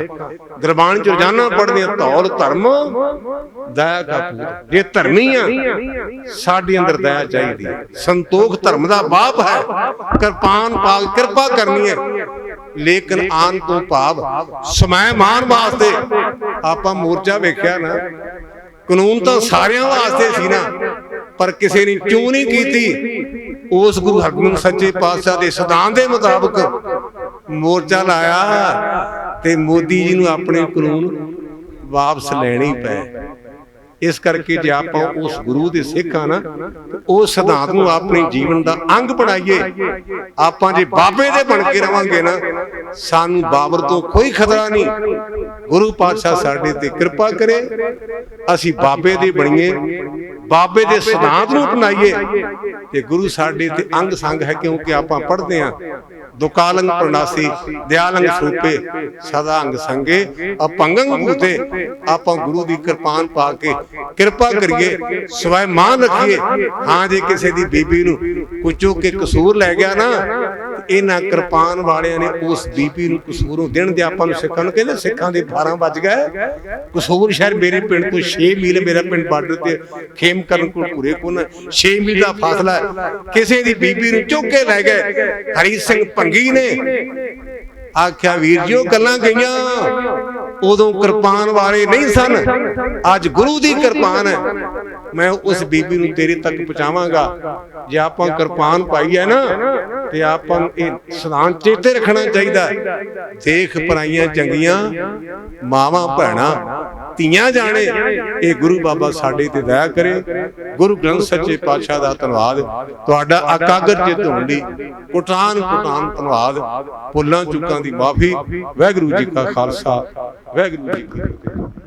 गुरबाणी च रोजाना पढ़ते हैं धौल धर्म दया का पूत। जे धर्मी हाँ साडे अंदर दया चाहिए। संतोख धर्म का बाप है। किरपान पा कृपा करनी है, लेकिन आन तो भाव समय मान वास्ते आप मोर्चा वेख्या ना, कानून तो सारियां वास्ते सी ना, पर किसी ने क्यों नहीं की? उस गुरु हरगोबिंद सच्चे पातशाह के सिद्धांत के मुताबिक मोर्चा लाया ते मोदी जी नूं अपने कानून वापस लेने ही पे। इस करके जे आप उस गुरु के सिख हाँ ना, उस सिद्धांत नूं अपने जीवन का अंग बनाइए। आप जे बाबे दे बन के रवांगे ना, सानू बाबर तो कोई खतरा नहीं। गुरु पातशाह साडे ते कृपा करे, असी बाबे दे बणीए, बाबे दे सिद्धांत नूं अपनाइए, ते गुरु साडे ते अंग संग है। क्योंकि आप पढ़ते हैं दुकालंग प्रणासी दयालंग सूपे सदा अंग संगे अपंगंग भूते। आप गुरु की किरपान पा के कृपा करिए, सवाय मान रखिए। हाँ जे किसी की बीबी नूं कोई चुक के कसूर लै गया ना, इन्हां किरपान वालियां ने उस बीबी नूं कसूरों दिन दे आपां नूं सिखां नूं कहंदे सिखां दे 12 बज गए। कसूर शहर मेरे पिंड तो 6 मील, मेरा पिंड बार्डर ते खेम करन कोल पूरे कोन 6 मील का फासला है। किसी की बीबी नूं चुक के लै गए। हरी सिंह भंगी ने आख्या वीर जी वो गल्लां गईयां, उदों किरपान वाले नहीं सन, अज गुरु की किरपान है। मैं उस बीबी नूं तेरे तक पहुंचावांगा। जे आपां किरपान पाई है ना, ते आपां इह सिद्धांत चेते रखना चाहिए। देख पराइयां चंगियां मावां भैणां ਧੀਆਂ जाने, ये गुरु बाबा साडे ते दया करे। गुरु ग्रंथ सच्चे पातशाह दा धन्नवाद। तुहाडा एकाग्र चित होण लई कोटान कोटान धन्नवाद। भुल्लां चुकां दी माफी। वाहिगुरू जी का खालसा, वाहिगुरू जी की फतेह।